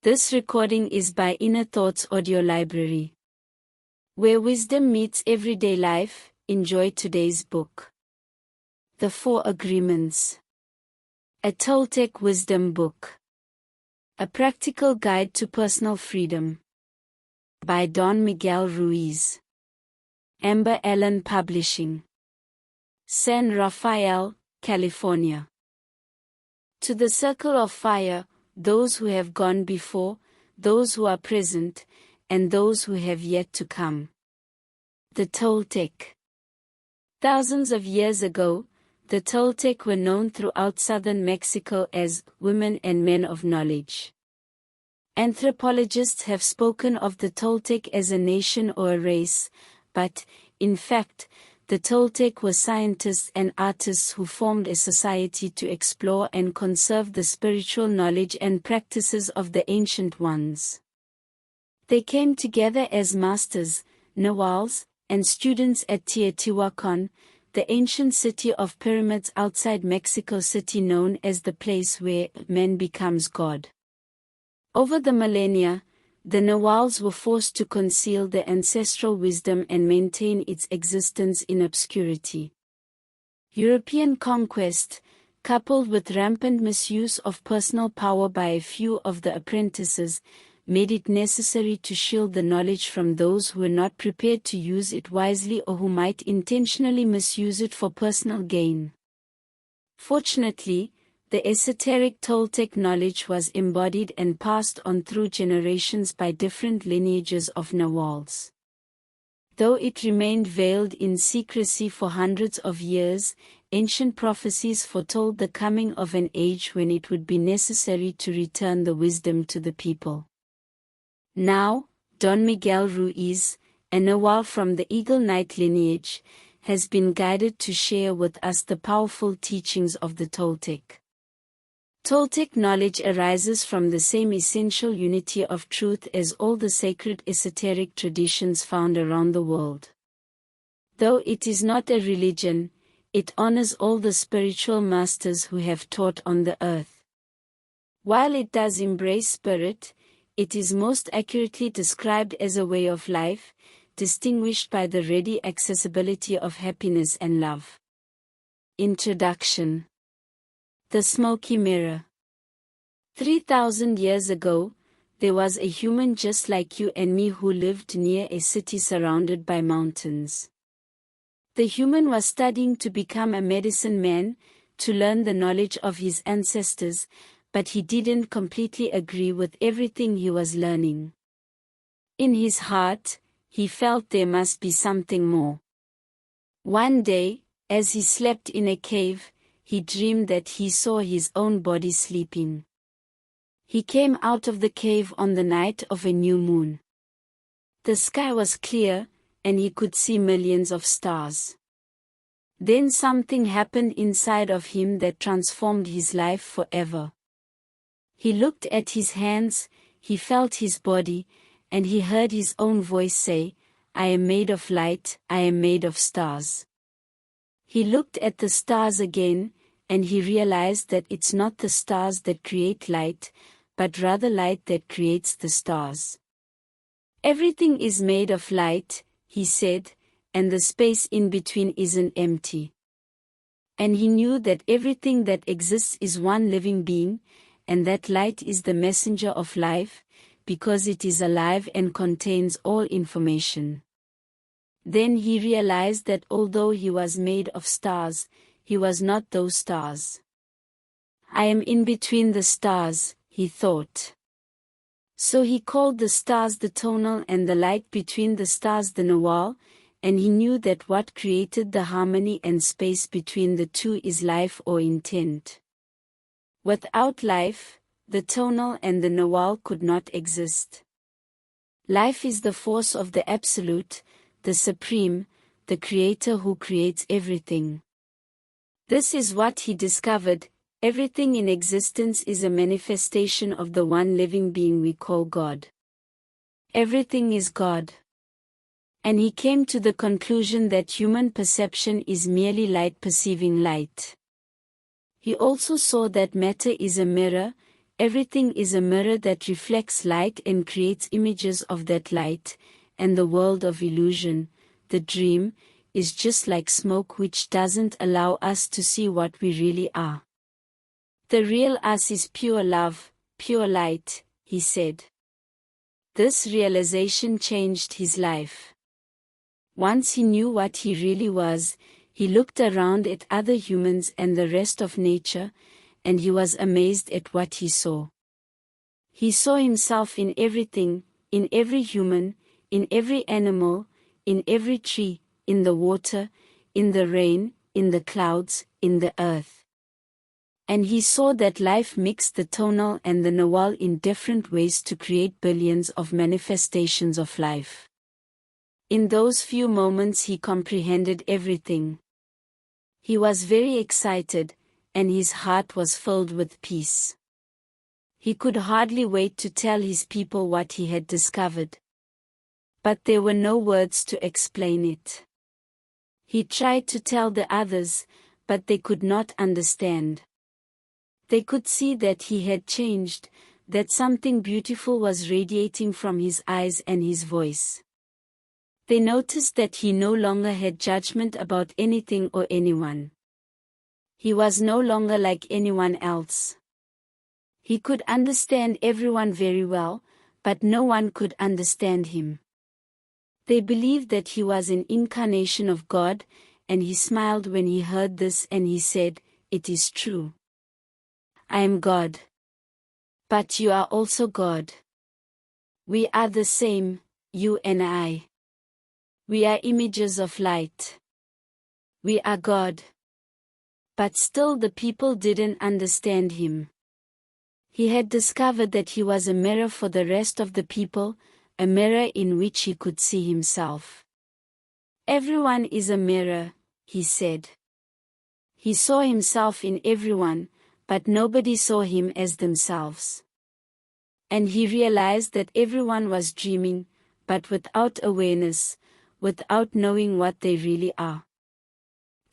This recording is by Inner Thoughts Audio Library. Where wisdom meets everyday life, enjoy today's book. The Four Agreements. A Toltec Wisdom Book. A Practical Guide to Personal Freedom. By Don Miguel Ruiz. Amber Allen Publishing. San Rafael, California. To the circle of fire, those who have gone before, those who are present, and those who have yet to come. The Toltec. Thousands of years ago, the Toltec were known throughout southern Mexico as women and men of knowledge. Anthropologists have spoken of the Toltec as a nation or a race, but, in fact, the Toltec were scientists and artists who formed a society to explore and conserve the spiritual knowledge and practices of the ancient ones. They came together as masters, Nawals, and students at Teotihuacan, the ancient city of pyramids outside Mexico City, known as the place where man becomes God. Over the millennia, the Nawals were forced to conceal their ancestral wisdom and maintain its existence in obscurity. European conquest, coupled with rampant misuse of personal power by a few of the apprentices, made it necessary to shield the knowledge from those who were not prepared to use it wisely or who might intentionally misuse it for personal gain. Fortunately, the esoteric Toltec knowledge was embodied and passed on through generations by different lineages of Nawals. Though it remained veiled in secrecy for hundreds of years, ancient prophecies foretold the coming of an age when it would be necessary to return the wisdom to the people. Now, Don Miguel Ruiz, a Nawal from the Eagle Knight lineage, has been guided to share with us the powerful teachings of the Toltec. Toltec knowledge arises from the same essential unity of truth as all the sacred esoteric traditions found around the world. Though it is not a religion, it honors all the spiritual masters who have taught on the earth. While it does embrace spirit, it is most accurately described as a way of life, distinguished by the ready accessibility of happiness and love. Introduction. The Smokey Mirror. 3,000 years ago, there was a human just like you and me who lived near a city surrounded by mountains. The human was studying to become a medicine man, to learn the knowledge of his ancestors, but he didn't completely agree with everything he was learning. In his heart, he felt there must be something more. One day, as he slept in a cave, he dreamed that he saw his own body sleeping. He came out of the cave on the night of a new moon. The sky was clear, and he could see millions of stars. Then something happened inside of him that transformed his life forever. He looked at his hands, he felt his body, and he heard his own voice say, "I am made of light, I am made of stars." He looked at the stars again, and he realized that it's not the stars that create light, but rather light that creates the stars. Everything is made of light, he said, and the space in between isn't empty. And he knew that everything that exists is one living being, and that light is the messenger of life, because it is alive and contains all information. Then he realized that although he was made of stars, he was not those stars. "I am in between the stars," he thought. So he called the stars the tonal and the light between the stars the Nawal, and he knew that what created the harmony and space between the two is life or intent. Without life, the tonal and the Nawal could not exist. Life is the force of the Absolute, the Supreme, the Creator who creates everything. This is what he discovered: everything in existence is a manifestation of the one living being we call God. Everything is God. And he came to the conclusion that human perception is merely light perceiving light. He also saw that matter is a mirror, Everything is a mirror that reflects light and creates images of that light, and the world of illusion, the dream, is just like smoke which doesn't allow us to see what we really are. The real us is pure love, pure light, he said. This realization changed his life. Once he knew what he really was, he looked around at other humans and the rest of nature, and he was amazed at what he saw. He saw himself in everything, in every human, in every animal, in every tree, in the water, in the rain, in the clouds, in the earth. And he saw that life mixed the tonal and the novel in different ways to create billions of manifestations of life. In those few moments he comprehended everything. He was very excited, and his heart was filled with peace. He could hardly wait to tell his people what he had discovered. But there were no words to explain it. He tried to tell the others, but they could not understand. They could see that he had changed, that something beautiful was radiating from his eyes and his voice. They noticed that he no longer had judgment about anything or anyone. He was no longer like anyone else. He could understand everyone very well, but no one could understand him. They believed that he was an incarnation of God, and he smiled when he heard this and he said, "It is true. I am God. But you are also God. We are the same, you and I. We are images of light. We are God." But still the people didn't understand him. He had discovered that he was a mirror for the rest of the people, a mirror in which he could see himself. Everyone is a mirror, he said. He saw himself in everyone, but nobody saw him as themselves. And he realized that everyone was dreaming, but without awareness, without knowing what they really are.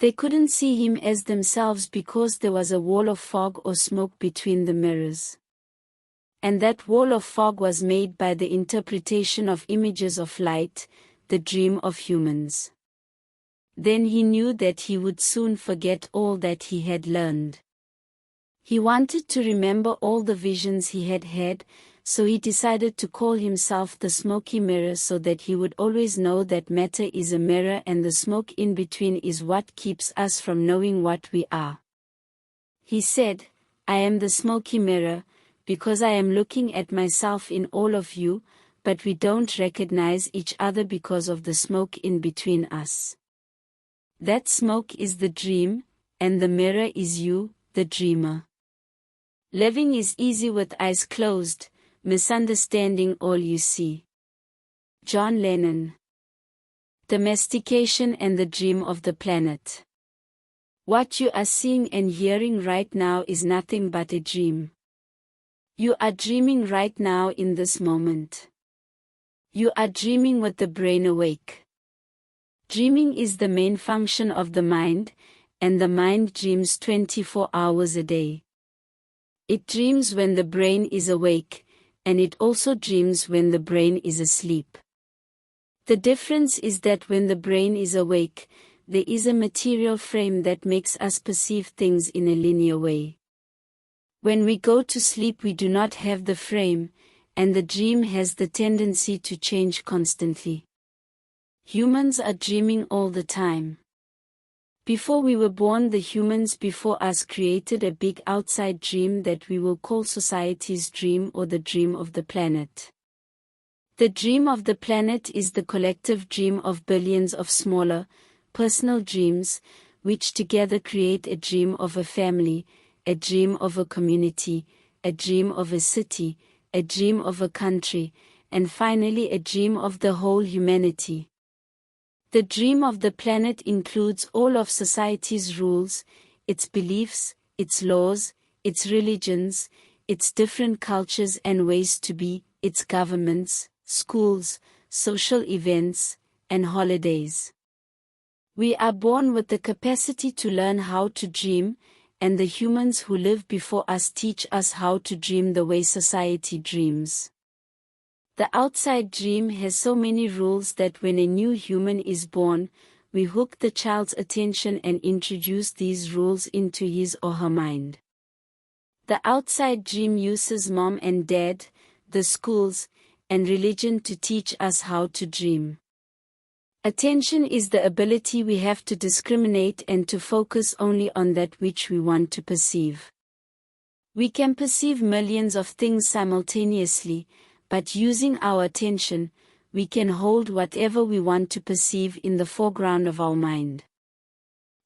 They couldn't see him as themselves because there was a wall of fog or smoke between the mirrors. And that wall of fog was made by the interpretation of images of light, the dream of humans. Then he knew that he would soon forget all that he had learned. He wanted to remember all the visions he had had, so he decided to call himself the Smoky Mirror so that he would always know that matter is a mirror and the smoke in between is what keeps us from knowing what we are. He said, "I am the Smoky Mirror, because I am looking at myself in all of you, but we don't recognize each other because of the smoke in between us. That smoke is the dream, and the mirror is you, the dreamer. Living is easy with eyes closed, misunderstanding all you see." John Lennon. Domestication and the Dream of the Planet. What you are seeing and hearing right now is nothing but a dream. You are dreaming right now in this moment. You are dreaming with the brain awake. Dreaming is the main function of the mind, and the mind dreams 24 hours a day. It dreams when the brain is awake, and it also dreams when the brain is asleep. The difference is that when the brain is awake, there is a material frame that makes us perceive things in a linear way. When we go to sleep we do not have the frame, and the dream has the tendency to change constantly. Humans are dreaming all the time. Before we were born, the humans before us created a big outside dream that we will call society's dream or the dream of the planet. The dream of the planet is the collective dream of billions of smaller, personal dreams, which together create a dream of a family, a dream of a community, a dream of a city, a dream of a country, and finally a dream of the whole humanity. The dream of the planet includes all of society's rules, its beliefs, its laws, its religions, its different cultures and ways to be, its governments, schools, social events, and holidays. We are born with the capacity to learn how to dream, and the humans who live before us teach us how to dream the way society dreams. The outside dream has so many rules that when a new human is born, we hook the child's attention and introduce these rules into his or her mind. The outside dream uses mom and dad, the schools, and religion to teach us how to dream. Attention is the ability we have to discriminate and to focus only on that which we want to perceive. We can perceive millions of things simultaneously, but using our attention, we can hold whatever we want to perceive in the foreground of our mind.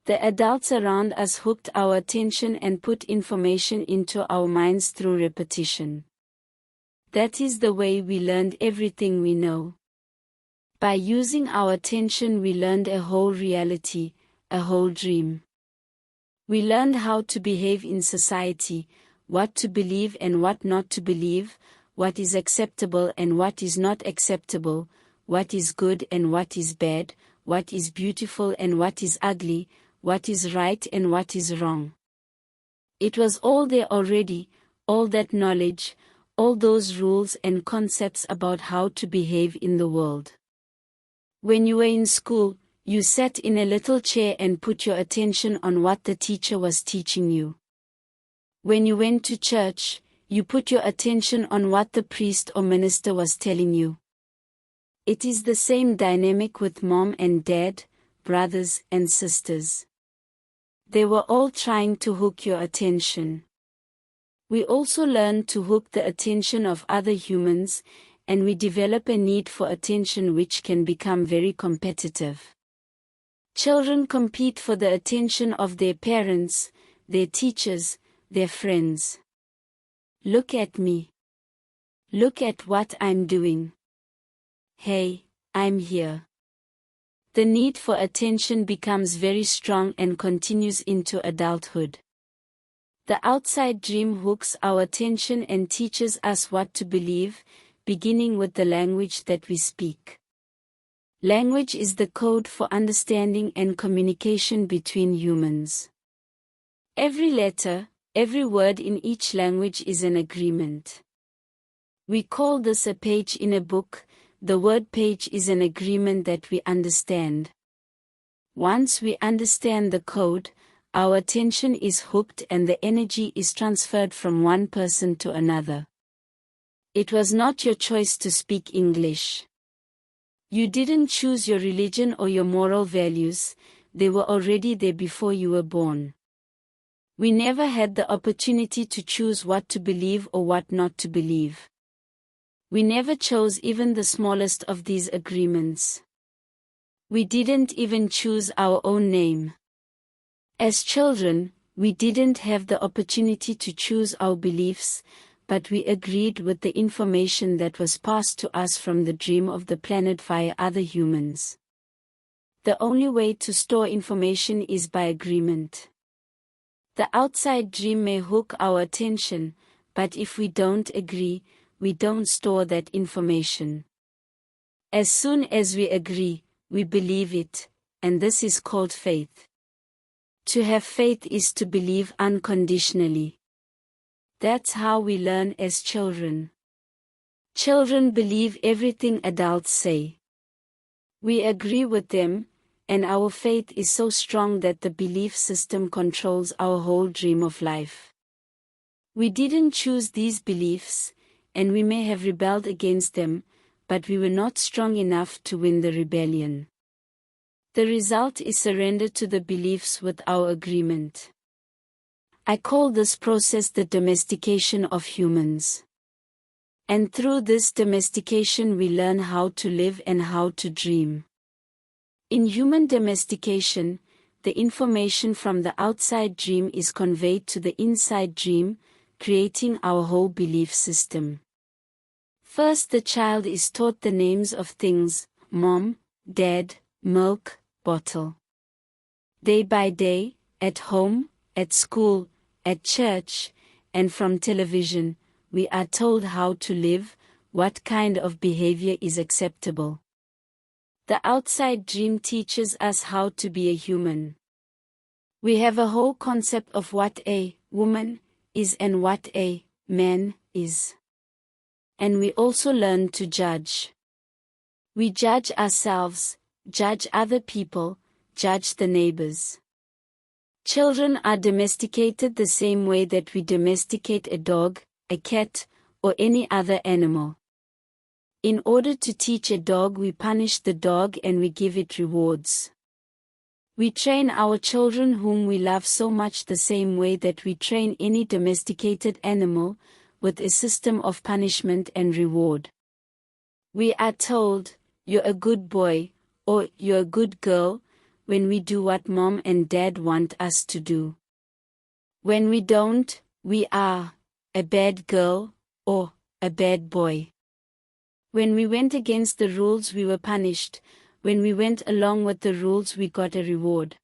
The adults around us hooked our attention and put information into our minds through repetition. That is the way we learned everything we know. By using our attention, we learned a whole reality, a whole dream. We learned how to behave in society, what to believe and what not to believe, what is acceptable and what is not acceptable, what is good and what is bad, what is beautiful and what is ugly, what is right and what is wrong. It was all there already, all that knowledge, all those rules and concepts about how to behave in the world. When you were in school, you sat in a little chair and put your attention on what the teacher was teaching you. When you went to church, you put your attention on what the priest or minister was telling you. It is the same dynamic with mom and dad, brothers and sisters. They were all trying to hook your attention. We also learn to hook the attention of other humans, and we develop a need for attention which can become very competitive. Children compete for the attention of their parents, their teachers, their friends. Look at me. Look at what I'm doing. Hey, I'm here. The need for attention becomes very strong and continues into adulthood. The outside dream hooks our attention and teaches us what to believe, beginning with the language that we speak. Language is the code for understanding and communication between humans. Every letter, every word in each language is an agreement. We call this a page in a book. The word page is an agreement that we understand. Once we understand the code, our attention is hooked and the energy is transferred from one person to another. It was not your choice to speak English. You didn't choose your religion or your moral values, they were already there before you were born. We never had the opportunity to choose what to believe or what not to believe. We never chose even the smallest of these agreements. We didn't even choose our own name. As children, we didn't have the opportunity to choose our beliefs, but we agreed with the information that was passed to us from the dream of the planet via other humans. The only way to store information is by agreement. The outside dream may hook our attention, but if we don't agree, we don't store that information. As soon as we agree, we believe it, and this is called faith. To have faith is to believe unconditionally. That's how we learn as children. Children believe everything adults say. We agree with them, and our faith is so strong that the belief system controls our whole dream of life. We didn't choose these beliefs, and we may have rebelled against them, but we were not strong enough to win the rebellion. The result is surrender to the beliefs with our agreement. I call this process the domestication of humans. And through this domestication we learn how to live and how to dream. In human domestication, the information from the outside dream is conveyed to the inside dream, creating our whole belief system. First, the child is taught the names of things: mom, dad, milk, bottle. Day by day, at home, at school, at church, and from television, we are told how to live, what kind of behavior is acceptable. The outside dream teaches us how to be a human. We have a whole concept of what a woman is and what a man is. And we also learn to judge. We judge ourselves, judge other people, judge the neighbors. Children are domesticated the same way that we domesticate a dog, a cat, or any other animal. In order to teach a dog, we punish the dog and we give it rewards. We train our children whom we love so much the same way that we train any domesticated animal, with a system of punishment and reward. We are told, "You're a good boy," or "You're a good girl," when we do what mom and dad want us to do. When we don't, we are a bad girl or a bad boy. When we went against the rules, we were punished. When we went along with the rules, we got a reward.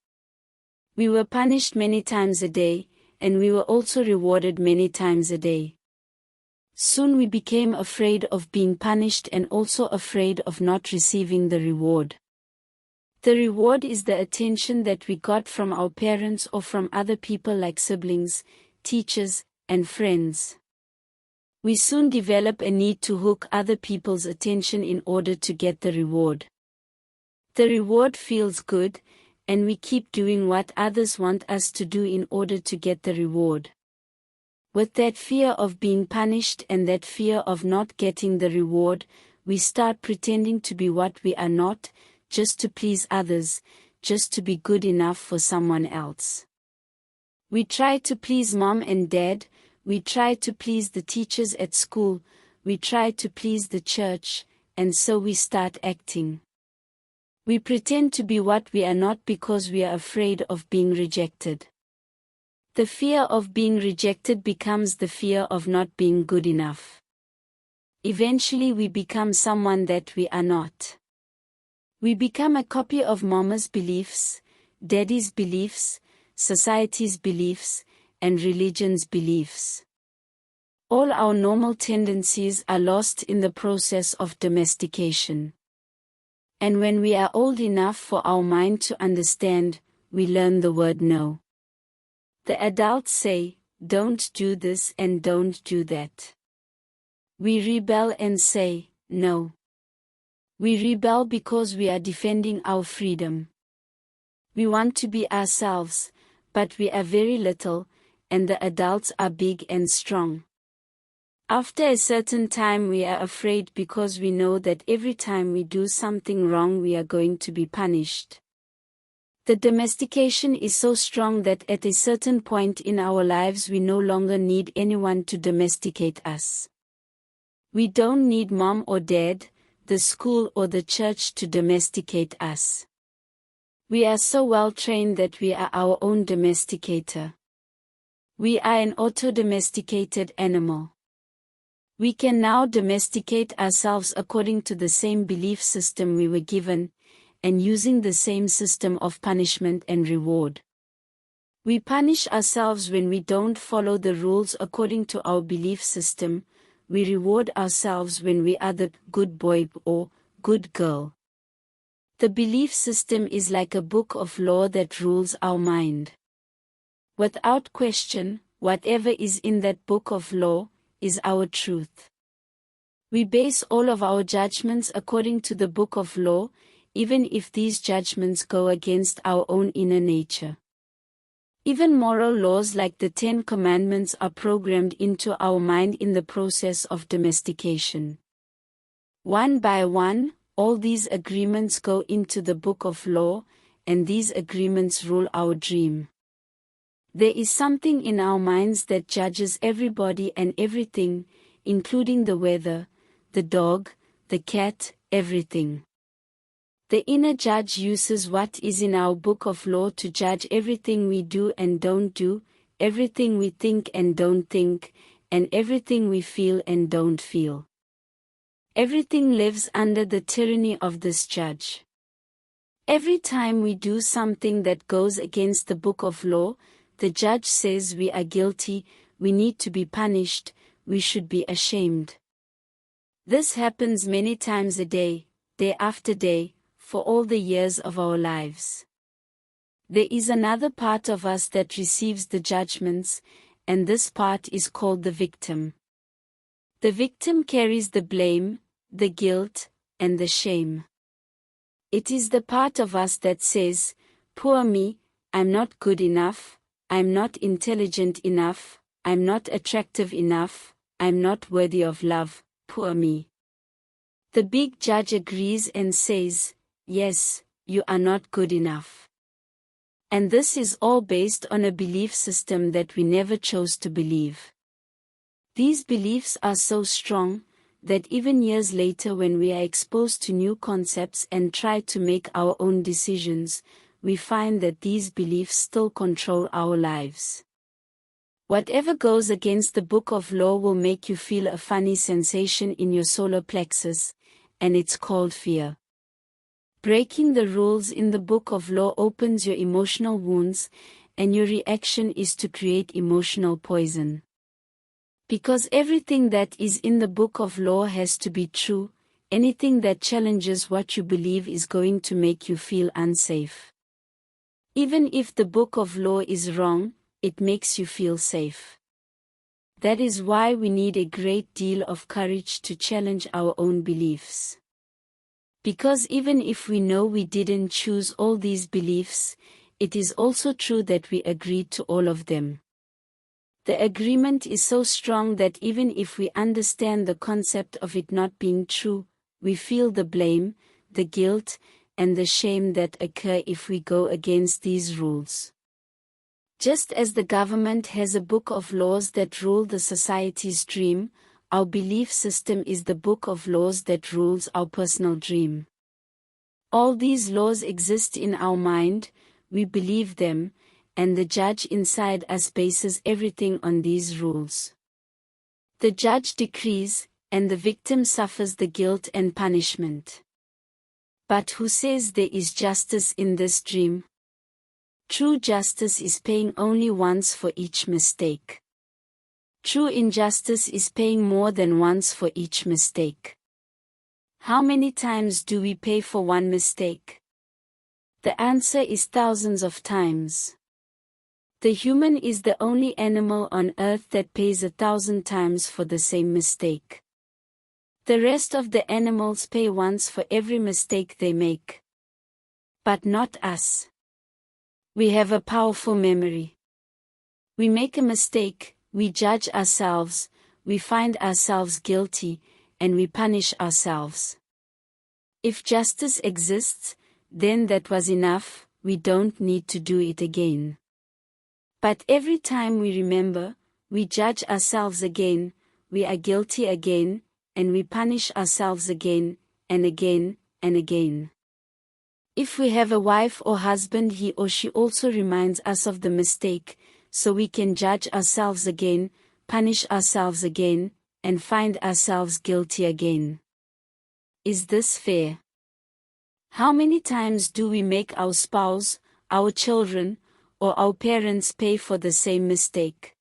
We were punished many times a day, and we were also rewarded many times a day. Soon we became afraid of being punished and also afraid of not receiving the reward. The reward is the attention that we got from our parents or from other people like siblings, teachers, and friends. We soon develop a need to hook other people's attention in order to get the reward. The reward feels good, and we keep doing what others want us to do in order to get the reward. With that fear of being punished and that fear of not getting the reward, we start pretending to be what we are not, just to please others, just to be good enough for someone else. We try to please mom and dad, we try to please the teachers at school, we try to please the church, and so we start acting. We pretend to be what we are not because we are afraid of being rejected. The fear of being rejected becomes the fear of not being good enough. Eventually we become someone that we are not. We become a copy of mama's beliefs, daddy's beliefs, society's beliefs, and religion's beliefs. All our normal tendencies are lost in the process of domestication. And when we are old enough for our mind to understand, we learn the word no. The adults say, "Don't do this and don't do that." We rebel and say, "No." We rebel because we are defending our freedom. We want to be ourselves, but we are very little, and the adults are big and strong. After a certain time we are afraid because we know that every time we do something wrong we are going to be punished. The domestication is so strong that at a certain point in our lives we no longer need anyone to domesticate us. We don't need mom or dad, the school or the church to domesticate us. We are so well trained that we are our own domesticator. We are an auto-domesticated animal. We can now domesticate ourselves according to the same belief system we were given, and using the same system of punishment and reward. We punish ourselves when we don't follow the rules according to our belief system. We reward ourselves when we are the good boy or good girl. The belief system is like a book of law that rules our mind. Without question, whatever is in that book of law is our truth. We base all of our judgments according to the book of law, even if these judgments go against our own inner nature. Even moral laws like the 10 Commandments are programmed into our mind in the process of domestication. One by one, all these agreements go into the book of law, and these agreements rule our dream. There is something in our minds that judges everybody and everything, including the weather, the dog, the cat, everything. The inner judge uses what is in our book of law to judge everything we do and don't do, everything we think and don't think, and everything we feel and don't feel. Everything lives under the tyranny of this judge. Every time we do something that goes against the book of law, the judge says we are guilty, we need to be punished, we should be ashamed. This happens many times a day, day after day, for all the years of our lives. There is another part of us that receives the judgments, and this part is called the victim. The victim carries the blame, the guilt, and the shame. It is the part of us that says, "Poor me, I'm not good enough, I'm not intelligent enough, I'm not attractive enough, I'm not worthy of love, poor me." The big judge agrees and says, "Yes, you are not good enough." And this is all based on a belief system that we never chose to believe. These beliefs are so strong that even years later, when we are exposed to new concepts and try to make our own decisions, we find that these beliefs still control our lives. Whatever goes against the book of law will make you feel a funny sensation in your solar plexus, and it's called fear. Breaking the rules in the book of law opens your emotional wounds, and your reaction is to create emotional poison. Because everything that is in the book of law has to be true, anything that challenges what you believe is going to make you feel unsafe. Even if the book of law is wrong, it makes you feel safe. That is why we need a great deal of courage to challenge our own beliefs. Because even if we know we didn't choose all these beliefs, it is also true that we agreed to all of them. The agreement is so strong that even if we understand the concept of it not being true, we feel the blame, the guilt, and the shame that occur if we go against these rules. Just as the government has a book of laws that rule the society's dream, our belief system is the book of laws that rules our personal dream. All these laws exist in our mind, we believe them, and the judge inside us bases everything on these rules. The judge decrees, and the victim suffers the guilt and punishment. But who says there is justice in this dream? True justice is paying only once for each mistake. True injustice is paying more than once for each mistake. How many times do we pay for one mistake? The answer is thousands of times. The human is the only animal on earth that pays 1,000 times for the same mistake. The rest of the animals pay once for every mistake they make. But not us. We have a powerful memory. We make a mistake, we judge ourselves, we find ourselves guilty, and we punish ourselves. If justice exists, then that was enough, we don't need to do it again. But every time we remember, we judge ourselves again, we are guilty again, and we punish ourselves again, and again, and again. If we have a wife or husband, he or she also reminds us of the mistake, so we can judge ourselves again, punish ourselves again, and find ourselves guilty again. Is this fair? How many times do we make our spouse, our children, or our parents pay for the same mistake?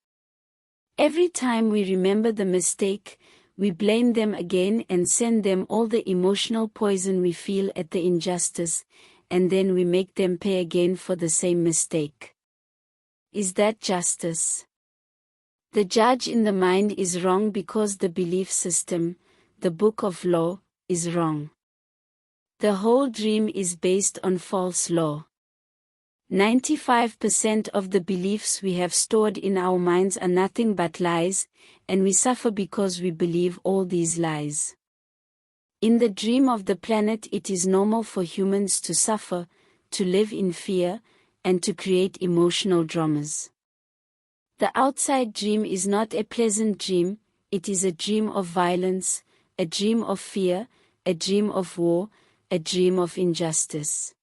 Every time we remember the mistake, we blame them again and send them all the emotional poison we feel at the injustice, and then we make them pay again for the same mistake. Is that justice? The judge in the mind is wrong because the belief system, the book of law, is wrong. The whole dream is based on false law. 95% of the beliefs we have stored in our minds are nothing but lies, and we suffer because we believe all these lies. In the dream of the planet, it is normal for humans to suffer, to live in fear, and to create emotional dramas. The outside dream is not a pleasant dream, it is a dream of violence, a dream of fear, a dream of war, a dream of injustice.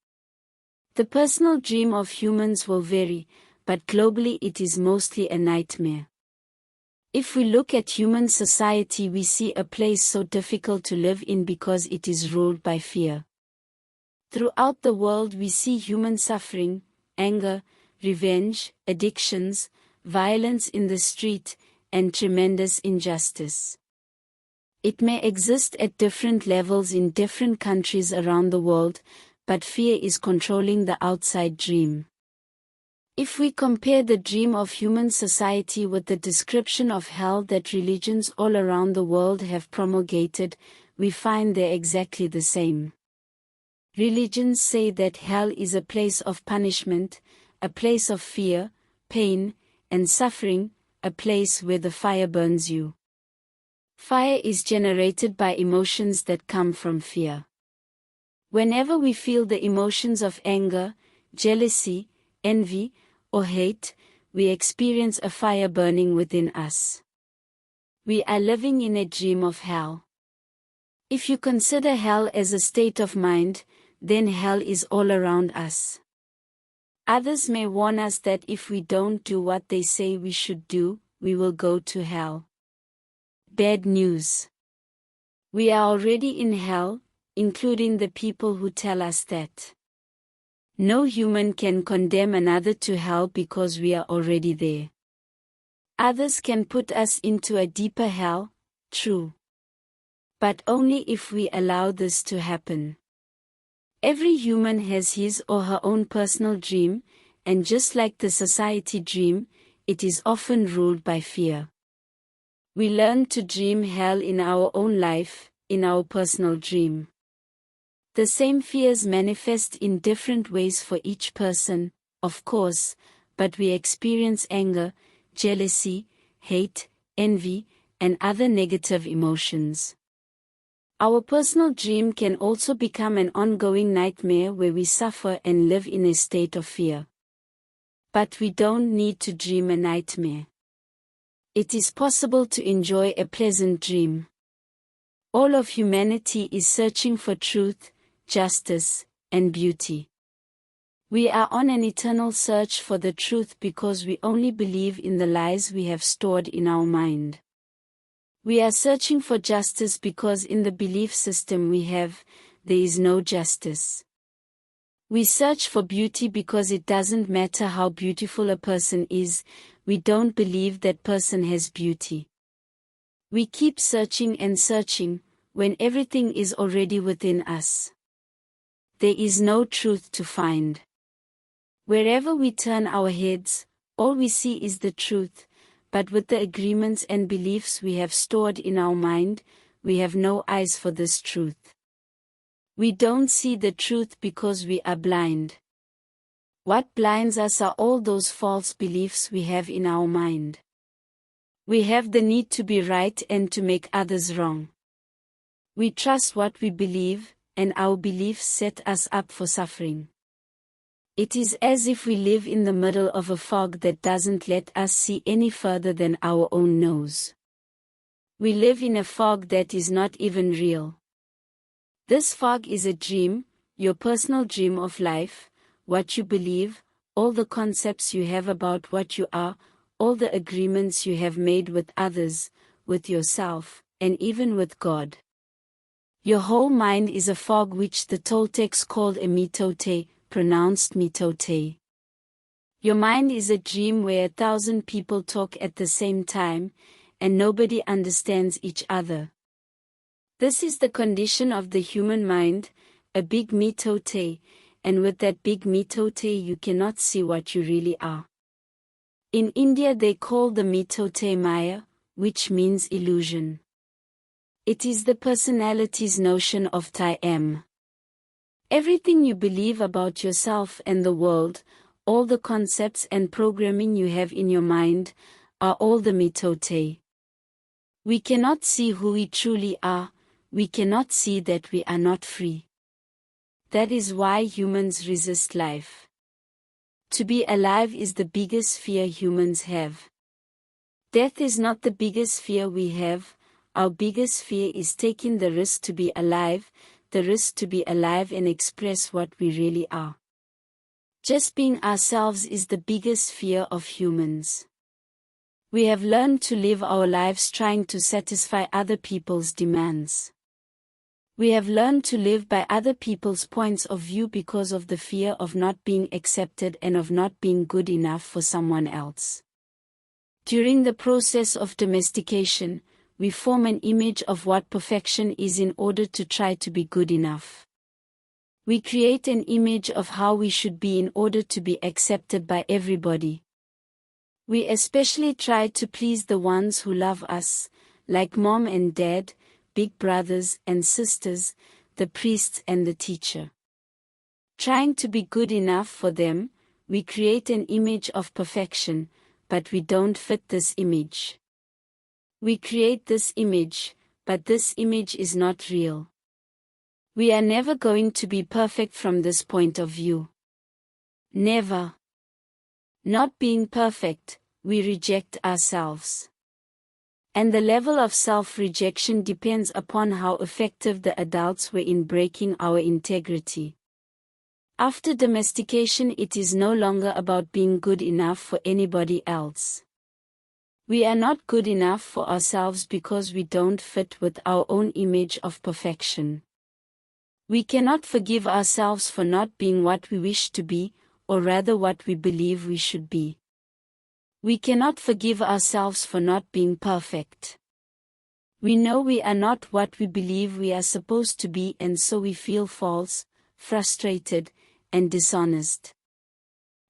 The personal dream of humans will vary, but globally it is mostly a nightmare. If we look at human society, we see a place so difficult to live in because it is ruled by fear. Throughout the world we see human suffering, anger, revenge, addictions, violence in the street, and tremendous injustice. It may exist at different levels in different countries around the world, but fear is controlling the outside dream. If we compare the dream of human society with the description of hell that religions all around the world have promulgated, we find they're exactly the same. Religions say that hell is a place of punishment, a place of fear, pain, and suffering, a place where the fire burns you. Fire is generated by emotions that come from fear. Whenever we feel the emotions of anger, jealousy, envy, or hate, we experience a fire burning within us. We are living in a dream of hell. If you consider hell as a state of mind, then hell is all around us. Others may warn us that if we don't do what they say we should do, we will go to hell. Bad news. We are already in hell, including the people who tell us that. No human can condemn another to hell because we are already there. Others can put us into a deeper hell, true. But only if we allow this to happen. Every human has his or her own personal dream, and just like the society dream, it is often ruled by fear. We learn to dream hell in our own life, in our personal dream. The same fears manifest in different ways for each person, of course, but we experience anger, jealousy, hate, envy, and other negative emotions. Our personal dream can also become an ongoing nightmare where we suffer and live in a state of fear. But we don't need to dream a nightmare. It is possible to enjoy a pleasant dream. All of humanity is searching for truth, justice, and beauty. We are on an eternal search for the truth because we only believe in the lies we have stored in our mind. We are searching for justice because in the belief system we have, there is no justice. We search for beauty because it doesn't matter how beautiful a person is, we don't believe that person has beauty. We keep searching and searching, when everything is already within us. There is no truth to find. Wherever we turn our heads, all we see is the truth, but with the agreements and beliefs we have stored in our mind, we have no eyes for this truth. We don't see the truth because we are blind. What blinds us are all those false beliefs we have in our mind. We have the need to be right and to make others wrong. We trust what we believe, and our beliefs set us up for suffering. It is as if we live in the middle of a fog that doesn't let us see any further than our own nose. We live in a fog that is not even real. This fog is a dream, your personal dream of life, what you believe, all the concepts you have about what you are, all the agreements you have made with others, with yourself, and even with God. Your whole mind is a fog which the Toltecs called a mitote, pronounced mitote. Your mind is a dream where 1,000 people talk at the same time, and nobody understands each other. This is the condition of the human mind, a big mitote, and with that big mitote you cannot see what you really are. In India they call the mitote Maya, which means illusion. It is the personality's notion of time. Everything you believe about yourself and the world, all the concepts and programming you have in your mind, are all the mitote. We cannot see who we truly are, we cannot see that we are not free. That is why humans resist life. To be alive is the biggest fear humans have. Death is not the biggest fear we have. Our biggest fear is taking the risk to be alive, the risk to be alive and express what we really are. Just being ourselves is the biggest fear of humans. We have learned to live our lives trying to satisfy other people's demands. We have learned to live by other people's points of view because of the fear of not being accepted and of not being good enough for someone else. During the process of domestication, we form an image of what perfection is in order to try to be good enough. We create an image of how we should be in order to be accepted by everybody. We especially try to please the ones who love us, like mom and dad, big brothers and sisters, the priests and the teacher. Trying to be good enough for them, we create an image of perfection, but we don't fit this image. We create this image, but this image is not real. We are never going to be perfect from this point of view. Never. Not being perfect, we reject ourselves. And the level of self-rejection depends upon how effective the adults were in breaking our integrity. After domestication, it is no longer about being good enough for anybody else. We are not good enough for ourselves because we don't fit with our own image of perfection. We cannot forgive ourselves for not being what we wish to be, or rather what we believe we should be. We cannot forgive ourselves for not being perfect. We know we are not what we believe we are supposed to be, and so we feel false, frustrated, and dishonest.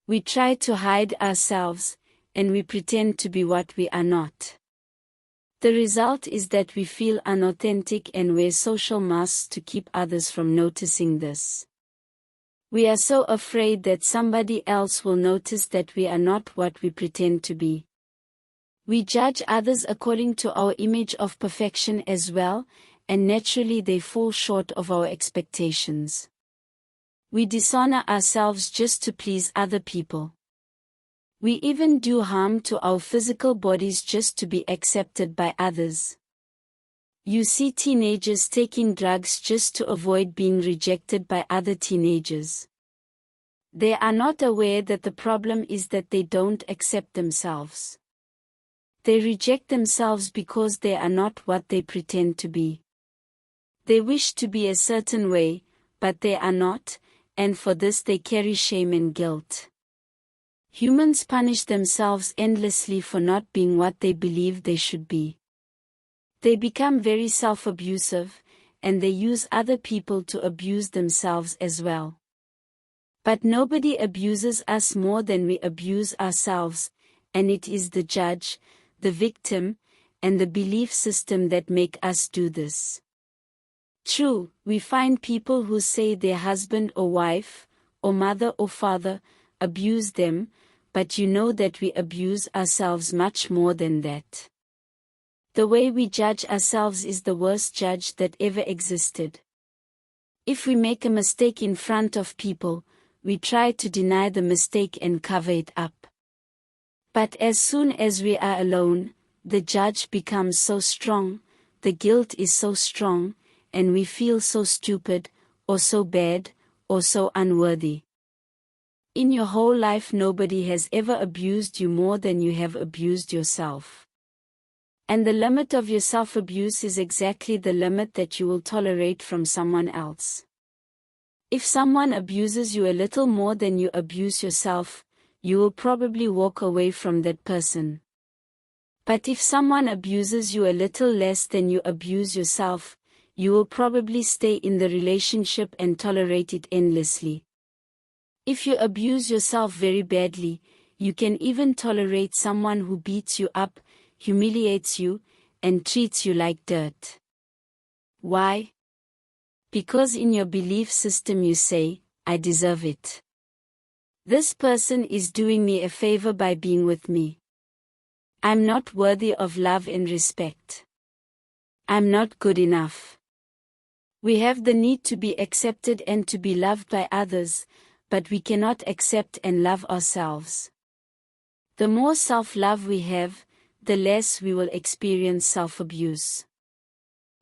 We try to hide ourselves, and we pretend to be what we are not. The result is that we feel unauthentic and wear social masks to keep others from noticing this. We are so afraid that somebody else will notice that we are not what we pretend to be. We judge others according to our image of perfection as well, and naturally they fall short of our expectations. We dishonor ourselves just to please other people. We even do harm to our physical bodies just to be accepted by others. You see teenagers taking drugs just to avoid being rejected by other teenagers. They are not aware that the problem is that they don't accept themselves. They reject themselves because they are not what they pretend to be. They wish to be a certain way, but they are not, and for this they carry shame and guilt. Humans punish themselves endlessly for not being what they believe they should be. They become very self-abusive, and they use other people to abuse themselves as well. But nobody abuses us more than we abuse ourselves, and it is the judge, the victim, and the belief system that make us do this. True, we find people who say their husband or wife, or mother or father, abuse them, but you know that we abuse ourselves much more than that. The way we judge ourselves is the worst judge that ever existed. If we make a mistake in front of people, we try to deny the mistake and cover it up. But as soon as we are alone, the judge becomes so strong, the guilt is so strong, and we feel so stupid, or so bad, or so unworthy. In your whole life nobody has ever abused you more than you have abused yourself. And the limit of your self-abuse is exactly the limit that you will tolerate from someone else. If someone abuses you a little more than you abuse yourself, you will probably walk away from that person. But if someone abuses you a little less than you abuse yourself, you will probably stay in the relationship and tolerate it endlessly. If you abuse yourself very badly, you can even tolerate someone who beats you up, humiliates you, and treats you like dirt. Why? Because in your belief system you say, I deserve it. This person is doing me a favor by being with me. I'm not worthy of love and respect. I'm not good enough. We have the need to be accepted and to be loved by others, but we cannot accept and love ourselves. The more self-love we have, the less we will experience self-abuse.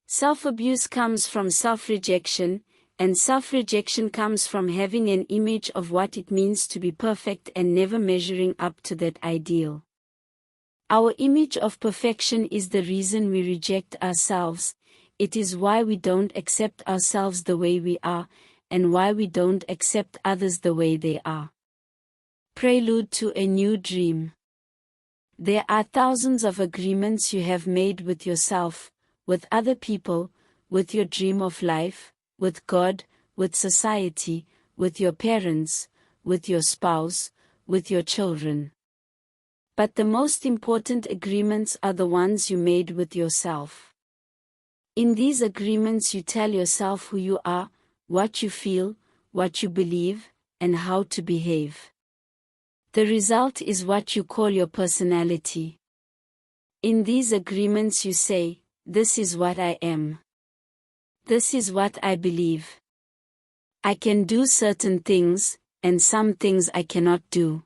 Self-abuse comes from self-rejection, and self-rejection comes from having an image of what it means to be perfect and never measuring up to that ideal. Our image of perfection is the reason we reject ourselves. It is why we don't accept ourselves the way we are, and why we don't accept others the way they are. Prelude to a New Dream. There are thousands of agreements you have made with yourself, with other people, with your dream of life, with God, with society, with your parents, with your spouse, with your children. But the most important agreements are the ones you made with yourself. In these agreements you tell yourself who you are, what you feel, what you believe, and how to behave. The result is what you call your personality. In these agreements you say, this is what I am. This is what I believe. I can do certain things, and some things I cannot do.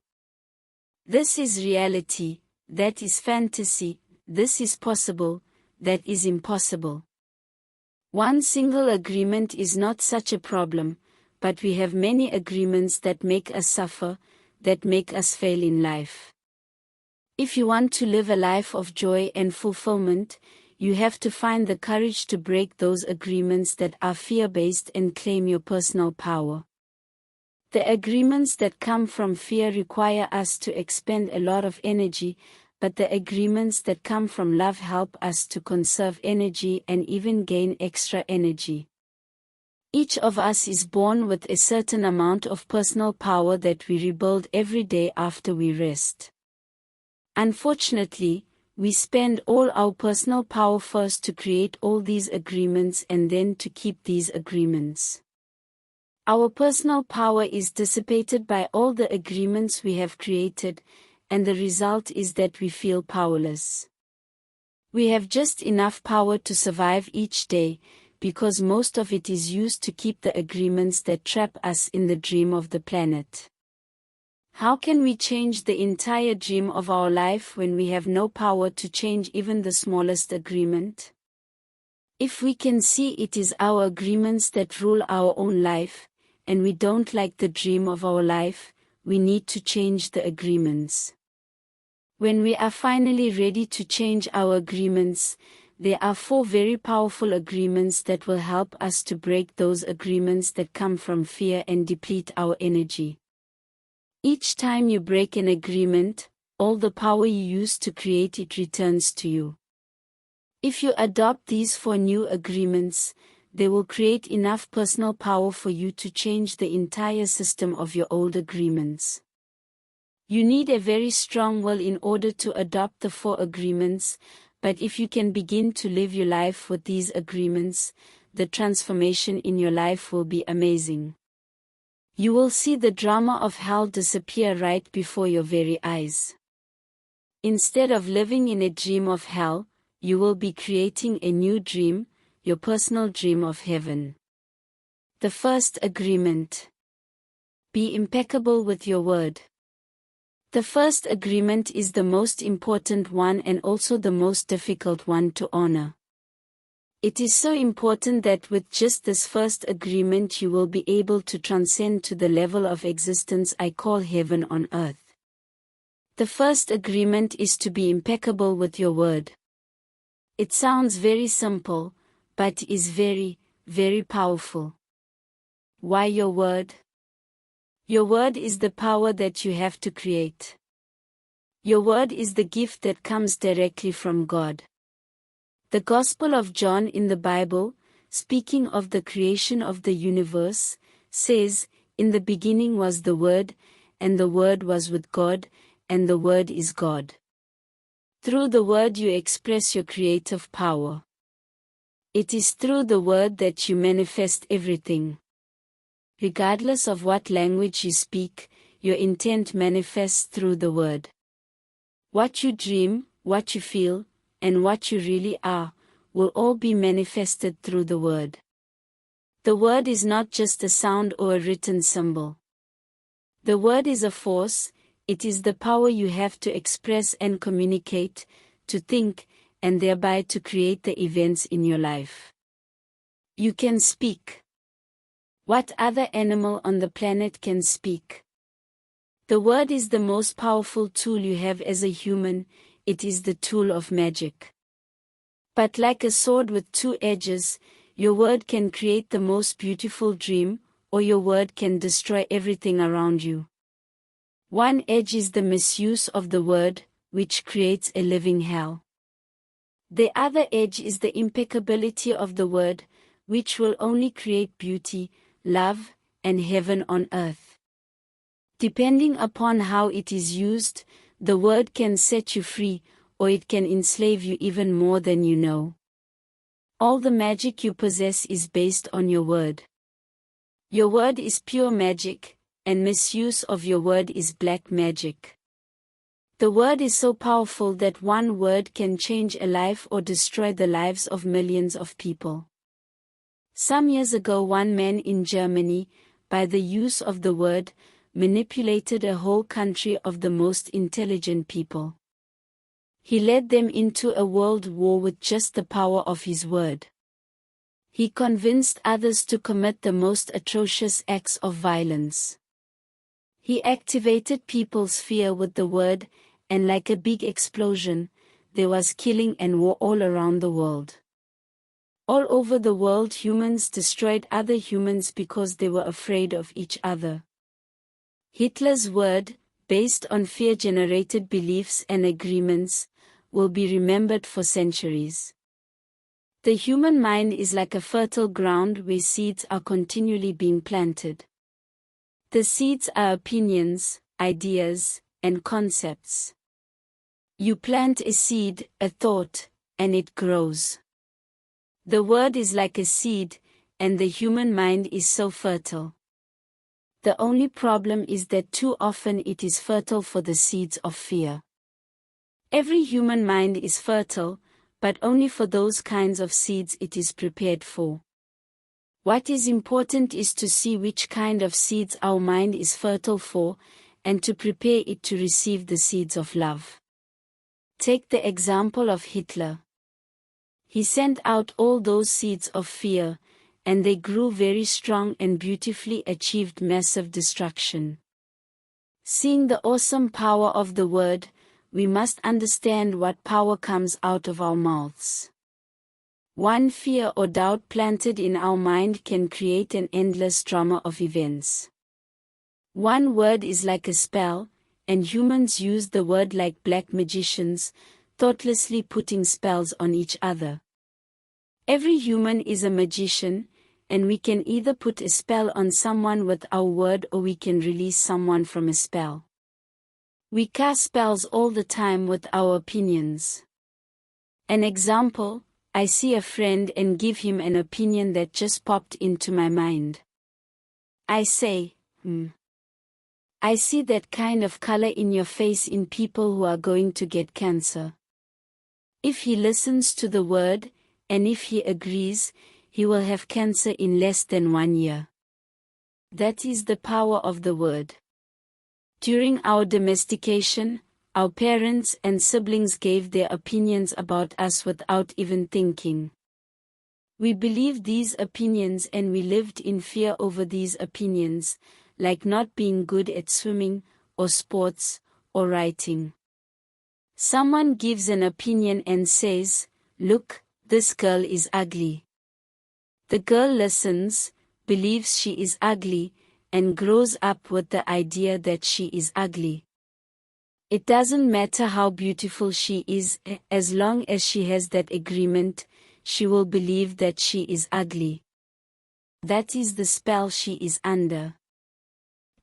This is reality, that is fantasy, this is possible, that is impossible. One single agreement is not such a problem, but we have many agreements that make us suffer, that make us fail in life. If you want to live a life of joy and fulfillment, you have to find the courage to break those agreements that are fear-based and claim your personal power. The agreements that come from fear require us to expend a lot of energy, but the agreements that come from love help us to conserve energy and even gain extra energy. Each of us is born with a certain amount of personal power that we rebuild every day after we rest. Unfortunately, we spend all our personal power first to create all these agreements and then to keep these agreements. Our personal power is dissipated by all the agreements we have created, and the result is that we feel powerless. We have just enough power to survive each day, because most of it is used to keep the agreements that trap us in the dream of the planet. How can we change the entire dream of our life when we have no power to change even the smallest agreement? If we can see it is our agreements that rule our own life, and we don't like the dream of our life, we need to change the agreements. When we are finally ready to change our agreements, there are 4 very powerful agreements that will help us to break those agreements that come from fear and deplete our energy. Each time you break an agreement, all the power you used to create it returns to you. If you adopt these 4 new agreements, they will create enough personal power for you to change the entire system of your old agreements. You need a very strong will in order to adopt the 4 agreements, but if you can begin to live your life with these agreements, the transformation in your life will be amazing. You will see the drama of hell disappear right before your very eyes. Instead of living in a dream of hell, you will be creating a new dream, your personal dream of heaven. The first agreement. Be impeccable with your word. The first agreement is the most important one and also the most difficult one to honor. It is so important that with just this first agreement you will be able to transcend to the level of existence I call heaven on earth. The first agreement is to be impeccable with your word. It sounds very simple, but is very, very powerful. Why your word? Your word is the power that you have to create. Your word is the gift that comes directly from God. The Gospel of John in the Bible, speaking of the creation of the universe, says, "In the beginning was the Word, and the Word was with God, and the Word is God." Through the Word you express your creative power. It is through the Word that you manifest everything. Regardless of what language you speak, your intent manifests through the Word. What you dream, what you feel, and what you really are, will all be manifested through the Word. The Word is not just a sound or a written symbol. The Word is a force, it is the power you have to express and communicate, to think, and thereby to create the events in your life. You can speak. What other animal on the planet can speak? The Word is the most powerful tool you have as a human, it is the tool of magic. But like a sword with 2 edges, your word can create the most beautiful dream, or your word can destroy everything around you. One edge is the misuse of the word, which creates a living hell. The other edge is the impeccability of the word, which will only create beauty, love, and heaven on earth. Depending upon how it is used, the word can set you free, or it can enslave you even more than you know. All the magic you possess is based on your word. Your word is pure magic, and misuse of your word is black magic. The word is so powerful that one word can change a life or destroy the lives of millions of people. Some years ago, one man in Germany, by the use of the word, manipulated a whole country of the most intelligent people. He led them into a world war with just the power of his word. He convinced others to commit the most atrocious acts of violence. He activated people's fear with the word, and like a big explosion, there was killing and war all around the world. All over the world, humans destroyed other humans because they were afraid of each other. Hitler's word, based on fear-generated beliefs and agreements, will be remembered for centuries. The human mind is like a fertile ground where seeds are continually being planted. The seeds are opinions, ideas, and concepts. You plant a seed, a thought, and it grows. The word is like a seed, and the human mind is so fertile. The only problem is that too often it is fertile for the seeds of fear. Every human mind is fertile, but only for those kinds of seeds it is prepared for. What is important is to see which kind of seeds our mind is fertile for, and to prepare it to receive the seeds of love. Take the example of Hitler. He sent out all those seeds of fear, and they grew very strong and beautifully achieved massive destruction. Seeing the awesome power of the word, we must understand what power comes out of our mouths. One fear or doubt planted in our mind can create an endless drama of events. One word is like a spell, and humans use the word like black magicians, thoughtlessly putting spells on each other. Every human is a magician, and we can either put a spell on someone with our word or we can release someone from a spell. We cast spells all the time with our opinions. An example, I see a friend and give him an opinion that just popped into my mind. I say, I see that kind of color in your face in people who are going to get cancer. If he listens to the word, and if he agrees, he will have cancer in less than 1 year. That is the power of the word. During our domestication, our parents and siblings gave their opinions about us without even thinking. We believed these opinions and we lived in fear over these opinions, like not being good at swimming, or sports, or writing. Someone gives an opinion and says, "Look, this girl is ugly." The girl listens, believes she is ugly, and grows up with the idea that she is ugly. It doesn't matter how beautiful she is, as long as she has that agreement, she will believe that she is ugly. That is the spell she is under.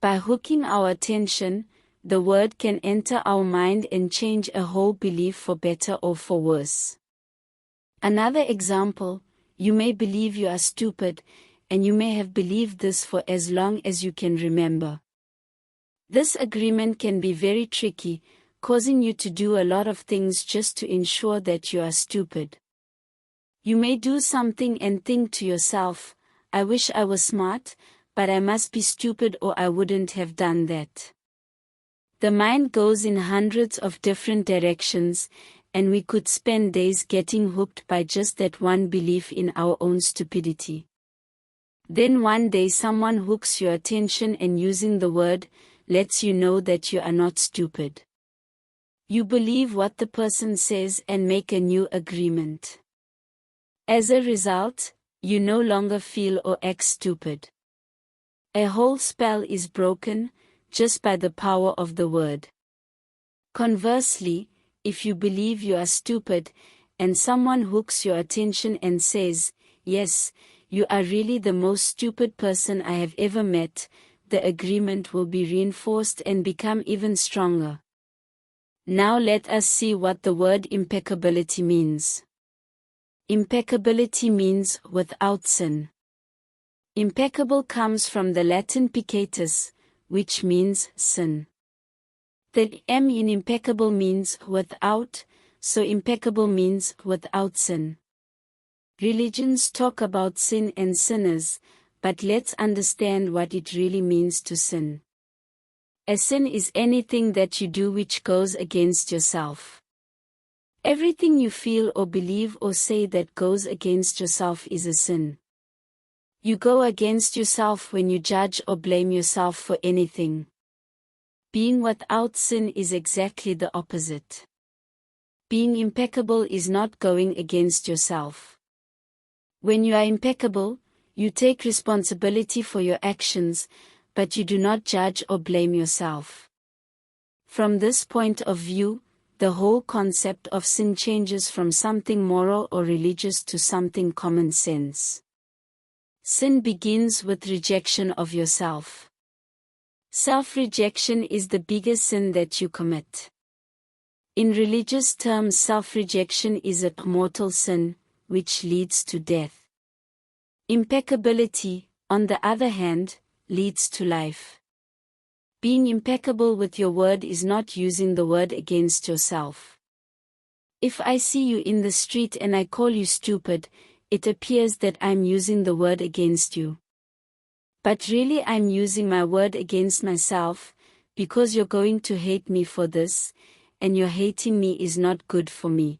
By hooking our attention, the word can enter our mind and change a whole belief for better or for worse. Another example, you may believe you are stupid, and you may have believed this for as long as you can remember. This agreement can be very tricky, causing you to do a lot of things just to ensure that you are stupid. You may do something and think to yourself, "I wish I was smart, but I must be stupid or I wouldn't have done that." The mind goes in hundreds of different directions, and we could spend days getting hooked by just that one belief in our own stupidity. Then one day someone hooks your attention and using the word, lets you know that you are not stupid. You believe what the person says and make a new agreement. As a result, you no longer feel or act stupid. A whole spell is broken, just by the power of the word. Conversely, if you believe you are stupid, and someone hooks your attention and says, "Yes, you are really the most stupid person I have ever met, the agreement will be reinforced and become even stronger. Now let us see what the word impeccability means. Impeccability means without sin. Impeccable comes from the Latin peccatus, which means sin. The M in impeccable means without, so impeccable means without sin. Religions talk about sin and sinners, but let's understand what it really means to sin. A sin is anything that you do which goes against yourself. Everything you feel or believe or say that goes against yourself is a sin. You go against yourself when you judge or blame yourself for anything. Being without sin is exactly the opposite. Being impeccable is not going against yourself. When you are impeccable, you take responsibility for your actions, but you do not judge or blame yourself. From this point of view, the whole concept of sin changes from something moral or religious to something common sense. Sin begins with rejection of yourself. Self-rejection is the biggest sin that you commit. In religious terms, self-rejection is a mortal sin, which leads to death. Impeccability, on the other hand, leads to life. Being impeccable with your word is not using the word against yourself. If I see you in the street and I call you stupid, it appears that I'm using the word against you. But really I'm using my word against myself, because you're going to hate me for this, and your hating me is not good for me.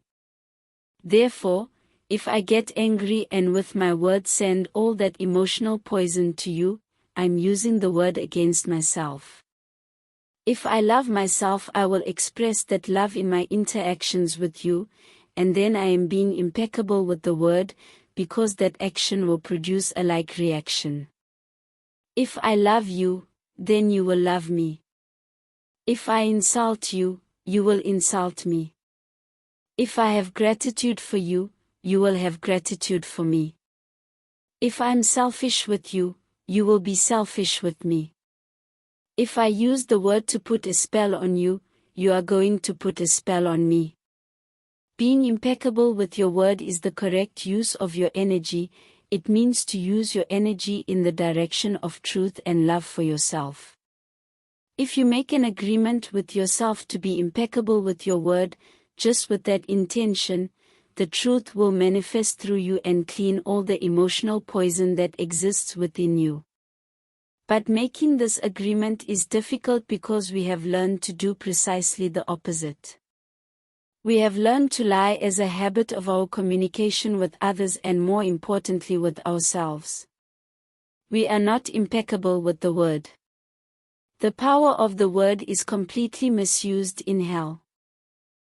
Therefore, if I get angry and with my word send all that emotional poison to you, I'm using the word against myself. If I love myself, I will express that love in my interactions with you, and then I am being impeccable with the word, because that action will produce a like reaction. If I love you, then you will love me. If I insult you, you will insult me. If I have gratitude for you, you will have gratitude for me. If I'm selfish with you, you will be selfish with me. If I use the word to put a spell on you, you are going to put a spell on me. Being impeccable with your word is the correct use of your energy. It means to use your energy in the direction of truth and love for yourself. If you make an agreement with yourself to be impeccable with your word, just with that intention, the truth will manifest through you and clean all the emotional poison that exists within you. But making this agreement is difficult because we have learned to do precisely the opposite. We have learned to lie as a habit of our communication with others and more importantly with ourselves. We are not impeccable with the word. The power of the word is completely misused in hell.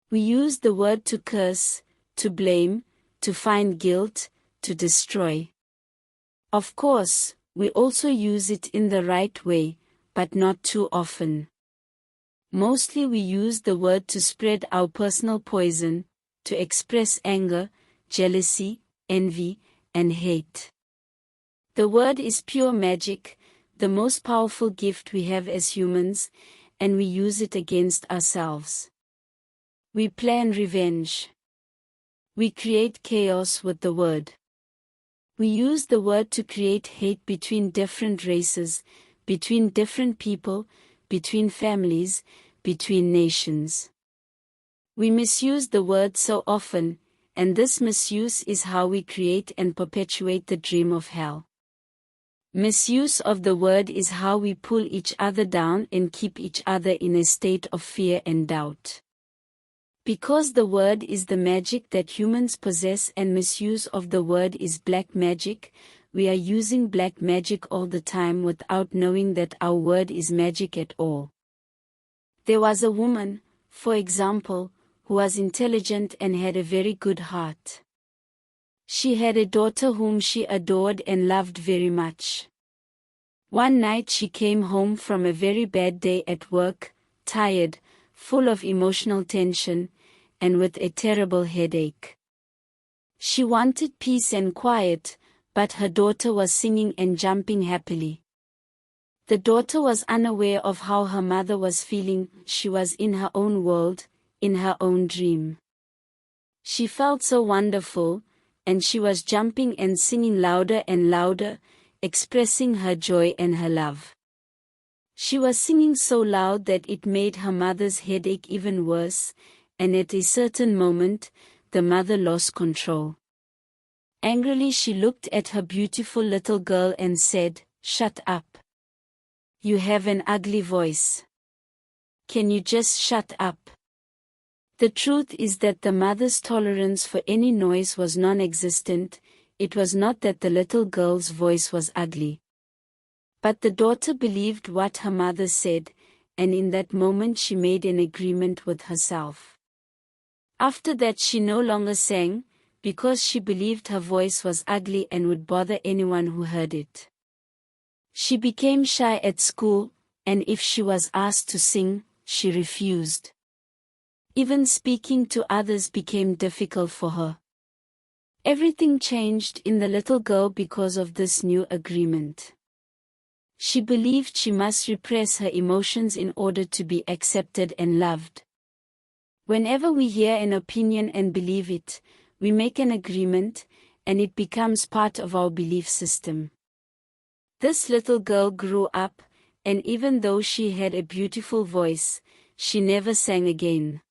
We use the word to curse, to blame, to find guilt, to destroy. Of course, we also use it in the right way, but not too often. Mostly we use the word to spread our personal poison, to express anger, jealousy, envy, and hate. The word is pure magic, the most powerful gift we have as humans, and we use it against ourselves. We plan revenge. We create chaos with the word. We use the word to create hate between different races, between different people, between families, between nations. We misuse the word so often, and this misuse is how we create and perpetuate the dream of hell. Misuse of the word is how we pull each other down and keep each other in a state of fear and doubt. Because the word is the magic that humans possess and misuse of the word is black magic, we are using black magic all the time without knowing that our word is magic at all. There was a woman, for example, who was intelligent and had a very good heart. She had a daughter whom she adored and loved very much. One night she came home from a very bad day at work, tired, full of emotional tension, and with a terrible headache. She wanted peace and quiet, but her daughter was singing and jumping happily. The daughter was unaware of how her mother was feeling. She was in her own world, in her own dream. She felt so wonderful, and she was jumping and singing louder and louder, expressing her joy and her love. She was singing so loud that it made her mother's headache even worse, and at a certain moment, the mother lost control. Angrily she looked at her beautiful little girl and said, "Shut up. You have an ugly voice. Can you just shut up?" The truth is that the mother's tolerance for any noise was non-existent. It was not that the little girl's voice was ugly. But the daughter believed what her mother said, and in that moment she made an agreement with herself. After that she no longer sang, because she believed her voice was ugly and would bother anyone who heard it. She became shy at school, and if she was asked to sing, she refused. Even speaking to others became difficult for her. Everything changed in the little girl because of this new agreement. She believed she must repress her emotions in order to be accepted and loved. Whenever we hear an opinion and believe it, we make an agreement, and it becomes part of our belief system. This little girl grew up, and even though she had a beautiful voice, she never sang again.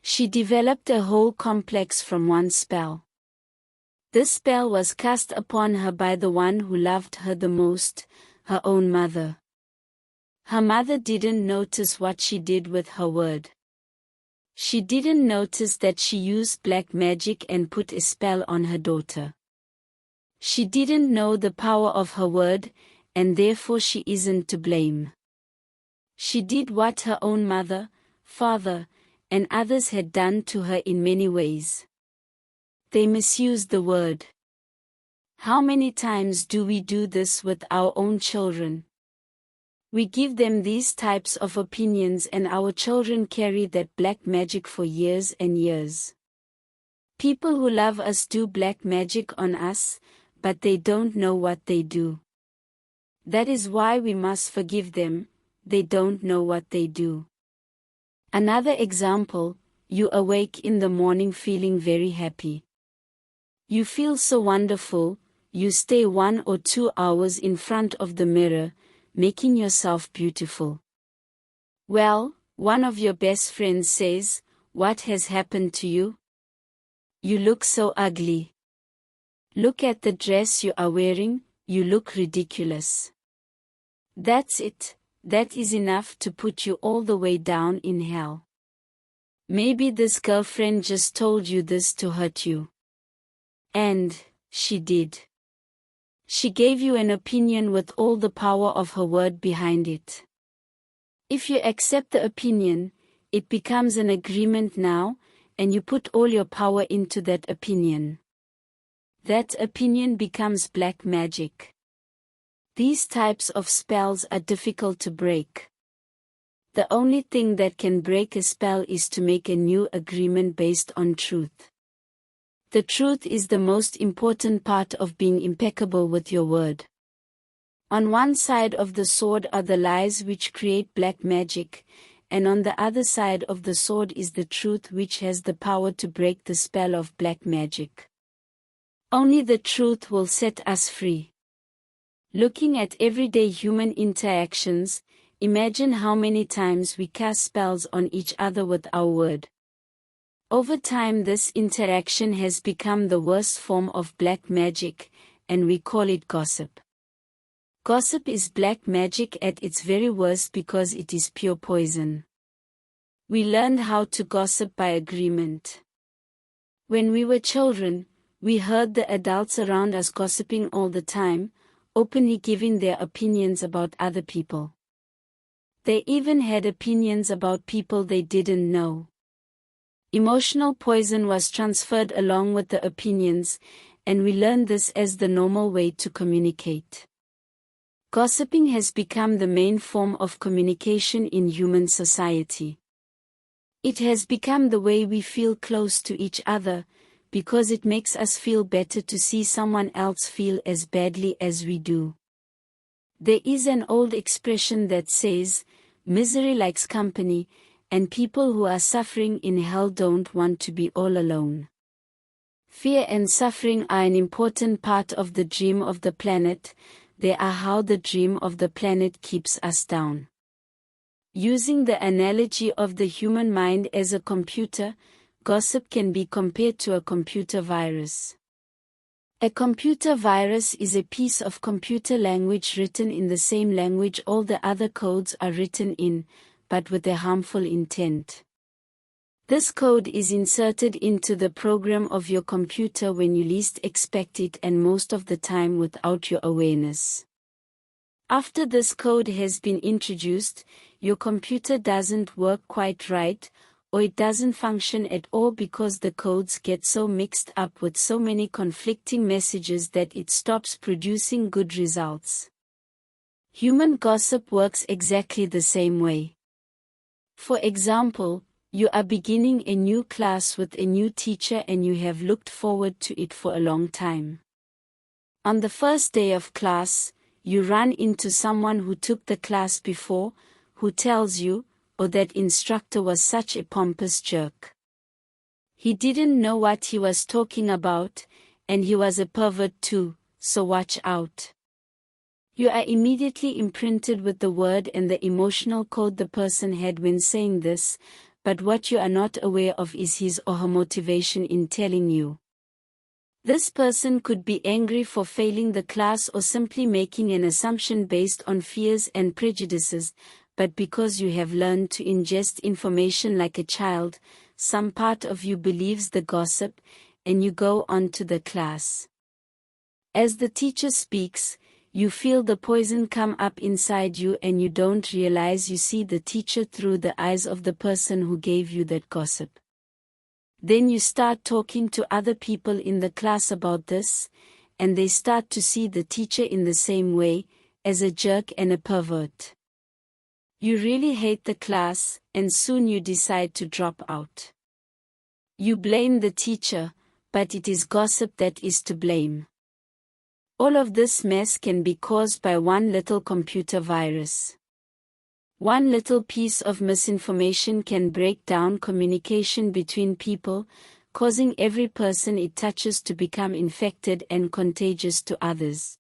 She developed a whole complex from one spell. This spell was cast upon her by the one who loved her the most, her own mother. Her mother didn't notice what she did with her word. She didn't notice that she used black magic and put a spell on her daughter. She didn't know the power of her word, and therefore she isn't to blame. She did what her own mother, father, and others had done to her in many ways. They misused the word. How many times do we do this with our own children? We give them these types of opinions and our children carry that black magic for years and years. People who love us do black magic on us, but they don't know what they do. That is why we must forgive them. They don't know what they do. Another example, you awake in the morning feeling very happy. You feel so wonderful, you stay 1 or 2 hours in front of the mirror, making yourself beautiful. Well, one of your best friends says, "What has happened to you? You look so ugly. Look at the dress you are wearing, you look ridiculous." That's it, that is enough to put you all the way down in hell. Maybe this girlfriend just told you this to hurt you. And she did. She gave you an opinion with all the power of her word behind it. If you accept the opinion, it becomes an agreement now, and you put all your power into that opinion. That opinion becomes black magic. These types of spells are difficult to break. The only thing that can break a spell is to make a new agreement based on truth. The truth is the most important part of being impeccable with your word. On one side of the sword are the lies which create black magic, and on the other side of the sword is the truth which has the power to break the spell of black magic. Only the truth will set us free. Looking at everyday human interactions, imagine how many times we cast spells on each other with our word. Over time this interaction has become the worst form of black magic, and we call it gossip. Gossip is black magic at its very worst because it is pure poison. We learned how to gossip by agreement. When we were children, we heard the adults around us gossiping all the time, openly giving their opinions about other people. They even had opinions about people they didn't know. Emotional poison was transferred along with the opinions, and we learned this as the normal way to communicate. Gossiping has become the main form of communication in human society. It has become the way we feel close to each other, because it makes us feel better to see someone else feel as badly as we do. There is an old expression that says, misery likes company, and people who are suffering in hell don't want to be all alone. Fear and suffering are an important part of the dream of the planet. They are how the dream of the planet keeps us down. Using the analogy of the human mind as a computer, gossip can be compared to a computer virus. A computer virus is a piece of computer language written in the same language all the other codes are written in, but with a harmful intent. This code is inserted into the program of your computer when you least expect it and most of the time without your awareness. After this code has been introduced, your computer doesn't work quite right, or it doesn't function at all because the codes get so mixed up with so many conflicting messages that it stops producing good results. Human gossip works exactly the same way. For example, you are beginning a new class with a new teacher and you have looked forward to it for a long time. On the first day of class, you run into someone who took the class before, who tells you, "Oh, that instructor was such a pompous jerk. He didn't know what he was talking about, and he was a pervert too, so watch out." You are immediately imprinted with the word and the emotional code the person had when saying this, but what you are not aware of is his or her motivation in telling you. This person could be angry for failing the class or simply making an assumption based on fears and prejudices, but because you have learned to ingest information like a child, some part of you believes the gossip, and you go on to the class. As the teacher speaks, you feel the poison come up inside you and you don't realize you see the teacher through the eyes of the person who gave you that gossip. Then you start talking to other people in the class about this, and they start to see the teacher in the same way, as a jerk and a pervert. You really hate the class, and soon you decide to drop out. You blame the teacher, but it is gossip that is to blame. All of this mess can be caused by one little computer virus. One little piece of misinformation can break down communication between people, causing every person it touches to become infected and contagious to others.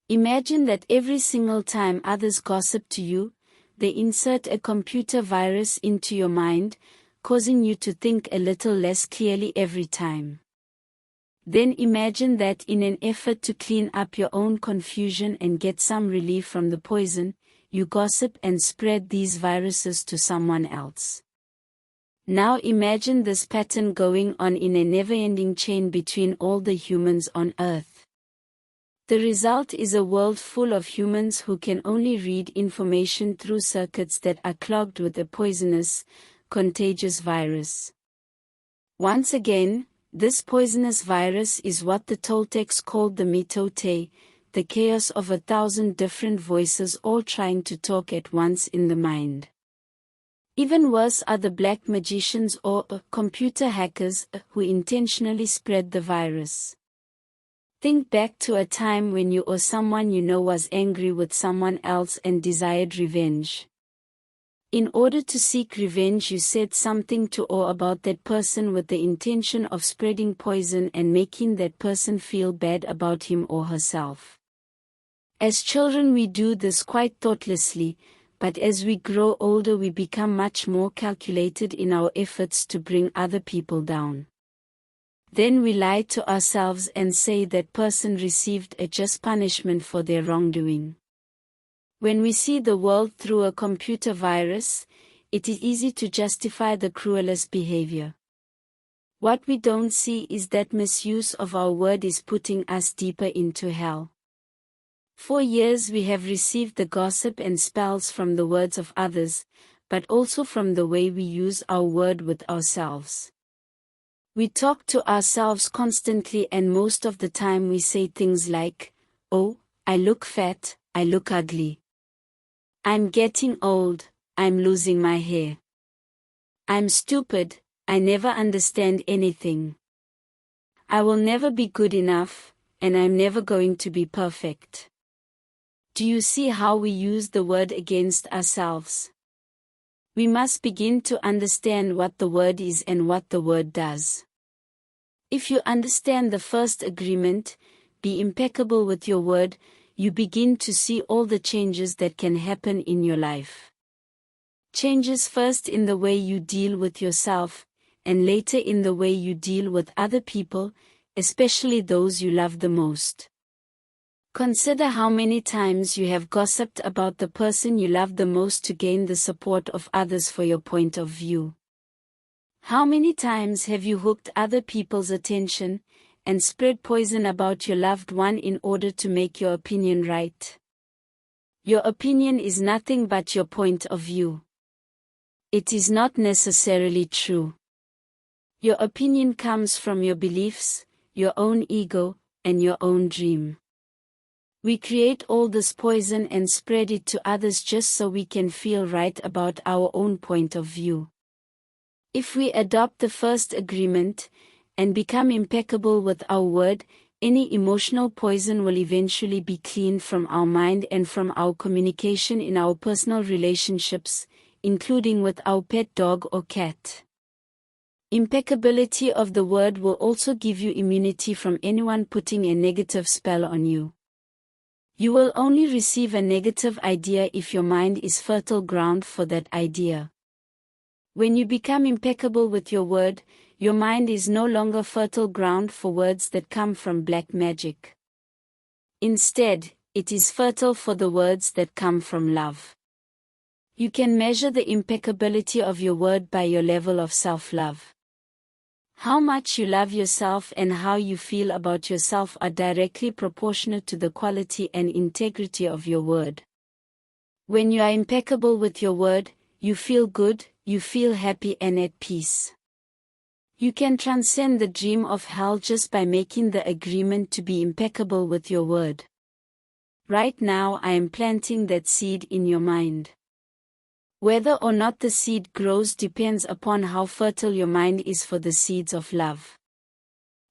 Imagine that every single time others gossip to you, they insert a computer virus into your mind, causing you to think a little less clearly every time. Then imagine that in an effort to clean up your own confusion and get some relief from the poison, you gossip and spread these viruses to someone else. Now imagine this pattern going on in a never-ending chain between all the humans on Earth. The result is a world full of humans who can only read information through circuits that are clogged with a poisonous, contagious virus. Once again, this poisonous virus is what the Toltecs called the mitote, the chaos of 1,000 different voices all trying to talk at once in the mind. Even worse are the black magicians or computer hackers who intentionally spread the virus. Think back to a time when you or someone you know was angry with someone else and desired revenge. In order to seek revenge, you said something to or about that person with the intention of spreading poison and making that person feel bad about him or herself. As children we do this quite thoughtlessly, but as we grow older we become much more calculated in our efforts to bring other people down. Then we lie to ourselves and say that person received a just punishment for their wrongdoing. When we see the world through a computer virus, it is easy to justify the cruelest behavior. What we don't see is that misuse of our word is putting us deeper into hell. For years we have received the gossip and spells from the words of others, but also from the way we use our word with ourselves. We talk to ourselves constantly and most of the time we say things like, "Oh, I look fat, I look ugly. I'm getting old, I'm losing my hair. I'm stupid, I never understand anything. I will never be good enough, and I'm never going to be perfect. Do you see how we use the word against ourselves? We must begin to understand what the word is and what the word does. If you understand the first agreement, be impeccable with your word, you begin to see all the changes that can happen in your life. Changes first in the way you deal with yourself, and later in the way you deal with other people, especially those you love the most. Consider how many times you have gossiped about the person you love the most to gain the support of others for your point of view. How many times have you hooked other people's attention, and spread poison about your loved one in order to make your opinion right? Your opinion is nothing but your point of view. It is not necessarily true. Your opinion comes from your beliefs, your own ego, and your own dream. We create all this poison and spread it to others just so we can feel right about our own point of view. If we adopt the first agreement, and become impeccable with our word, any emotional poison will eventually be cleaned from our mind and from our communication in our personal relationships, including with our pet dog or cat. Impeccability of the word will also give you immunity from anyone putting a negative spell on you. You will only receive a negative idea if your mind is fertile ground for that idea. When you become impeccable with your word, your mind is no longer fertile ground for words that come from black magic. Instead, it is fertile for the words that come from love. You can measure the impeccability of your word by your level of self-love. How much you love yourself and how you feel about yourself are directly proportionate to the quality and integrity of your word. When you are impeccable with your word, you feel good, you feel happy and at peace. You can transcend the dream of hell just by making the agreement to be impeccable with your word. Right now I am planting that seed in your mind. Whether or not the seed grows depends upon how fertile your mind is for the seeds of love.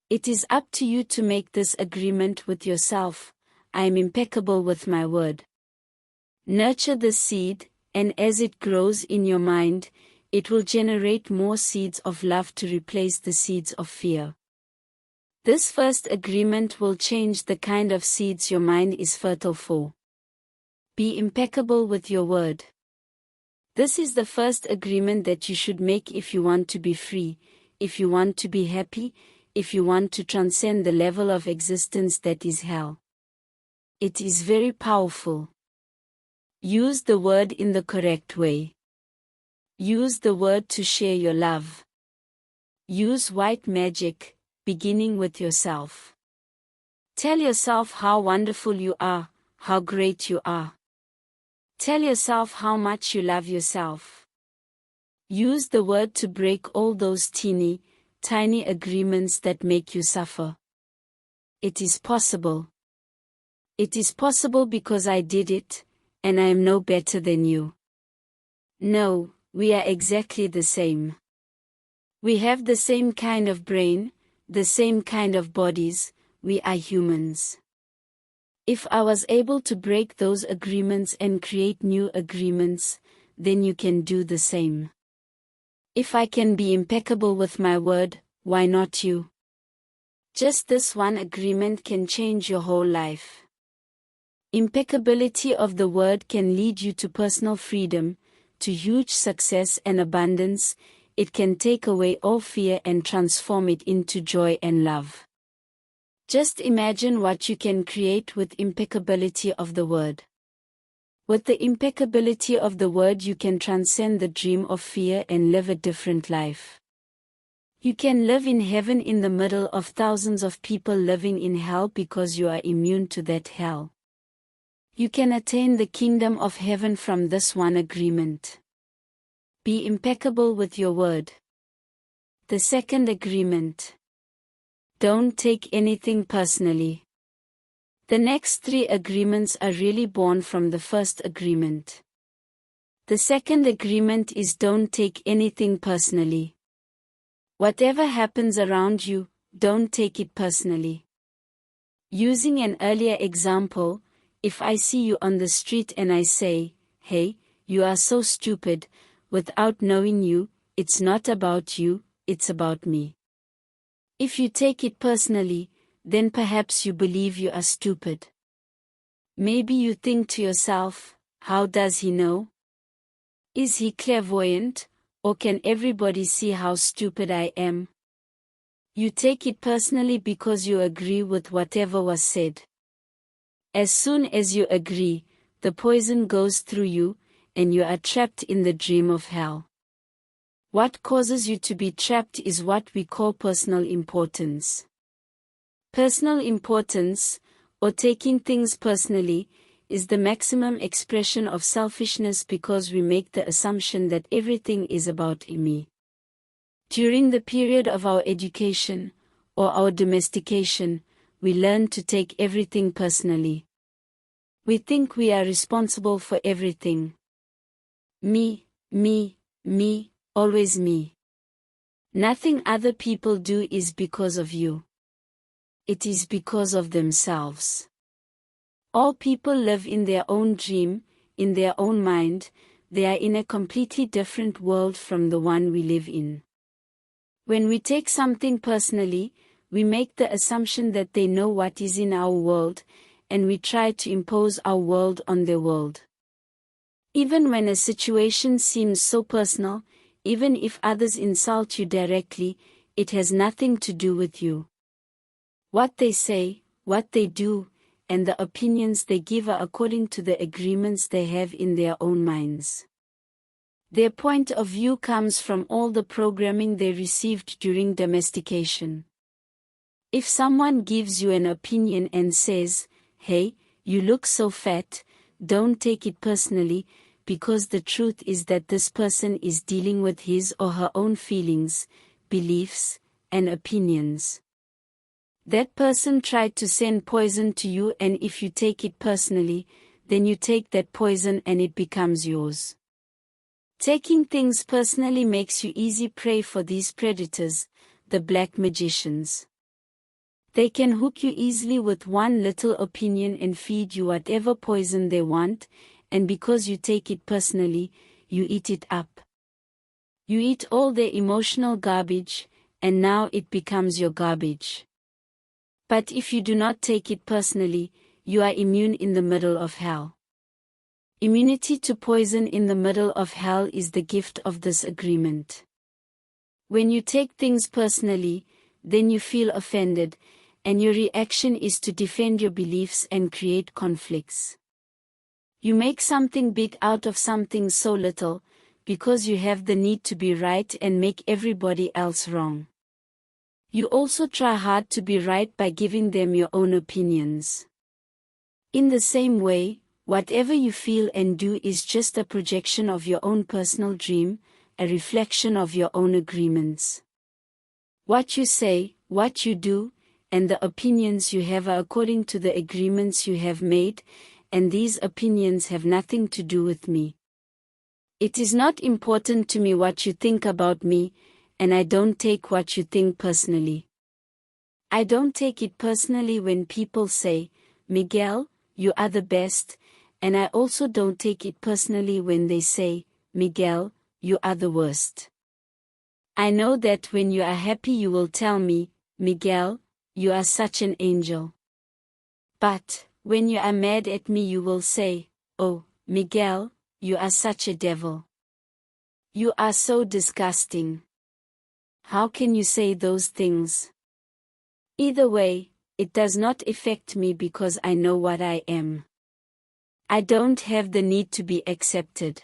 It is up to you to make this agreement with yourself: I am impeccable with my word. Nurture the seed, and as it grows in your mind, it will generate more seeds of love to replace the seeds of fear. This first agreement will change the kind of seeds your mind is fertile for. Be impeccable with your word. This is the first agreement that you should make if you want to be free, if you want to be happy, if you want to transcend the level of existence that is hell. It is very powerful. Use the word in the correct way. Use the word to share your love. Use white magic, beginning with yourself. Tell yourself how wonderful you are, how great you are. Tell yourself how much you love yourself. Use the word to break all those teeny, tiny agreements that make you suffer. It is possible. It is possible because I did it, and I am no better than you. No, we are exactly the same. We have the same kind of brain, the same kind of bodies, we are humans. If I was able to break those agreements and create new agreements, then you can do the same. If I can be impeccable with my word, why not you? Just this one agreement can change your whole life. Impeccability of the word can lead you to personal freedom, to huge success and abundance. It can take away all fear and transform it into joy and love. Just imagine what you can create with impeccability of the word. With the impeccability of the word you can transcend the dream of fear and live a different life. You can live in heaven in the middle of thousands of people living in hell because you are immune to that hell. You can attain the kingdom of heaven from this one agreement. Be impeccable with your word. The second agreement. Don't take anything personally. The next three agreements are really born from the first agreement. The second agreement is don't take anything personally. Whatever happens around you, don't take it personally. Using an earlier example, if I see you on the street and I say, "Hey, you are so stupid," without knowing you, it's not about you, it's about me. If you take it personally, then perhaps you believe you are stupid. Maybe you think to yourself, how does he know? Is he clairvoyant, or can everybody see how stupid I am? You take it personally because you agree with whatever was said. As soon as you agree, the poison goes through you, and you are trapped in the dream of hell. What causes you to be trapped is what we call personal importance. Personal importance, or taking things personally, is the maximum expression of selfishness because we make the assumption that everything is about me. During the period of our education, or our domestication, we learn to take everything personally. We think we are responsible for everything. Me, me, me, always me. Nothing other people do is because of you. It is because of themselves. All people live in their own dream, in their own mind. They are in a completely different world from the one we live in. When we take something personally, we make the assumption that they know what is in our world, and we try to impose our world on their world. Even when a situation seems so personal, even if others insult you directly, it has nothing to do with you. What they say, what they do, and the opinions they give are according to the agreements they have in their own minds. Their point of view comes from all the programming they received during domestication. If someone gives you an opinion and says, "Hey, you look so fat," don't take it personally, because the truth is that this person is dealing with his or her own feelings, beliefs, and opinions. That person tried to send poison to you, and if you take it personally, then you take that poison and it becomes yours. Taking things personally makes you easy prey for these predators, the black magicians. They can hook you easily with one little opinion and feed you whatever poison they want, and because you take it personally, you eat it up. You eat all their emotional garbage, and now it becomes your garbage. But if you do not take it personally, you are immune in the middle of hell. Immunity to poison in the middle of hell is the gift of this agreement. When you take things personally, then you feel offended, and your reaction is to defend your beliefs and create conflicts. You make something big out of something so little, because you have the need to be right and make everybody else wrong. You also try hard to be right by giving them your own opinions. In the same way, whatever you feel and do is just a projection of your own personal dream, a reflection of your own agreements. What you say, what you do, and the opinions you have are according to the agreements you have made, and these opinions have nothing to do with me. It is not important to me what you think about me, and I don't take what you think personally. I don't take it personally when people say, "Miguel, you are the best," and I also don't take it personally when they say, "Miguel, you are the worst." I know that when you are happy you will tell me, "Miguel, you are such an angel." But, when you are mad at me you will say, "Oh, Miguel, you are such a devil. You are so disgusting. How can you say those things?" Either way, it does not affect me because I know what I am. I don't have the need to be accepted.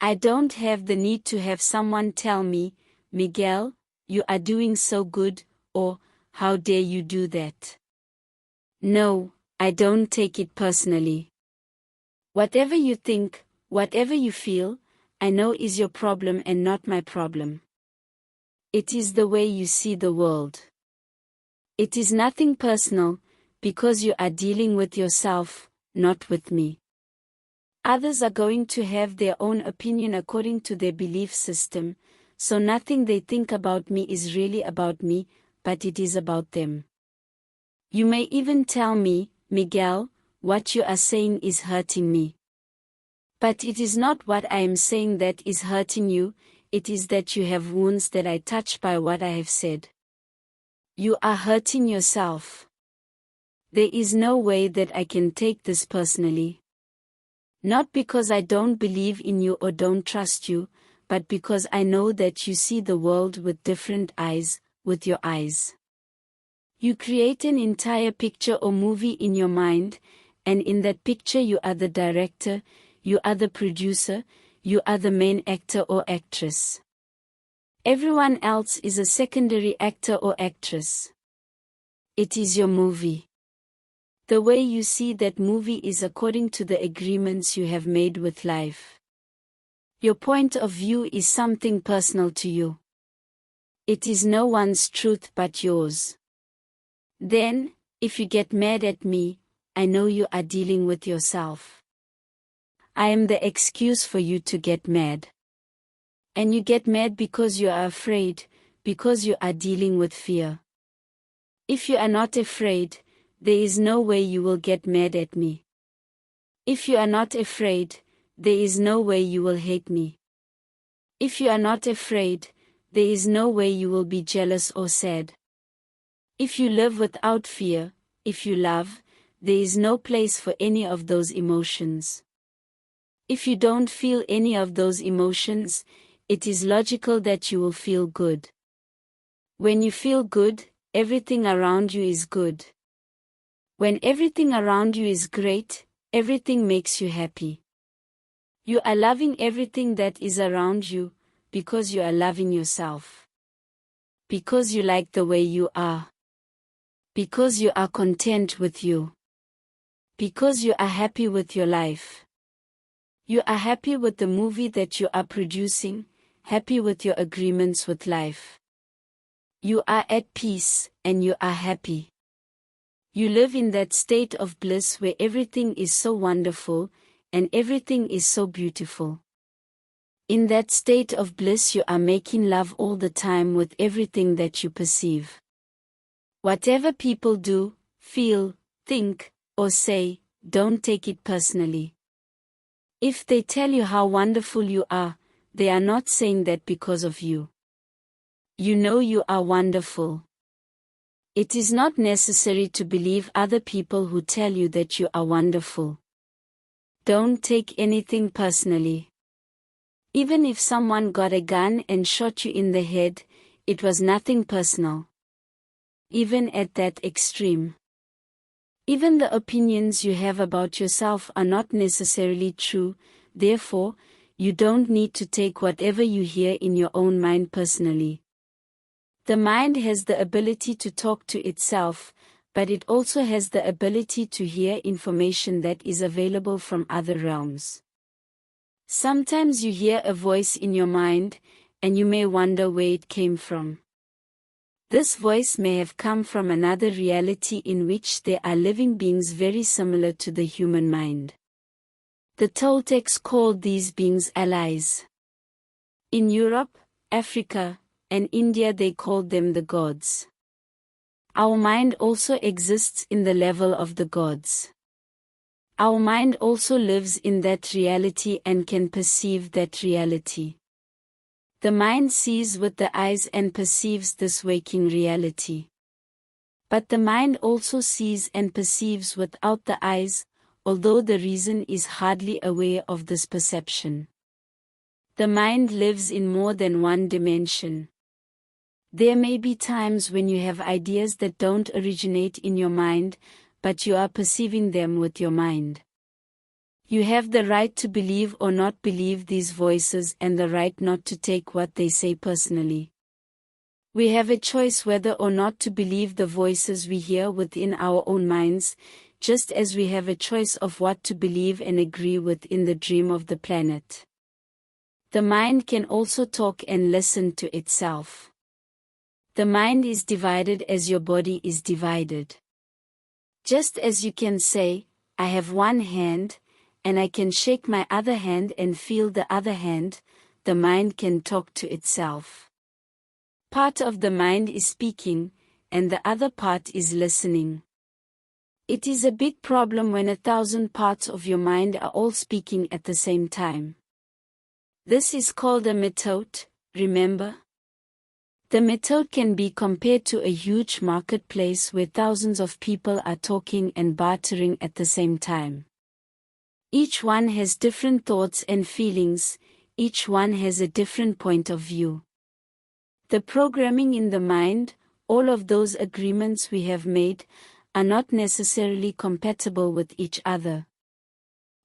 I don't have the need to have someone tell me, "Miguel, you are doing so good," or, "How dare you do that?" No, I don't take it personally. Whatever you think, whatever you feel, I know is your problem and not my problem. It is the way you see the world. It is nothing personal, because you are dealing with yourself, not with me. Others are going to have their own opinion according to their belief system, so nothing they think about me is really about me, but it is about them. You may even tell me, Miguel, what you are saying is hurting me. But it is not what I am saying that is hurting you, it is that you have wounds that I touch by what I have said. You are hurting yourself. There is no way that I can take this personally. Not because I don't believe in you or don't trust you, but because I know that you see the world with different eyes, with your eyes. You create an entire picture or movie in your mind, and in that picture you are the director, you are the producer, you are the main actor or actress. Everyone else is a secondary actor or actress. It is your movie. The way you see that movie is according to the agreements you have made with life. Your point of view is something personal to you. It is no one's truth but yours. Then, if you get mad at me, I know you are dealing with yourself. I am the excuse for you to get mad. And you get mad because you are afraid, because you are dealing with fear. If you are not afraid, there is no way you will get mad at me. If you are not afraid, there is no way you will hate me. If you are not afraid, there is no way you will be jealous or sad. If you live without fear, if you love, there is no place for any of those emotions. If you don't feel any of those emotions, it is logical that you will feel good. When you feel good, everything around you is good. When everything around you is great, everything makes you happy. You are loving everything that is around you, because you are loving yourself. Because you like the way you are. Because you are content with you. Because you are happy with your life. You are happy with the movie that you are producing, happy with your agreements with life. You are at peace, and you are happy. You live in that state of bliss where everything is so wonderful, and everything is so beautiful. In that state of bliss you are making love all the time with everything that you perceive. Whatever people do, feel, think, or say, don't take it personally. If they tell you how wonderful you are, they are not saying that because of you. You know you are wonderful. It is not necessary to believe other people who tell you that you are wonderful. Don't take anything personally. Even if someone got a gun and shot you in the head, it was nothing personal. Even at that extreme. Even the opinions you have about yourself are not necessarily true, therefore, you don't need to take whatever you hear in your own mind personally. The mind has the ability to talk to itself, but it also has the ability to hear information that is available from other realms. Sometimes you hear a voice in your mind, and you may wonder where it came from. This voice may have come from another reality in which there are living beings very similar to the human mind. The Toltecs called these beings allies. In Europe, Africa, and India they called them the gods. Our mind also exists in the level of the gods. Our mind also lives in that reality and can perceive that reality. The mind sees with the eyes and perceives this waking reality. But the mind also sees and perceives without the eyes, although the reason is hardly aware of this perception. The mind lives in more than one dimension. There may be times when you have ideas that don't originate in your mind, but you are perceiving them with your mind. You have the right to believe or not believe these voices and the right not to take what they say personally. We have a choice whether or not to believe the voices we hear within our own minds, just as we have a choice of what to believe and agree with in the dream of the planet. The mind can also talk and listen to itself. The mind is divided as your body is divided. Just as you can say, I have one hand, and I can shake my other hand and feel the other hand, the mind can talk to itself. Part of the mind is speaking, and the other part is listening. It is a big problem when 1,000 parts of your mind are all speaking at the same time. This is called a method, remember? The method can be compared to a huge marketplace where thousands of people are talking and bartering at the same time. Each one has different thoughts and feelings, each one has a different point of view. The programming in the mind, all of those agreements we have made, are not necessarily compatible with each other.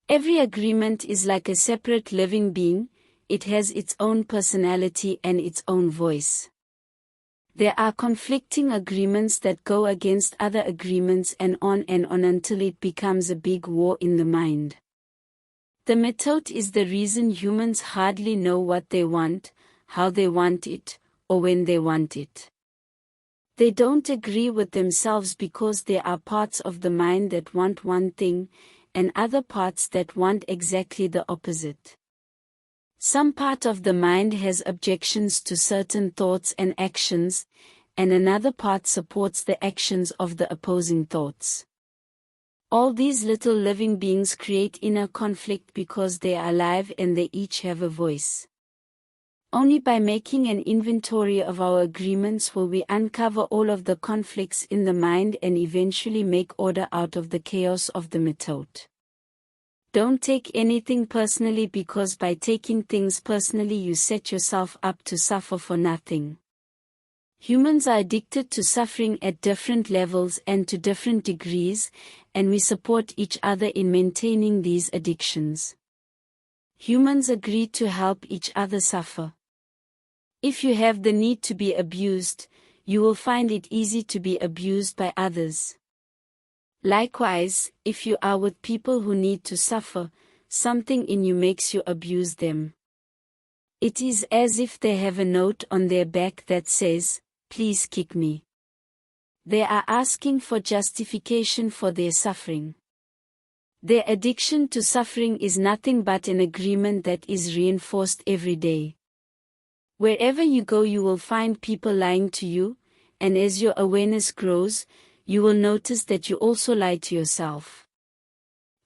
Every agreement is like a separate living being, it has its own personality and its own voice. There are conflicting agreements that go against other agreements and on until it becomes a big war in the mind. The method is the reason humans hardly know what they want, how they want it, or when they want it. They don't agree with themselves because there are parts of the mind that want one thing, and other parts that want exactly the opposite. Some part of the mind has objections to certain thoughts and actions, and another part supports the actions of the opposing thoughts. All these little living beings create inner conflict because they are alive and they each have a voice. Only by making an inventory of our agreements will we uncover all of the conflicts in the mind and eventually make order out of the chaos of the method. Don't take anything personally, because by taking things personally you set yourself up to suffer for nothing. Humans are addicted to suffering at different levels and to different degrees, and we support each other in maintaining these addictions. Humans agree to help each other suffer. If you have the need to be abused, you will find it easy to be abused by others. Likewise, if you are with people who need to suffer, something in you makes you abuse them. It is as if they have a note on their back that says, "Please kick me." They are asking for justification for their suffering. Their addiction to suffering is nothing but an agreement that is reinforced every day. Wherever you go you will find people lying to you, and as your awareness grows, you will notice that you also lie to yourself.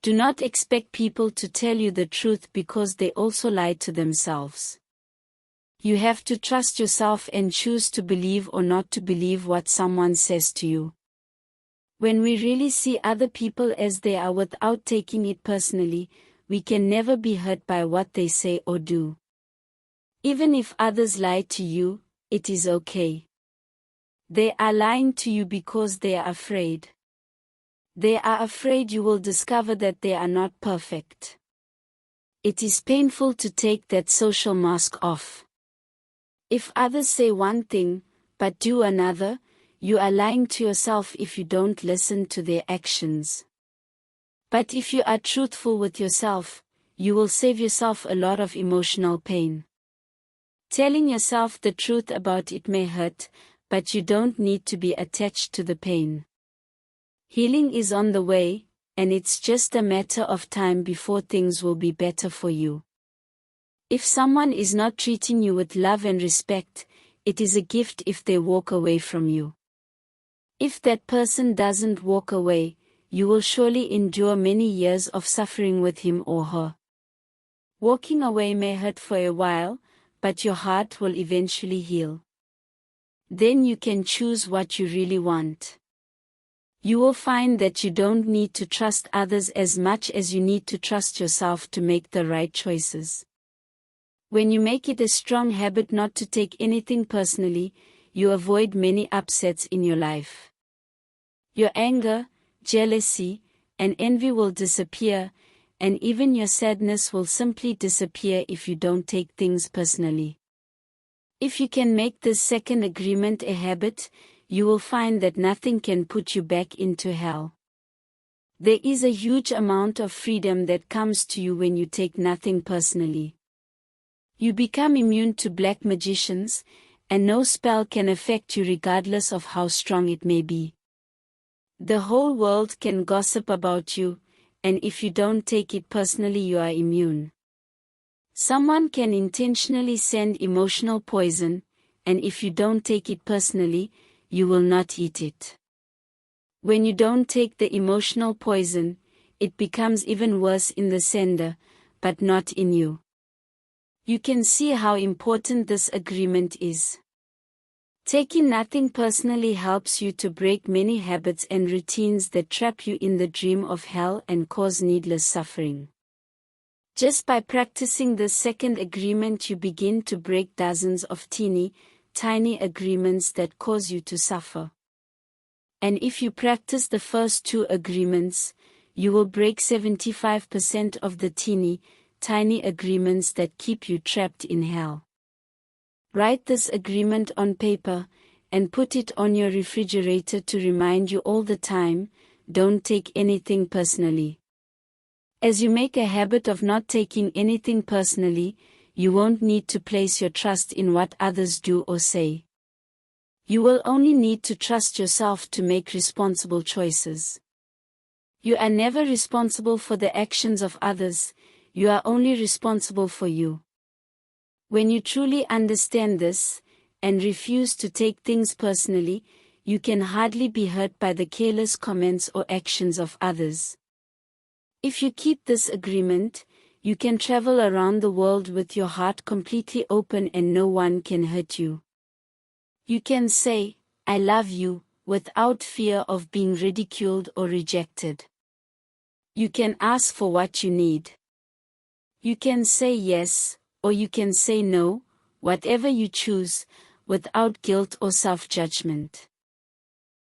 Do not expect people to tell you the truth because they also lie to themselves. You have to trust yourself and choose to believe or not to believe what someone says to you. When we really see other people as they are without taking it personally, we can never be hurt by what they say or do. Even if others lie to you, it is okay. They are lying to you because they are afraid. They are afraid you will discover that they are not perfect. It is painful to take that social mask off. If others say one thing, but do another, you are lying to yourself if you don't listen to their actions. But if you are truthful with yourself, you will save yourself a lot of emotional pain. Telling yourself the truth about it may hurt, but you don't need to be attached to the pain. Healing is on the way, and it's just a matter of time before things will be better for you. If someone is not treating you with love and respect, it is a gift if they walk away from you. If that person doesn't walk away, you will surely endure many years of suffering with him or her. Walking away may hurt for a while, but your heart will eventually heal. Then you can choose what you really want. You will find that you don't need to trust others as much as you need to trust yourself to make the right choices. When you make it a strong habit not to take anything personally, you avoid many upsets in your life. Your anger, jealousy, and envy will disappear, and even your sadness will simply disappear if you don't take things personally. If you can make this second agreement a habit, you will find that nothing can put you back into hell. There is a huge amount of freedom that comes to you when you take nothing personally. You become immune to black magicians, and no spell can affect you regardless of how strong it may be. The whole world can gossip about you, and if you don't take it personally you are immune. Someone can intentionally send emotional poison, and if you don't take it personally, you will not eat it. When you don't take the emotional poison, it becomes even worse in the sender, but not in you. You can see how important this agreement is. Taking nothing personally helps you to break many habits and routines that trap you in the dream of hell and cause needless suffering. Just by practicing this second agreement, you begin to break dozens of teeny, tiny agreements that cause you to suffer. And if you practice the first two agreements, you will break 75% of the teeny, tiny agreements that keep you trapped in hell. Write this agreement on paper, and put it on your refrigerator to remind you all the time, don't take anything personally. As you make a habit of not taking anything personally, you won't need to place your trust in what others do or say. You will only need to trust yourself to make responsible choices. You are never responsible for the actions of others, you are only responsible for you. When you truly understand this, and refuse to take things personally, you can hardly be hurt by the careless comments or actions of others. If you keep this agreement, you can travel around the world with your heart completely open and no one can hurt you. You can say, I love you, without fear of being ridiculed or rejected. You can ask for what you need. You can say yes, or you can say no, whatever you choose, without guilt or self-judgment.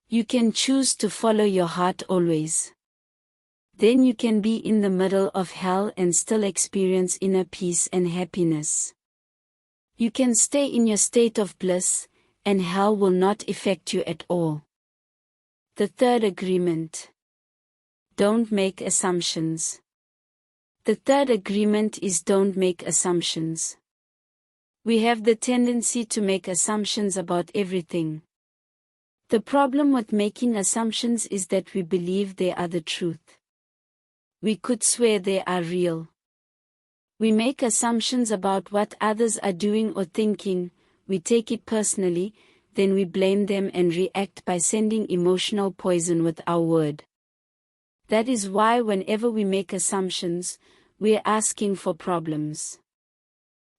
You can choose to follow your heart always. Then you can be in the middle of hell and still experience inner peace and happiness. You can stay in your state of bliss, and hell will not affect you at all. The third agreement. Don't make assumptions. The third agreement is don't make assumptions. We have the tendency to make assumptions about everything. The problem with making assumptions is that we believe they are the truth. We could swear they are real. We make assumptions about what others are doing or thinking, we take it personally, then we blame them and react by sending emotional poison with our word. That is why whenever we make assumptions, we are asking for problems.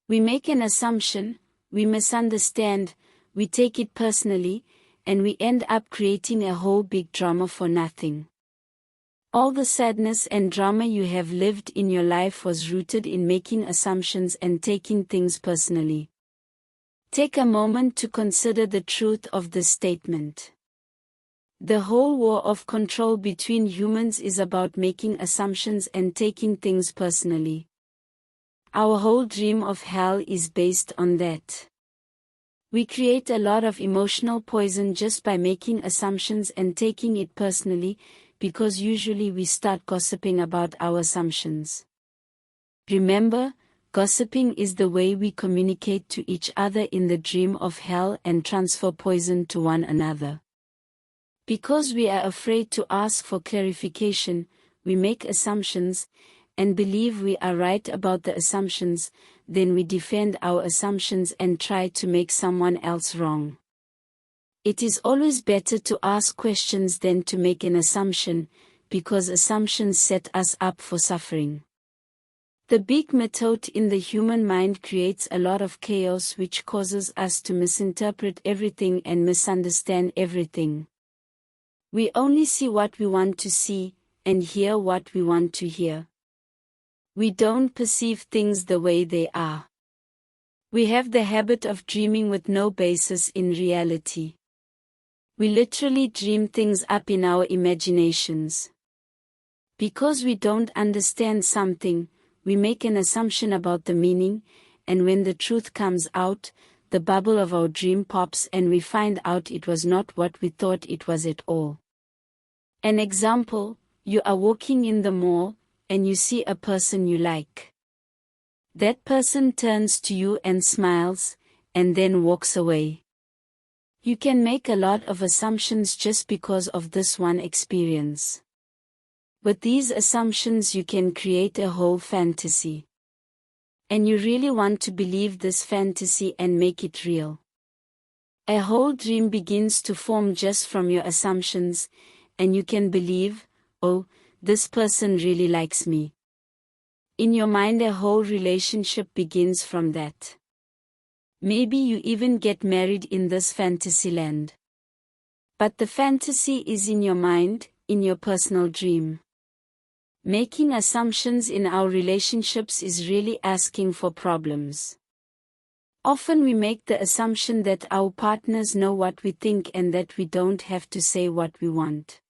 We make an assumption, we misunderstand, we take it personally, and we end up creating a whole big drama for nothing. All the sadness and drama you have lived in your life was rooted in making assumptions and taking things personally. Take a moment to consider the truth of this statement. The whole war of control between humans is about making assumptions and taking things personally. Our whole dream of hell is based on that. We create a lot of emotional poison just by making assumptions and taking it personally, because usually we start gossiping about our assumptions. Remember, gossiping is the way we communicate to each other in the dream of hell and transfer poison to one another. Because we are afraid to ask for clarification, we make assumptions, and believe we are right about the assumptions, then we defend our assumptions and try to make someone else wrong. It is always better to ask questions than to make an assumption, because assumptions set us up for suffering. The big method in the human mind creates a lot of chaos which causes us to misinterpret everything and misunderstand everything. We only see what we want to see, and hear what we want to hear. We don't perceive things the way they are. We have the habit of dreaming with no basis in reality. We literally dream things up in our imaginations. Because we don't understand something, we make an assumption about the meaning, and when the truth comes out, the bubble of our dream pops and we find out it was not what we thought it was at all. An example, you are walking in the mall, and you see a person you like. That person turns to you and smiles, and then walks away. You can make a lot of assumptions just because of this one experience. With these assumptions you can create a whole fantasy. And you really want to believe this fantasy and make it real. A whole dream begins to form just from your assumptions, and you can believe, oh, this person really likes me. In your mind, a whole relationship begins from that. Maybe you even get married in this fantasy land. But the fantasy is in your mind, in your personal dream. Making assumptions in our relationships is really asking for problems. Often we make the assumption that our partners know what we think and that we don't have to say what we want.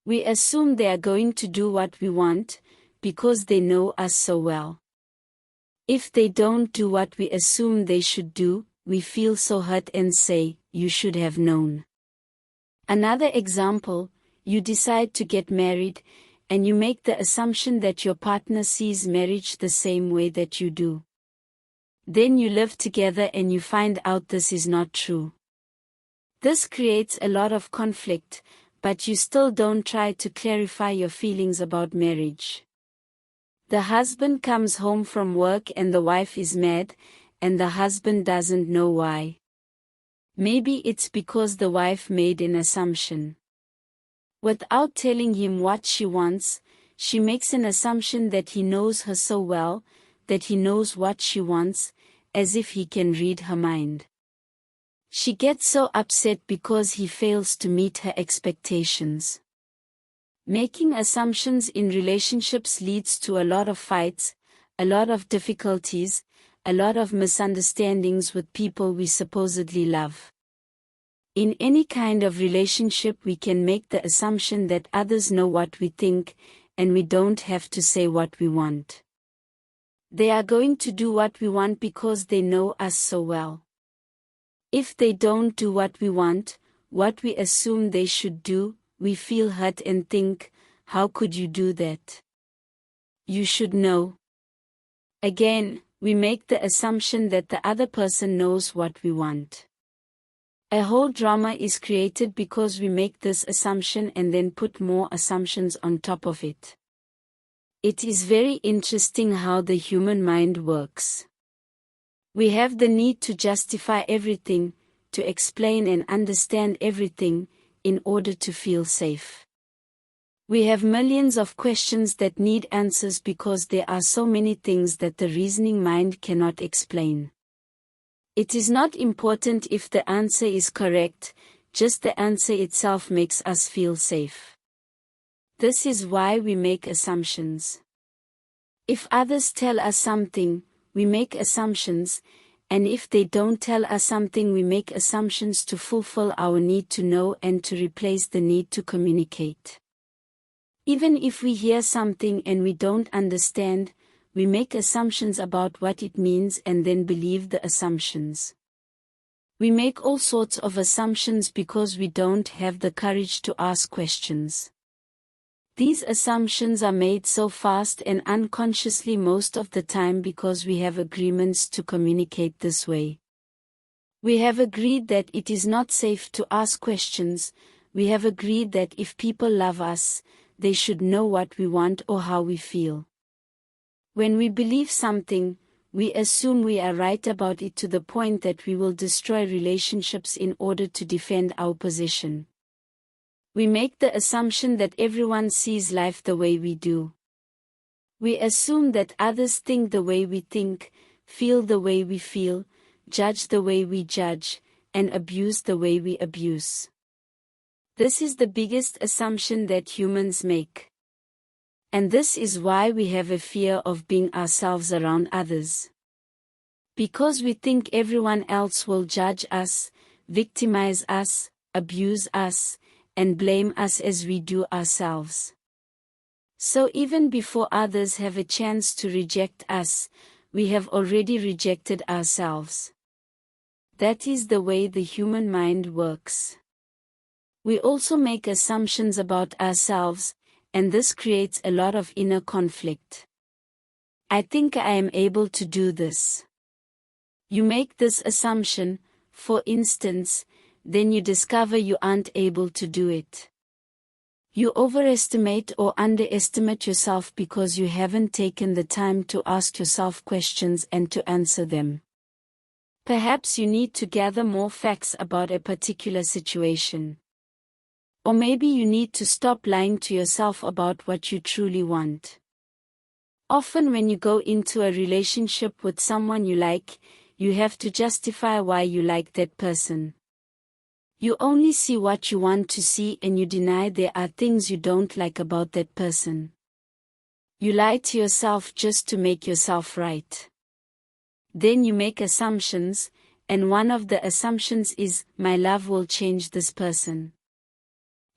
We assume they are going to do what we want, because they know us so well. If they don't do what we assume they should do, we feel so hurt and say, "You should have known." Another example, you decide to get married, and you make the assumption that your partner sees marriage the same way that you do. Then you live together and you find out this is not true. This creates a lot of conflict, but you still don't try to clarify your feelings about marriage. The husband comes home from work and the wife is mad, and the husband doesn't know why. Maybe it's because the wife made an assumption. Without telling him what she wants, she makes an assumption that he knows her so well, that he knows what she wants, as if he can read her mind. She gets so upset because he fails to meet her expectations. Making assumptions in relationships leads to a lot of fights, a lot of difficulties, a lot of misunderstandings with people we supposedly love. In any kind of relationship, we can make the assumption that others know what we think, and we don't have to say what we want. They are going to do what we want because they know us so well. If they don't do what we want, what we assume they should do, we feel hurt and think, "How could you do that? You should know." Again, we make the assumption that the other person knows what we want. A whole drama is created because we make this assumption and then put more assumptions on top of it. It is very interesting how the human mind works. We have the need to justify everything, to explain and understand everything, in order to feel safe. We have millions of questions that need answers because there are so many things that the reasoning mind cannot explain. It is not important if the answer is correct, just the answer itself makes us feel safe. This is why we make assumptions. If others tell us something, we make assumptions, and if they don't tell us something, we make assumptions to fulfill our need to know and to replace the need to communicate. Even if we hear something and we don't understand, we make assumptions about what it means and then believe the assumptions. We make all sorts of assumptions because we don't have the courage to ask questions. These assumptions are made so fast and unconsciously most of the time because we have agreements to communicate this way. We have agreed that it is not safe to ask questions. We have agreed that if people love us, they should know what we want or how we feel. When we believe something, we assume we are right about it to the point that we will destroy relationships in order to defend our position. We make the assumption that everyone sees life the way we do. We assume that others think the way we think, feel the way we feel, judge the way we judge, and abuse the way we abuse. This is the biggest assumption that humans make. And this is why we have a fear of being ourselves around others. Because we think everyone else will judge us, victimize us, abuse us, and blame us as we do ourselves. So even before others have a chance to reject us, we have already rejected ourselves. That is the way the human mind works. We also make assumptions about ourselves, and this creates a lot of inner conflict. I think I am able to do this. You make this assumption, for instance, then you discover you aren't able to do it. You overestimate or underestimate yourself because you haven't taken the time to ask yourself questions and to answer them. Perhaps you need to gather more facts about a particular situation. Or maybe you need to stop lying to yourself about what you truly want. Often when you go into a relationship with someone you like, you have to justify why you like that person. You only see what you want to see and you deny there are things you don't like about that person. You lie to yourself just to make yourself right. Then you make assumptions, and one of the assumptions is, my love will change this person.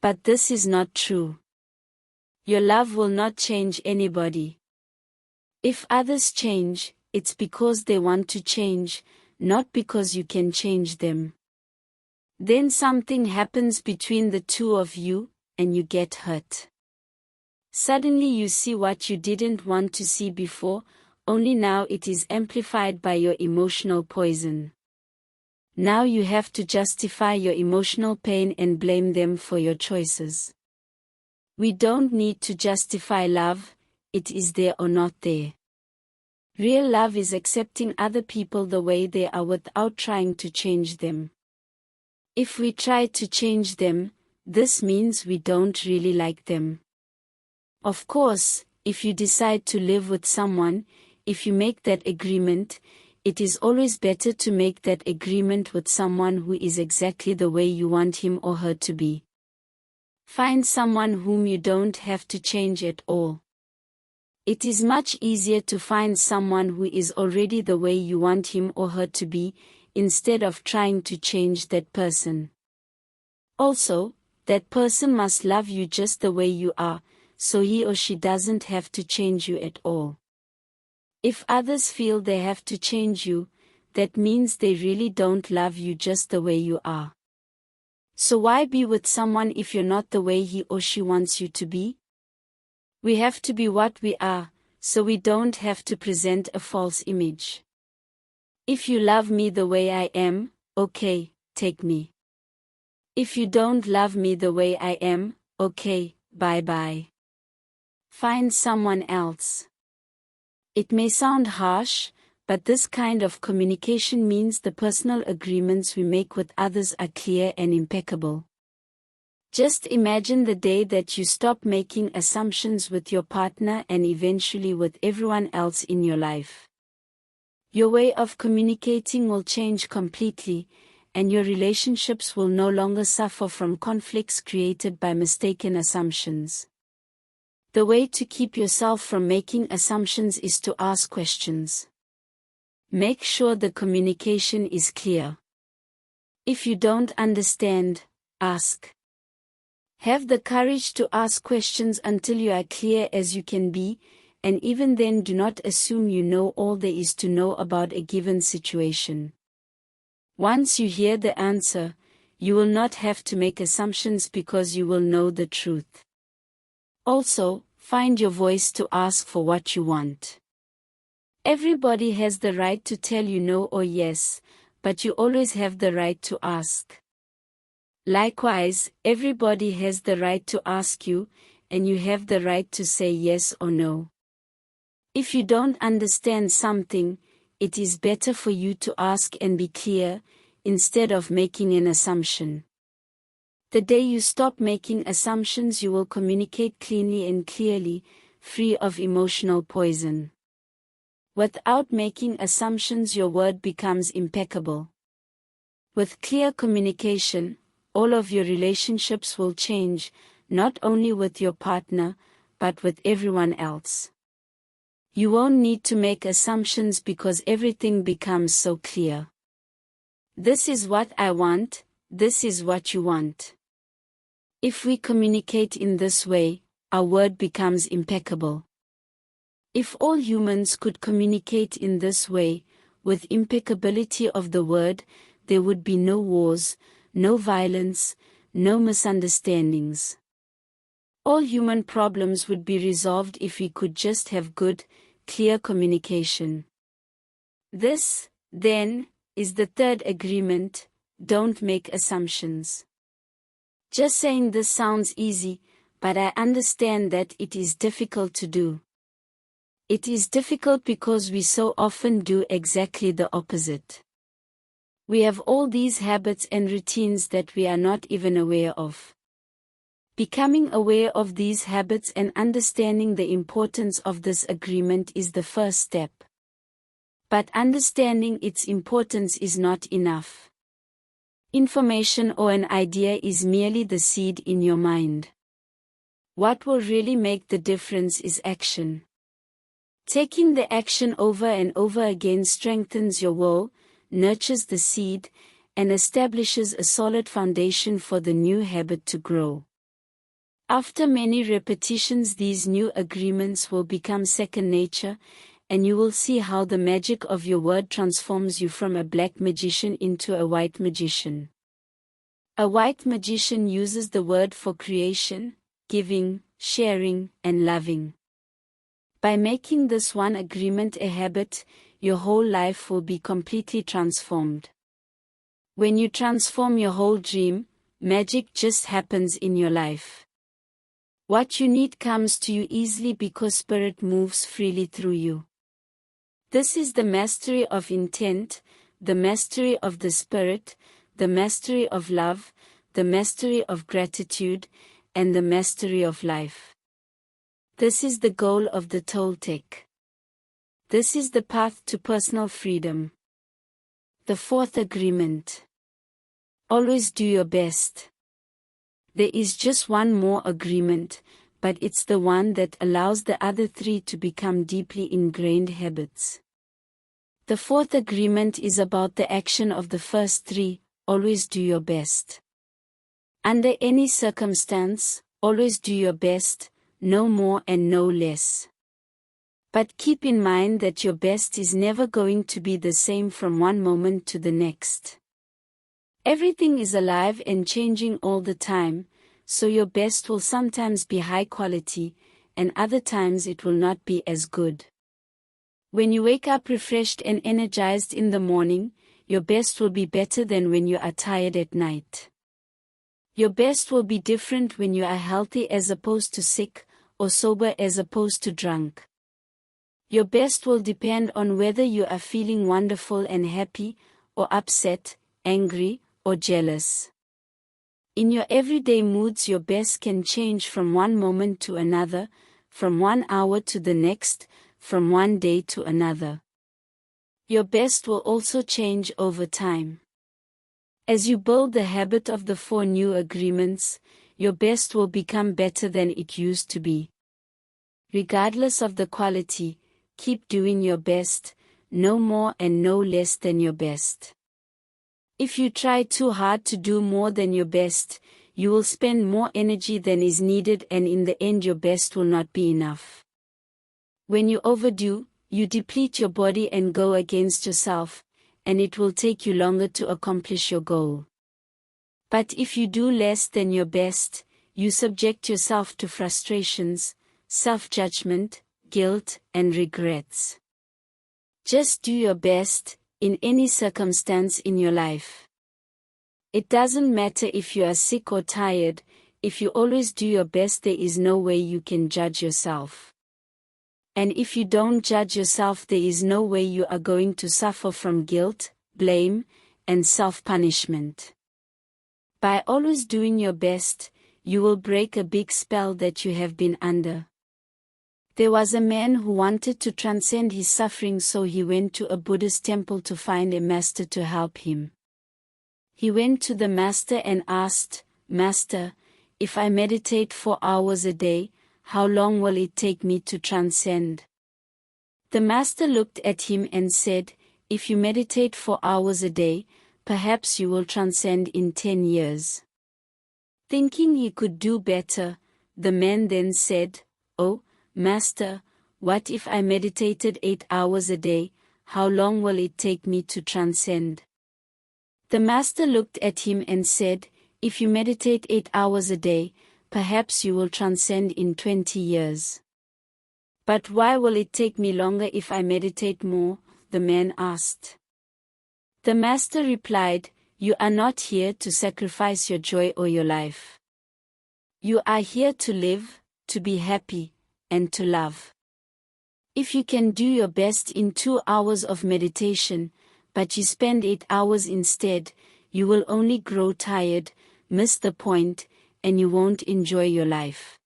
But this is not true. Your love will not change anybody. If others change, it's because they want to change, not because you can change them. Then something happens between the two of you, and you get hurt. Suddenly you see what you didn't want to see before, only now it is amplified by your emotional poison. Now you have to justify your emotional pain and blame them for your choices. We don't need to justify love, it is there or not there. Real love is accepting other people the way they are without trying to change them. If we try to change them, this means we don't really like them. Of course, if you decide to live with someone, if you make that agreement, it is always better to make that agreement with someone who is exactly the way you want him or her to be. Find someone whom you don't have to change at all. It is much easier to find someone who is already the way you want him or her to be, instead of trying to change that person. Also, that person must love you just the way you are, so he or she doesn't have to change you at all. If others feel they have to change you, that means they really don't love you just the way you are. So why be with someone if you're not the way he or she wants you to be? We have to be what we are, so we don't have to present a false image. If you love me the way I am, okay, take me. If you don't love me the way I am, okay, bye-bye. Find someone else. It may sound harsh, but this kind of communication means the personal agreements we make with others are clear and impeccable. Just imagine the day that you stop making assumptions with your partner and eventually with everyone else in your life. Your way of communicating will change completely, and your relationships will no longer suffer from conflicts created by mistaken assumptions. The way to keep yourself from making assumptions is to ask questions. Make sure the communication is clear. If you don't understand, ask. Have the courage to ask questions until you are clear as you can be, and even then do not assume you know all there is to know about a given situation. Once you hear the answer, you will not have to make assumptions because you will know the truth. Also, find your voice to ask for what you want. Everybody has the right to tell you no or yes, but you always have the right to ask. Likewise, everybody has the right to ask you, and you have the right to say yes or no. If you don't understand something, it is better for you to ask and be clear, instead of making an assumption. The day you stop making assumptions, you will communicate cleanly and clearly, free of emotional poison. Without making assumptions, your word becomes impeccable. With clear communication, all of your relationships will change, not only with your partner, but with everyone else. You won't need to make assumptions because everything becomes so clear. This is what I want, this is what you want. If we communicate in this way, our word becomes impeccable. If all humans could communicate in this way, with impeccability of the word, there would be no wars, no violence, no misunderstandings. All human problems would be resolved if we could just have good, clear communication. This, then, is the third agreement: don't make assumptions. Just saying this sounds easy, but I understand that it is difficult to do. It is difficult because we so often do exactly the opposite. We have all these habits and routines that we are not even aware of. Becoming aware of these habits and understanding the importance of this agreement is the first step. But understanding its importance is not enough. Information or an idea is merely the seed in your mind. What will really make the difference is action. Taking the action over and over again strengthens your will, nurtures the seed, and establishes a solid foundation for the new habit to grow. After many repetitions, these new agreements will become second nature, and you will see how the magic of your word transforms you from a black magician into a white magician. A white magician uses the word for creation, giving, sharing, and loving. By making this one agreement a habit, your whole life will be completely transformed. When you transform your whole dream, magic just happens in your life. What you need comes to you easily because Spirit moves freely through you. This is the mastery of intent, the mastery of the Spirit, the mastery of love, the mastery of gratitude, and the mastery of life. This is the goal of the Toltec. This is the path to personal freedom. The fourth agreement. Always do your best. There is just one more agreement, but it's the one that allows the other three to become deeply ingrained habits. The fourth agreement is about the action of the first three: always do your best. Under any circumstance, always do your best, no more and no less. But keep in mind that your best is never going to be the same from one moment to the next. Everything is alive and changing all the time, so your best will sometimes be high quality, and other times it will not be as good. When you wake up refreshed and energized in the morning, your best will be better than when you are tired at night. Your best will be different when you are healthy as opposed to sick, or sober as opposed to drunk. Your best will depend on whether you are feeling wonderful and happy, or upset, angry, or jealous. In your everyday moods, your best can change from one moment to another, from 1 hour to the next, from one day to another. Your best will also change over time. As you build the habit of the 4 new agreements, your best will become better than it used to be. Regardless of the quality, keep doing your best, no more and no less than your best. If you try too hard to do more than your best, you will spend more energy than is needed, and in the end your best will not be enough. When you overdo, you deplete your body and go against yourself, and it will take you longer to accomplish your goal. But if you do less than your best, you subject yourself to frustrations, self-judgment, guilt, and regrets. Just do your best, in any circumstance in your life. It doesn't matter if you are sick or tired, if you always do your best, there is no way you can judge yourself. And if you don't judge yourself, there is no way you are going to suffer from guilt, blame, and self-punishment. By always doing your best, you will break a big spell that you have been under. There was a man who wanted to transcend his suffering, so he went to a Buddhist temple to find a master to help him. He went to the master and asked, "Master, if I meditate 4 hours a day, how long will it take me to transcend?" The master looked at him and said, "If you meditate 4 hours a day, perhaps you will transcend in 10 years. Thinking he could do better, the man then said, "Oh, Master, what if I meditated 8 hours a day, how long will it take me to transcend?" The master looked at him and said, "If you meditate 8 hours a day, perhaps you will transcend in 20 years. "But why will it take me longer if I meditate more?" the man asked. The master replied, "You are not here to sacrifice your joy or your life. You are here to live, to be happy, and to love. If you can do your best in 2 hours of meditation, but you spend 8 hours instead, you will only grow tired, miss the point, and you won't enjoy your life.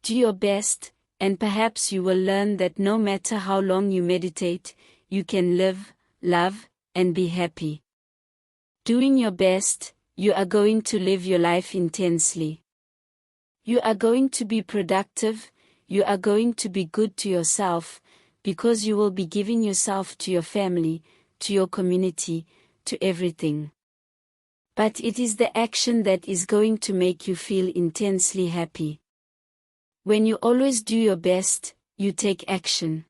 Do your best, and perhaps you will learn that no matter how long you meditate, you can live, love, and be happy. Doing your best, you are going to live your life intensely. You are going to be productive, you are going to be good to yourself, because you will be giving yourself to your family, to your community, to everything. But it is the action that is going to make you feel intensely happy. When you always do your best, you take action.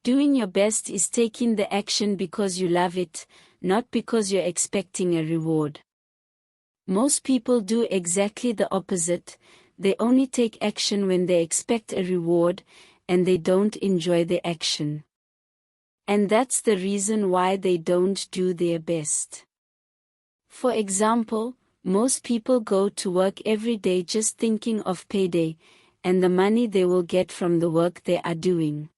Doing your best is taking the action because you love it, not because you're expecting a reward. Most people do exactly the opposite. They only take action when they expect a reward, and they don't enjoy the action. And that's the reason why they don't do their best. For example, most people go to work every day just thinking of payday, and the money they will get from the work they are doing.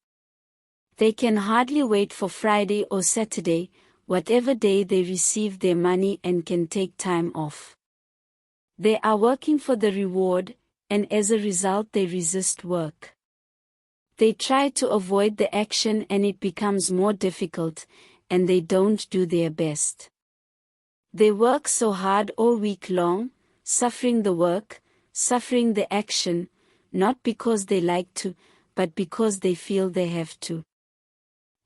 They can hardly wait for Friday or Saturday, whatever day they receive their money, and can take time off. They are working for the reward, and as a result they resist work. They try to avoid the action and it becomes more difficult, and they don't do their best. They work so hard all week long, suffering the work, suffering the action, not because they like to, but because they feel they have to.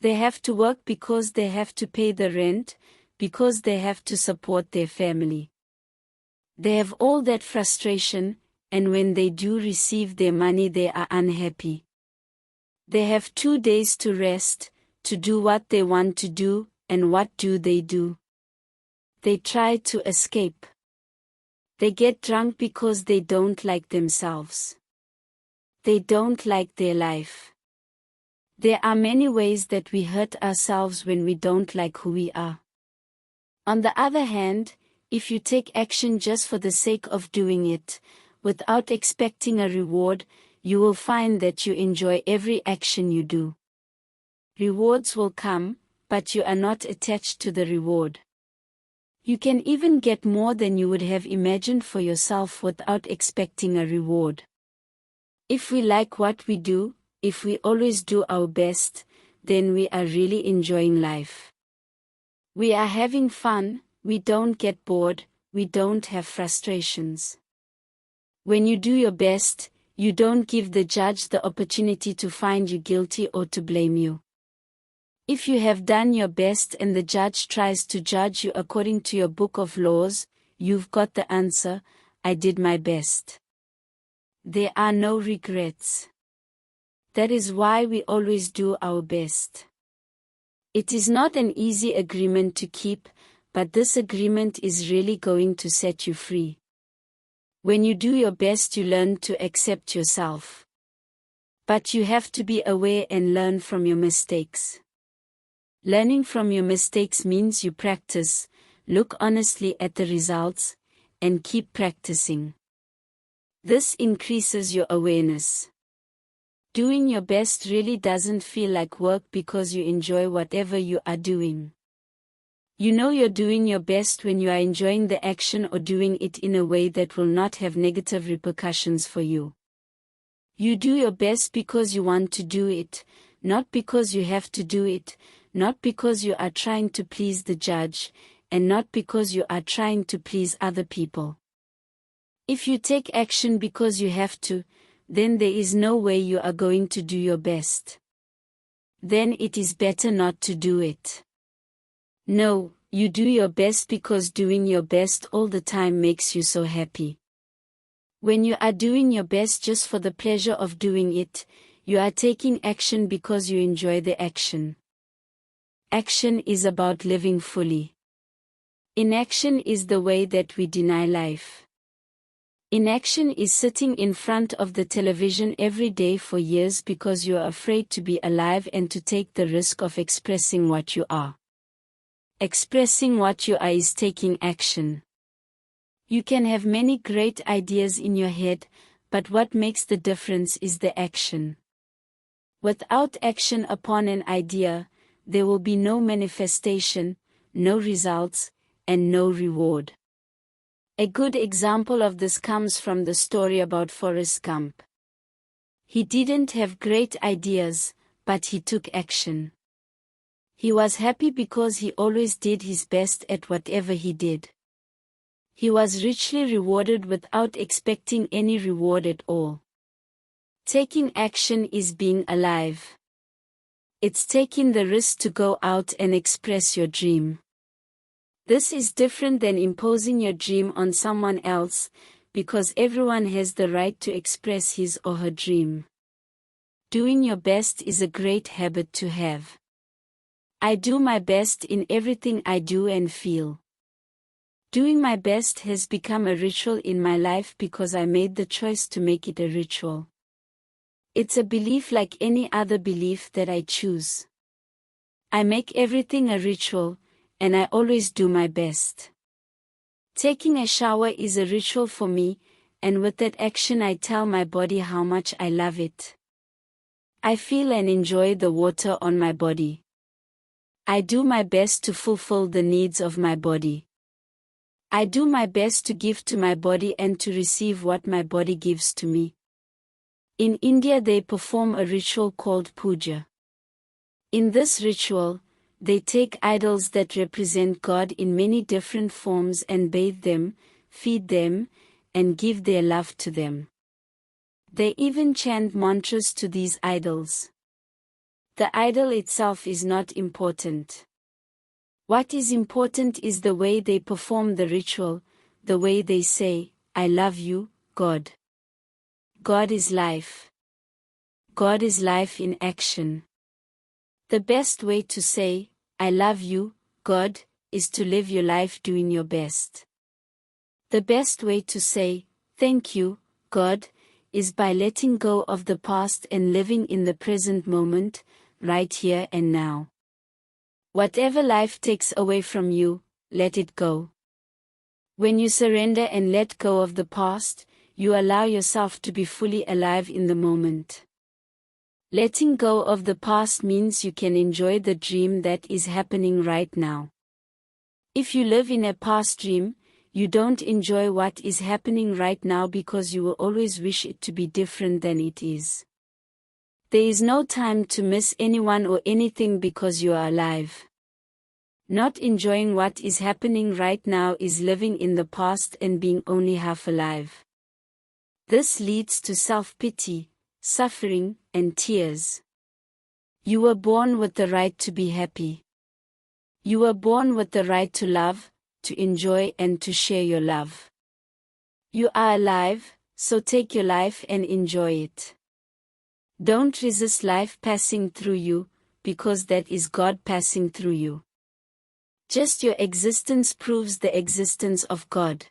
They have to work because they have to pay the rent, because they have to support their family. They have all that frustration, and when they do receive their money they are unhappy. They have 2 days to rest, to do what they want to do, and what do? They try to escape. They get drunk because they don't like themselves. They don't like their life. There are many ways that we hurt ourselves when we don't like who we are. On the other hand, if you take action just for the sake of doing it, without expecting a reward, you will find that you enjoy every action you do. Rewards will come, but you are not attached to the reward. You can even get more than you would have imagined for yourself without expecting a reward. If we like what we do, if we always do our best, then we are really enjoying life. We are having fun, we don't get bored, we don't have frustrations. When you do your best, you don't give the judge the opportunity to find you guilty or to blame you. If you have done your best and the judge tries to judge you according to your book of laws, you've got the answer: I did my best. There are no regrets. That is why we always do our best. It is not an easy agreement to keep, but this agreement is really going to set you free. When you do your best, you learn to accept yourself. But you have to be aware and learn from your mistakes. Learning from your mistakes means you practice, look honestly at the results, and keep practicing. This increases your awareness. Doing your best really doesn't feel like work because you enjoy whatever you are doing. You know you're doing your best when you are enjoying the action or doing it in a way that will not have negative repercussions for you. You do your best because you want to do it, not because you have to do it, not because you are trying to please the judge, and not because you are trying to please other people. If you take action because you have to, then there is no way you are going to do your best. Then it is better not to do it. No, you do your best because doing your best all the time makes you so happy. When you are doing your best just for the pleasure of doing it, you are taking action because you enjoy the action. Action is about living fully. Inaction is the way that we deny life. Inaction is sitting in front of the television every day for years because you are afraid to be alive and to take the risk of expressing what you are. Expressing what you are is taking action. You can have many great ideas in your head, but what makes the difference is the action. Without action upon an idea, there will be no manifestation, no results, and no reward. A good example of this comes from the story about Forrest Gump. He didn't have great ideas, but he took action. He was happy because he always did his best at whatever he did. He was richly rewarded without expecting any reward at all. Taking action is being alive. It's taking the risk to go out and express your dream. This is different than imposing your dream on someone else, because everyone has the right to express his or her dream. Doing your best is a great habit to have. I do my best in everything I do and feel. Doing my best has become a ritual in my life because I made the choice to make it a ritual. It's a belief like any other belief that I choose. I make everything a ritual, and I always do my best. Taking a shower is a ritual for me, and with that action I tell my body how much I love it. I feel and enjoy the water on my body. I do my best to fulfill the needs of my body. I do my best to give to my body and to receive what my body gives to me. In India they perform a ritual called puja. In this ritual, they take idols that represent God in many different forms and bathe them, feed them, and give their love to them. They even chant mantras to these idols. The idol itself is not important. What is important is the way they perform the ritual, the way they say, "I love you, God." God is life. God is life in action. The best way to say, "I love you, God," is to live your life doing your best. The best way to say, "Thank you, God," is by letting go of the past and living in the present moment, right here and now. Whatever life takes away from you, let it go. When you surrender and let go of the past, you allow yourself to be fully alive in the moment. Letting go of the past means you can enjoy the dream that is happening right now. If you live in a past dream, you don't enjoy what is happening right now because you will always wish it to be different than it is. There is no time to miss anyone or anything because you are alive. Not enjoying what is happening right now is living in the past and being only half alive. This leads to self-pity, suffering, and tears. You were born with the right to be happy. You were born with the right to love, to enjoy and to share your love. You are alive, so take your life and enjoy it. Don't resist life passing through you, because that is God passing through you. Just your existence proves the existence of God.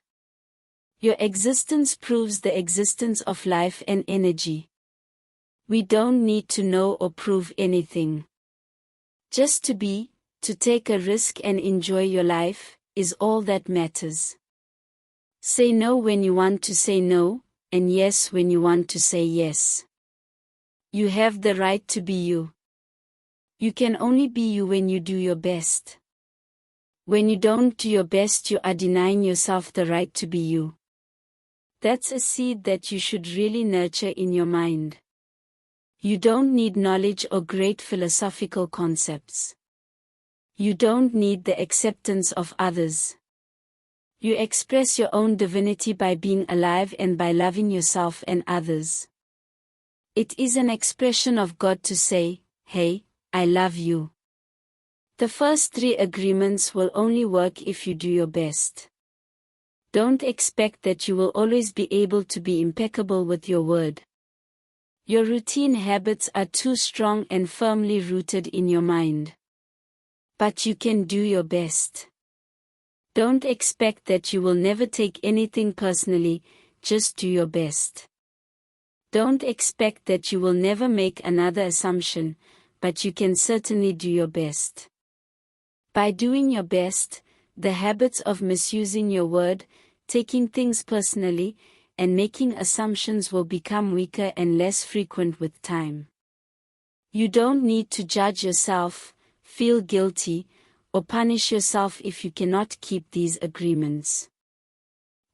Your existence proves the existence of life and energy. We don't need to know or prove anything. Just to be, to take a risk and enjoy your life, is all that matters. Say no when you want to say no, and yes when you want to say yes. You have the right to be you. You can only be you when you do your best. When you don't do your best, you are denying yourself the right to be you. That's a seed that you should really nurture in your mind. You don't need knowledge or great philosophical concepts. You don't need the acceptance of others. You express your own divinity by being alive and by loving yourself and others. It is an expression of God to say, "Hey, I love you." The first 3 agreements will only work if you do your best. Don't expect that you will always be able to be impeccable with your word. Your routine habits are too strong and firmly rooted in your mind. But you can do your best. Don't expect that you will never take anything personally, just do your best. Don't expect that you will never make another assumption, but you can certainly do your best. By doing your best, the habits of misusing your word, taking things personally, and making assumptions will become weaker and less frequent with time. You don't need to judge yourself, feel guilty, or punish yourself if you cannot keep these agreements.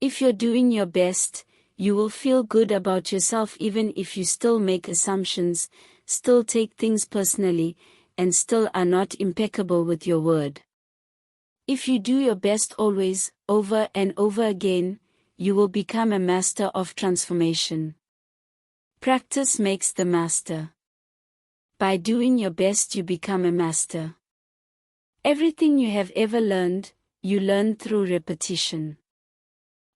If you're doing your best, you will feel good about yourself even if you still make assumptions, still take things personally, and still are not impeccable with your word. If you do your best always, over and over again, you will become a master of transformation. Practice makes the master. By doing your best you become a master. Everything you have ever learned, you learn through repetition.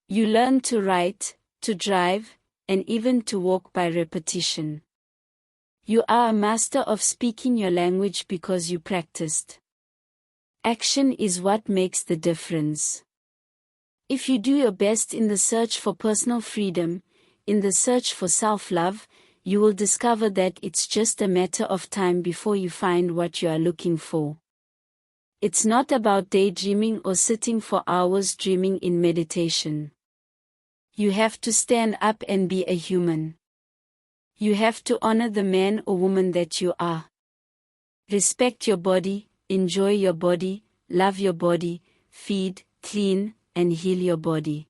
You learn to write, to drive, and even to walk by repetition. You are a master of speaking your language because you practiced. Action is what makes the difference. If you do your best in the search for personal freedom, in the search for self-love, you will discover that it's just a matter of time before you find what you are looking for. It's not about daydreaming or sitting for hours dreaming in meditation. You have to stand up and be a human. You have to honor the man or woman that you are. Respect your body, enjoy your body, love your body, feed, clean, and heal your body.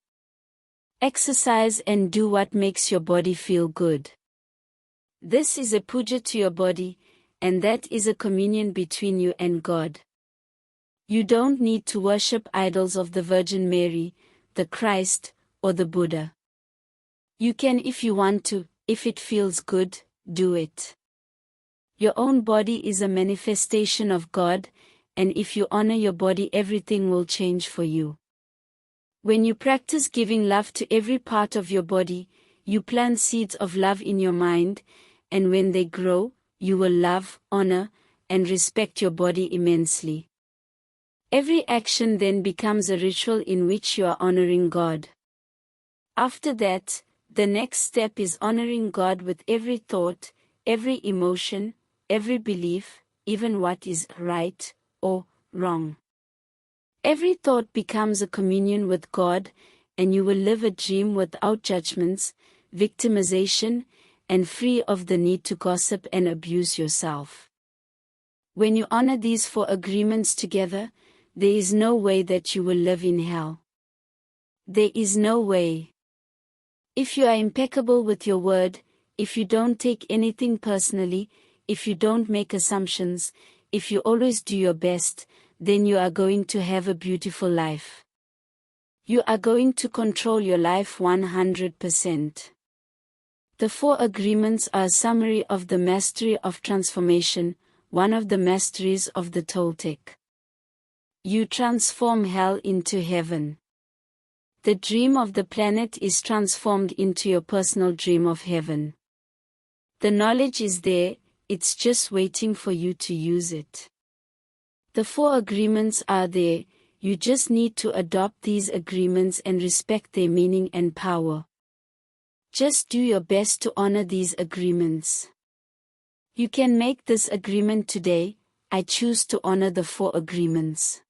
Exercise and do what makes your body feel good. This is a puja to your body, and that is a communion between you and God. You don't need to worship idols of the Virgin Mary, the Christ, or the Buddha. You can if you want to, if it feels good, do it. Your own body is a manifestation of God, and if you honor your body everything will change for you. When you practice giving love to every part of your body, you plant seeds of love in your mind, and when they grow, you will love, honor, and respect your body immensely. Every action then becomes a ritual in which you are honoring God. After that, the next step is honoring God with every thought, every emotion, every belief, even what is right or wrong. Every thought becomes a communion with God, and you will live a dream without judgments, victimization, and free of the need to gossip and abuse yourself. When you honor these 4 agreements together, there is no way that you will live in hell. There is no way. If you are impeccable with your word, if you don't take anything personally, if you don't make assumptions, if you always do your best, then you are going to have a beautiful life. You are going to control your life 100%. The 4 agreements are a summary of the mastery of transformation, one of the masteries of the Toltec. You transform hell into heaven. The dream of the planet is transformed into your personal dream of heaven. The knowledge is there, it's just waiting for you to use it. The 4 agreements are there, you just need to adopt these agreements and respect their meaning and power. Just do your best to honor these agreements. You can make this agreement today: I choose to honor the 4 agreements.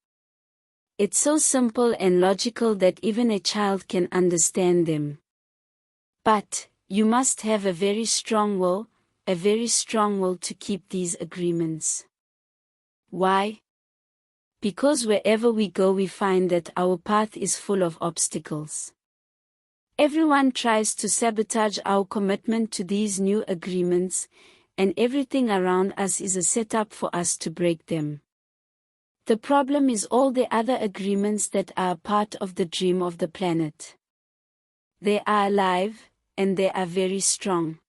It's so simple and logical that even a child can understand them. But, you must have a very strong will to keep these agreements. Why? Because wherever we go we find that our path is full of obstacles. Everyone tries to sabotage our commitment to these new agreements, and everything around us is a setup for us to break them. The problem is all the other agreements that are a part of the dream of the planet. They are alive, and they are very strong.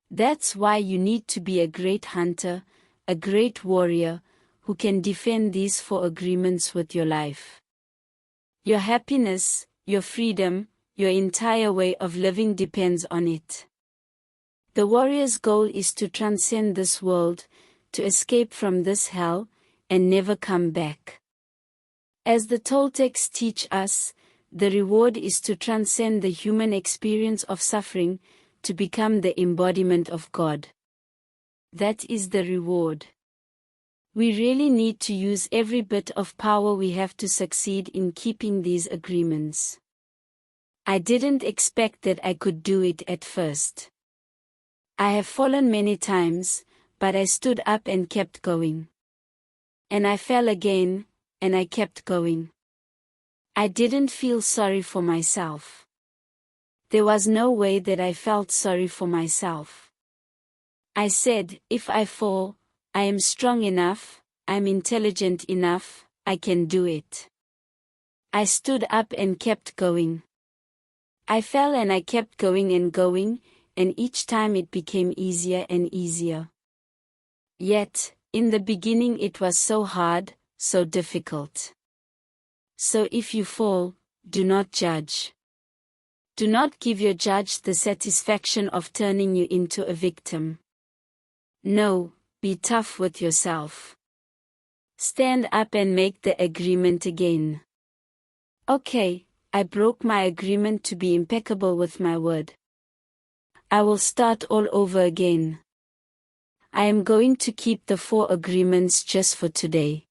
That's why you need to be a great hunter, a great warrior, who can defend these 4 agreements with your life. Your happiness, your freedom, your entire way of living depends on it. The warrior's goal is to transcend this world, to escape from this hell, and never come back. As the Toltecs teach us, the reward is to transcend the human experience of suffering, to become the embodiment of God. That is the reward. We really need to use every bit of power we have to succeed in keeping these agreements. I didn't expect that I could do it at first. I have fallen many times, but I stood up and kept going. And I fell again, and I kept going. I didn't feel sorry for myself. There was no way that I felt sorry for myself. I said, if I fall, I am strong enough, I'm intelligent enough, I can do it. I stood up and kept going. I fell and I kept going, and each time it became easier and easier. Yet, in the beginning it was so hard, so difficult. So if you fall, do not judge. Do not give your judge the satisfaction of turning you into a victim. No, be tough with yourself. Stand up and make the agreement again. Okay, I broke my agreement to be impeccable with my word. I will start all over again. I am going to keep the 4 agreements just for today.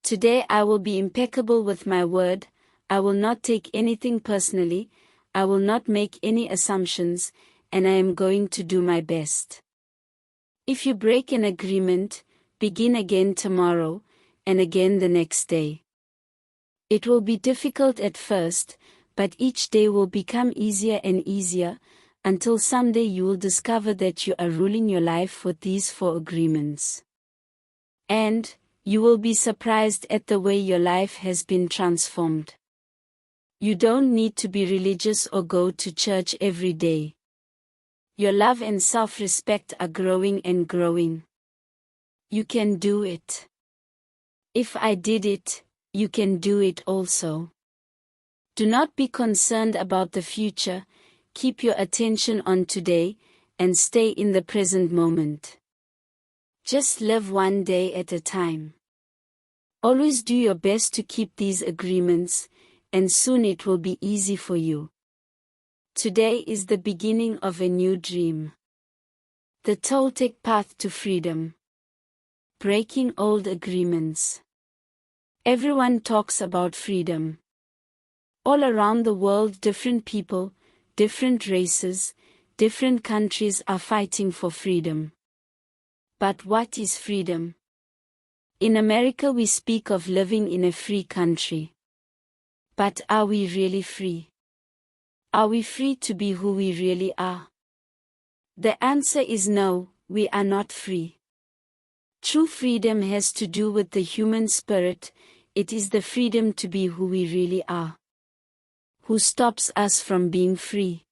Today I will be impeccable with my word, I will not take anything personally, I will not make any assumptions, and I am going to do my best. If you break an agreement, begin again tomorrow, and again the next day. It will be difficult at first, but each day will become easier and easier, until someday you will discover that you are ruling your life with these 4 agreements. And, you will be surprised at the way your life has been transformed. You don't need to be religious or go to church every day. Your love and self-respect are growing and growing. You can do it. If I did it, you can do it also. Do not be concerned about the future, keep your attention on today, and stay in the present moment. Just live one day at a time. Always do your best to keep these agreements, and soon it will be easy for you. Today is the beginning of a new dream. The Toltec path to freedom. Breaking old agreements. Everyone talks about freedom. All around the world, different people, different races, different countries are fighting for freedom. But what is freedom? In America we speak of living in a free country. But are we really free? Are we free to be who we really are? The answer is no, we are not free. True freedom has to do with the human spirit, it is the freedom to be who we really are. Who stops us from being free?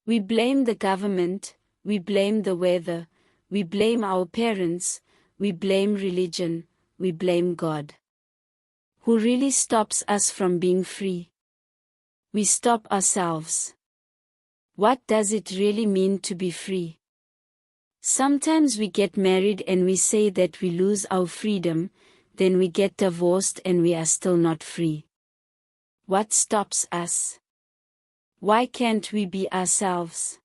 We blame the government, we blame the weather, we blame our parents, we blame religion, we blame God. Who really stops us from being free? We stop ourselves. What does it really mean to be free? Sometimes we get married and we say that we lose our freedom, then we get divorced and we are still not free. What stops us? Why can't we be ourselves?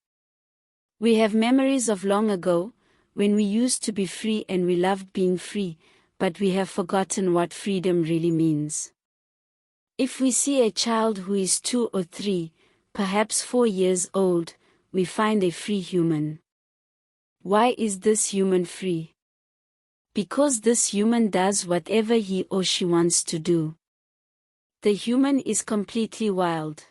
We have memories of long ago, when we used to be free and we loved being free, but we have forgotten what freedom really means. If we see a child who is 2 or 3, perhaps 4 years old, we find a free human. Why is this human free? Because this human does whatever he or she wants to do. The human is completely wild.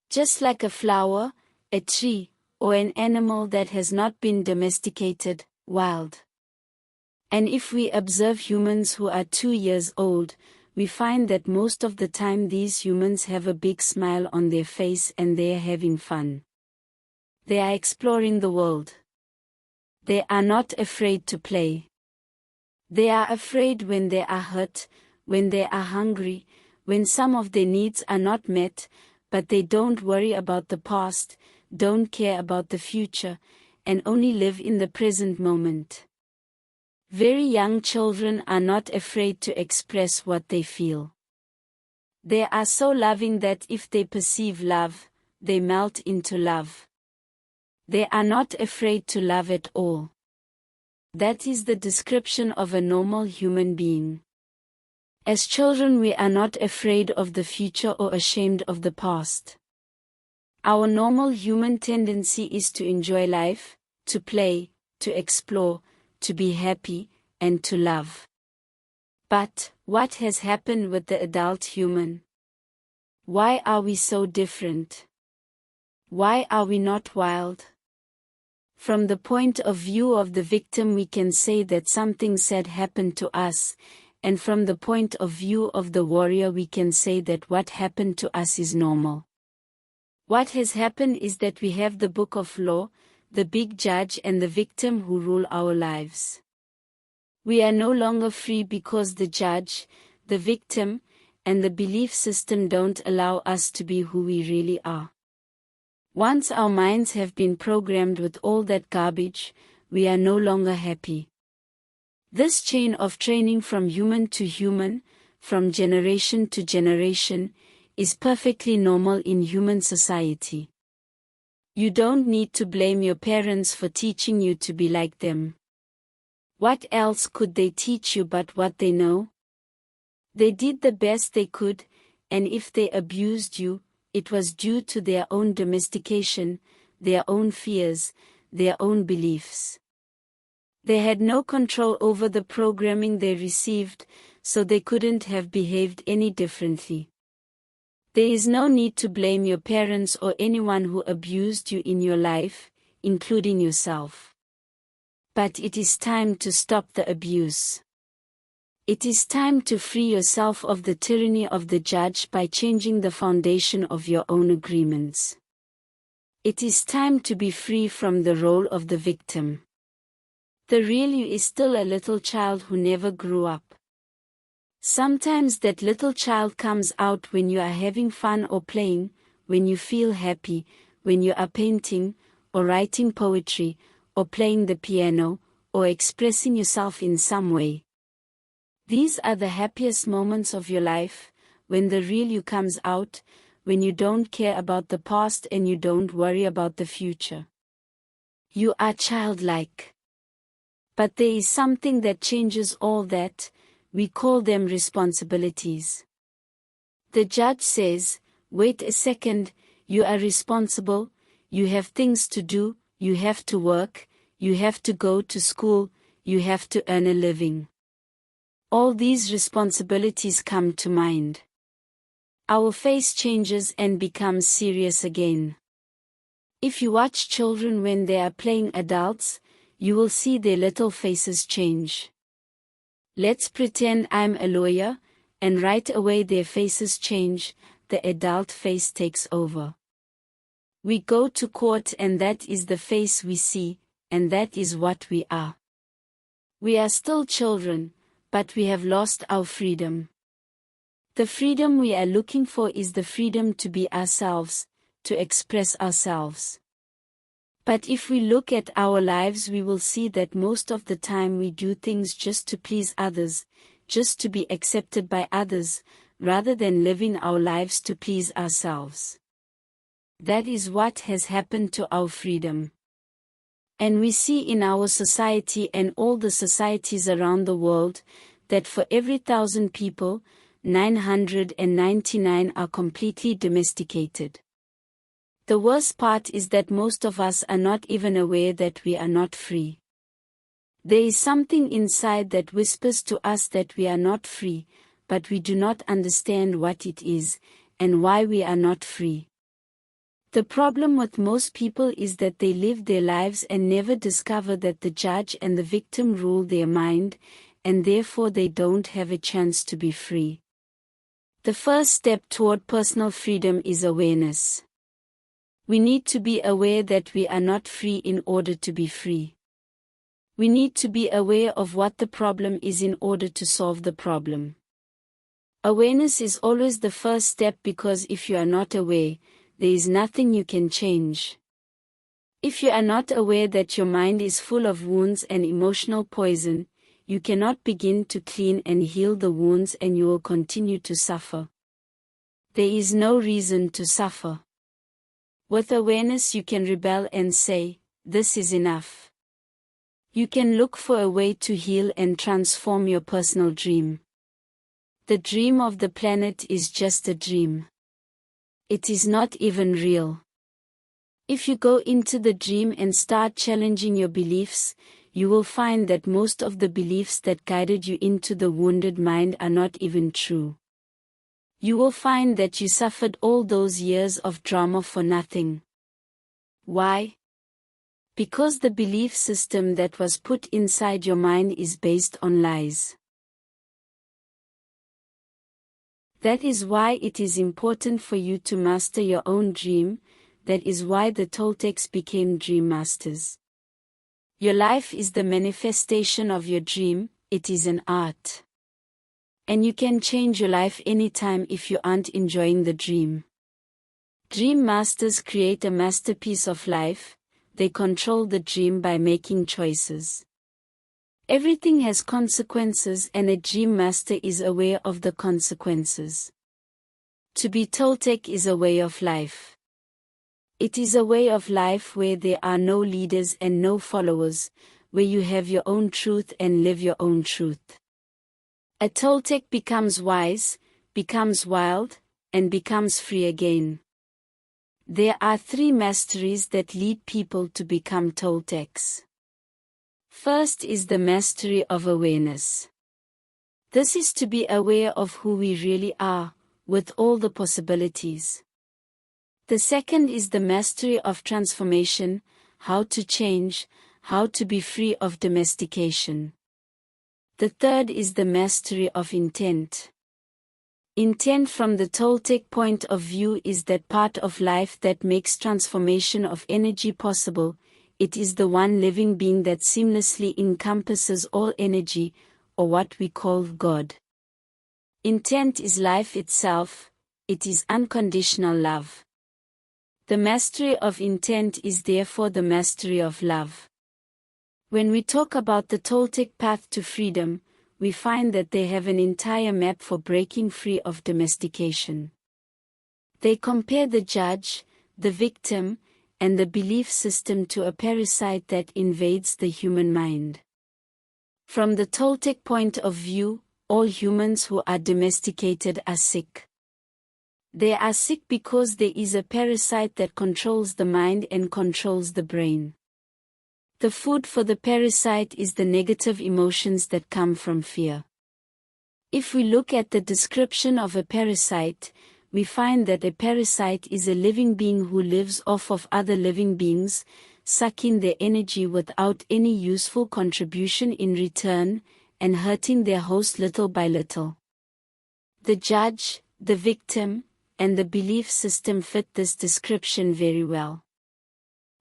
Just like a flower, a tree, or an animal that has not been domesticated, wild. And if we observe humans who are 2 years old, we find that most of the time these humans have a big smile on their face and they are having fun. They are exploring the world. They are not afraid to play. They are afraid when they are hurt, when they are hungry, when some of their needs are not met, but they don't worry about the past, don't care about the future, and only live in the present moment. Very young children are not afraid to express what they feel. They are so loving that if they perceive love, they melt into love. They are not afraid to love at all. That is the description of a normal human being. As children we are not afraid of the future or ashamed of the past. Our normal human tendency is to enjoy life, to play, to explore, to be happy, and to love. But, what has happened with the adult human? Why are we so different? Why are we not wild? From the point of view of the victim, we can say that something sad happened to us, and from the point of view of the warrior, we can say that what happened to us is normal. What has happened is that we have the book of law, the big judge and the victim who rule our lives. We are no longer free because the judge, the victim, and the belief system don't allow us to be who we really are. Once our minds have been programmed with all that garbage, we are no longer happy. This chain of training from human to human, from generation to generation, is perfectly normal in human society. You don't need to blame your parents for teaching you to be like them. What else could they teach you but what they know? They did the best they could, and if they abused you, it was due to their own domestication, their own fears, their own beliefs. They had no control over the programming they received, so they couldn't have behaved any differently. There is no need to blame your parents or anyone who abused you in your life, including yourself. But it is time to stop the abuse. It is time to free yourself of the tyranny of the judge by changing the foundation of your own agreements. It is time to be free from the role of the victim. The real you is still a little child who never grew up. Sometimes that little child comes out when you are having fun or playing, when you feel happy, when you are painting, or writing poetry, or playing the piano, or expressing yourself in some way. These are the happiest moments of your life, when the real you comes out, when you don't care about the past and you don't worry about the future. You are childlike. But there is something that changes all that. We call them responsibilities. The judge says, wait a second, you are responsible, you have things to do, you have to work, you have to go to school, you have to earn a living. All these responsibilities come to mind. Our face changes and becomes serious again. If you watch children when they are playing adults, you will see their little faces change. Let's pretend I'm a lawyer, and right away their faces change, the adult face takes over. We go to court and that is the face we see, and that is what we are. We are still children, but we have lost our freedom. The freedom we are looking for is the freedom to be ourselves, to express ourselves. But if we look at our lives, we will see that most of the time we do things just to please others, just to be accepted by others, rather than living our lives to please ourselves. That is what has happened to our freedom. And we see in our society and all the societies around the world, that for every 1,000 people, 999 are completely domesticated. The worst part is that most of us are not even aware that we are not free. There is something inside that whispers to us that we are not free, but we do not understand what it is, and why we are not free. The problem with most people is that they live their lives and never discover that the judge and the victim rule their mind, and therefore they don't have a chance to be free. The first step toward personal freedom is awareness. We need to be aware that we are not free in order to be free. We need to be aware of what the problem is in order to solve the problem. Awareness is always the first step because if you are not aware, there is nothing you can change. If you are not aware that your mind is full of wounds and emotional poison, you cannot begin to clean and heal the wounds and you will continue to suffer. There is no reason to suffer. With awareness you can rebel and say, this is enough. You can look for a way to heal and transform your personal dream. The dream of the planet is just a dream. It is not even real. If you go into the dream and start challenging your beliefs, you will find that most of the beliefs that guided you into the wounded mind are not even true. You will find that you suffered all those years of drama for nothing. Why? Because the belief system that was put inside your mind is based on lies. That is why it is important for you to master your own dream. That is why the Toltecs became dream masters. Your life is the manifestation of your dream, it is an art. And you can change your life anytime if you aren't enjoying the dream. Dream masters create a masterpiece of life, they control the dream by making choices. Everything has consequences and a dream master is aware of the consequences. To be Toltec is a way of life. It is a way of life where there are no leaders and no followers, where you have your own truth and live your own truth. A Toltec becomes wise, becomes wild, and becomes free again. There are 3 masteries that lead people to become Toltecs. First is the mastery of awareness. This is to be aware of who we really are, with all the possibilities. The second is the mastery of transformation, how to change, how to be free of domestication. The third is the mastery of intent. Intent from the Toltec point of view is that part of life that makes transformation of energy possible. It is the one living being that seamlessly encompasses all energy, or what we call God. Intent is life itself, it is unconditional love. The mastery of intent is therefore the mastery of love. When we talk about the Toltec path to freedom, we find that they have an entire map for breaking free of domestication. They compare the judge, the victim, and the belief system to a parasite that invades the human mind. From the Toltec point of view, all humans who are domesticated are sick. They are sick because there is a parasite that controls the mind and controls the brain. The food for the parasite is the negative emotions that come from fear. If we look at the description of a parasite, we find that a parasite is a living being who lives off of other living beings, sucking their energy without any useful contribution in return, and hurting their host little by little. The judge, the victim, and the belief system fit this description very well.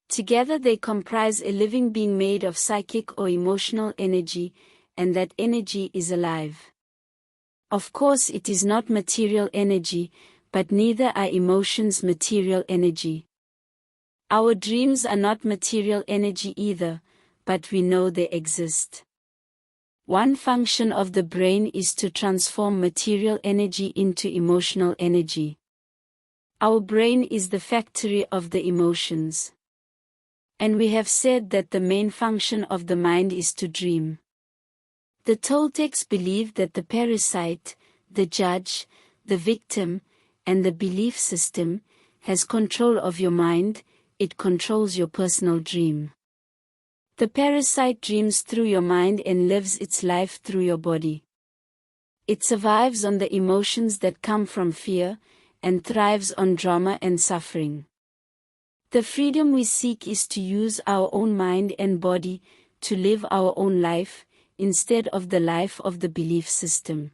Together they comprise a living being made of psychic or emotional energy, and that energy is alive. Of course it is not material energy, but neither are emotions material energy. Our dreams are not material energy either, but we know they exist. One function of the brain is to transform material energy into emotional energy. Our brain is the factory of the emotions. And we have said that the main function of the mind is to dream. The Toltecs believe that the parasite, the judge, the victim, and the belief system, has control of your mind, it controls your personal dream. The parasite dreams through your mind and lives its life through your body. It survives on the emotions that come from fear, and thrives on drama and suffering. The freedom we seek is to use our own mind and body, to live our own life, instead of the life of the belief system.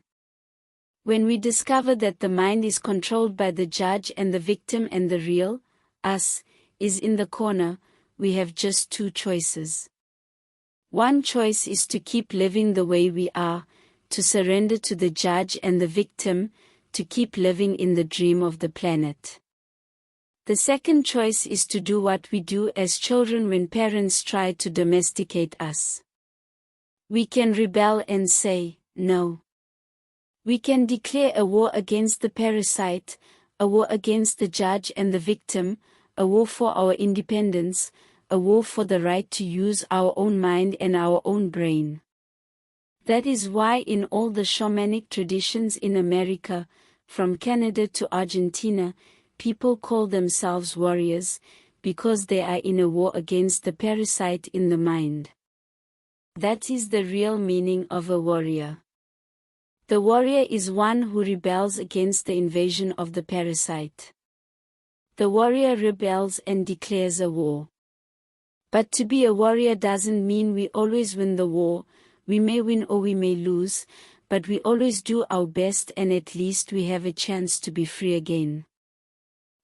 When we discover that the mind is controlled by the judge and the victim and the real, us, is in the corner, we have just 2 choices. One choice is to keep living the way we are, to surrender to the judge and the victim, to keep living in the dream of the planet. The second choice is to do what we do as children when parents try to domesticate us. We can rebel and say, no. We can declare a war against the parasite, a war against the judge and the victim, a war for our independence, a war for the right to use our own mind and our own brain. That is why in all the shamanic traditions in America, from Canada to Argentina, people call themselves warriors, because they are in a war against the parasite in the mind. That is the real meaning of a warrior. The warrior is one who rebels against the invasion of the parasite. The warrior rebels and declares a war. But to be a warrior doesn't mean we always win the war. We may win or we may lose, but we always do our best and at least we have a chance to be free again.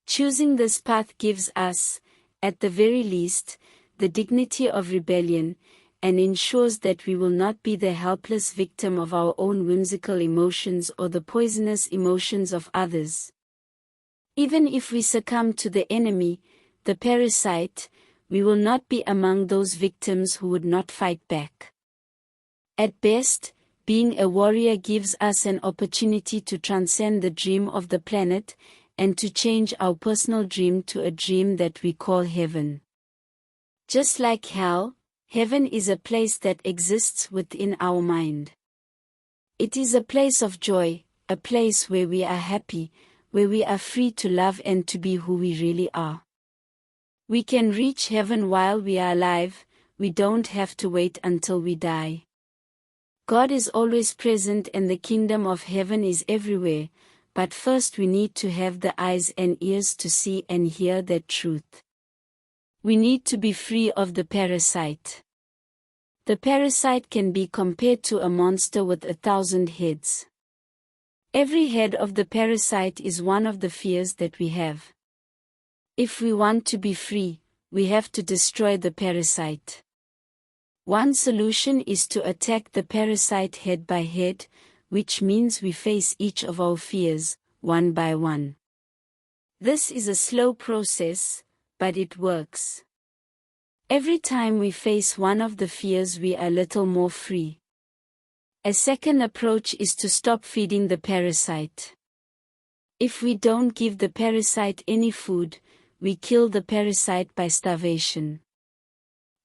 Choosing this path gives us, at the very least, the dignity of rebellion, and ensures that we will not be the helpless victim of our own whimsical emotions or the poisonous emotions of others. Even if we succumb to the enemy, the parasite, we will not be among those victims who would not fight back. At best, being a warrior gives us an opportunity to transcend the dream of the planet, and to change our personal dream to a dream that we call heaven. Just like hell, heaven is a place that exists within our mind. It is a place of joy, a place where we are happy, where we are free to love and to be who we really are. We can reach heaven while we are alive, we don't have to wait until we die. God is always present and the kingdom of heaven is everywhere, but first we need to have the eyes and ears to see and hear that truth. We need to be free of the parasite. The parasite can be compared to a monster with 1,000 heads. Every head of the parasite is one of the fears that we have. If we want to be free, we have to destroy the parasite. One solution is to attack the parasite head by head, which means we face each of our fears, one by one. This is a slow process, but it works. Every time we face one of the fears we are a little more free. A second approach is to stop feeding the parasite. If we don't give the parasite any food, we kill the parasite by starvation.